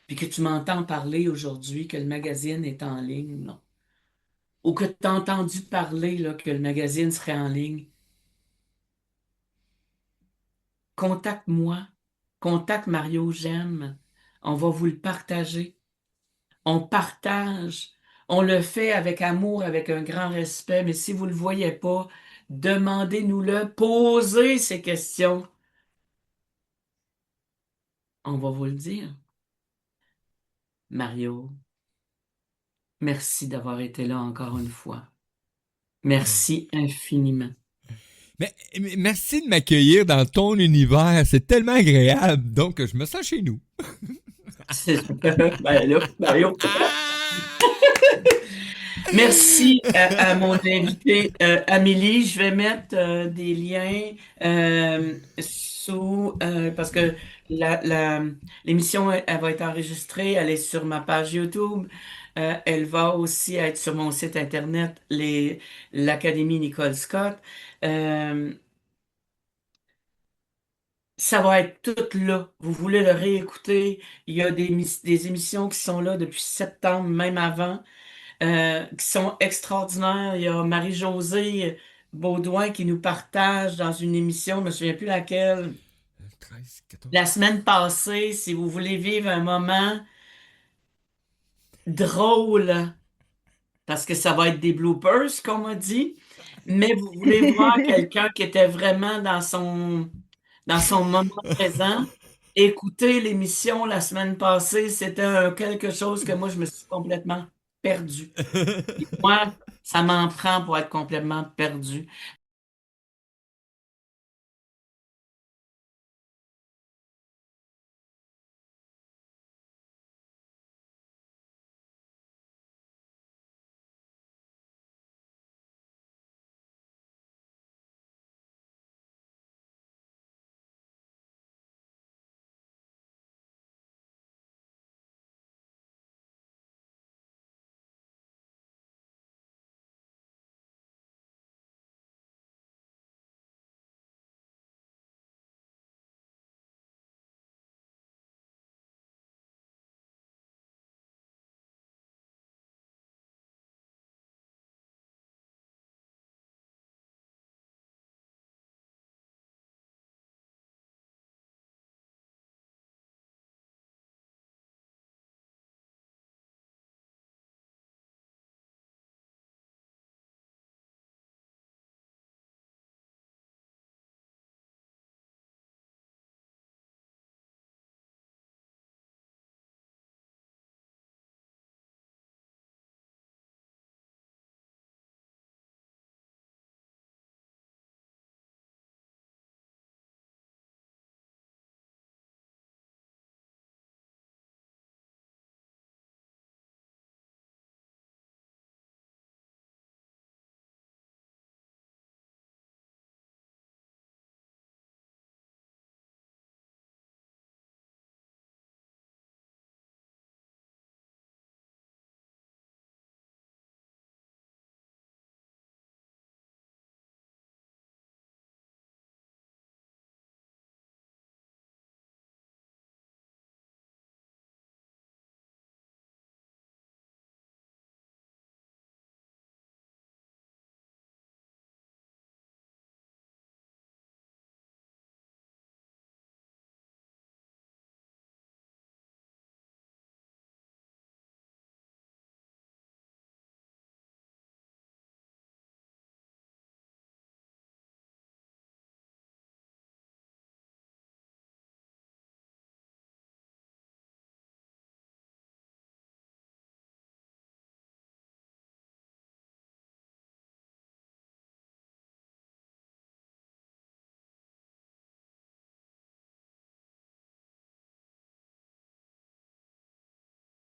puis que tu m'entends parler aujourd'hui que le magazine est en ligne, là, ou que tu as entendu parler là, que le magazine serait en ligne, contacte-moi, contacte Mario J'aime, on va vous le partager. On partage, on le fait avec amour, avec un grand respect, mais si vous ne le voyez pas, demandez-nous-le, posez ces questions, on va vous le dire. Mario. Merci d'avoir été là encore une fois. Merci infiniment. Mais merci de m'accueillir dans ton univers. C'est tellement agréable. Donc, je me sens chez nous. Ben là. Merci à mon invité Amélie. Je vais mettre des liens parce que l'émission elle va être enregistrée, elle est sur ma page YouTube. Elle va aussi être sur mon site internet, l'Académie Nicole Scott. Euh, Ça va être tout là. Vous voulez le réécouter. Il y a des émissions qui sont là depuis septembre, même avant, qui sont extraordinaires. Il y a Marie-Josée Baudouin qui nous partage dans une émission, je ne me souviens plus laquelle, 13, 14. la semaine passée, si vous voulez vivre un moment drôle, parce que ça va être des bloopers, comme on m'a dit, mais vous voulez voir quelqu'un qui était vraiment dans son moment présent. Écoutez l'émission la semaine passée, c'était quelque chose que moi, je me suis complètement perdu. Moi, ça m'en prend pour être complètement perdu.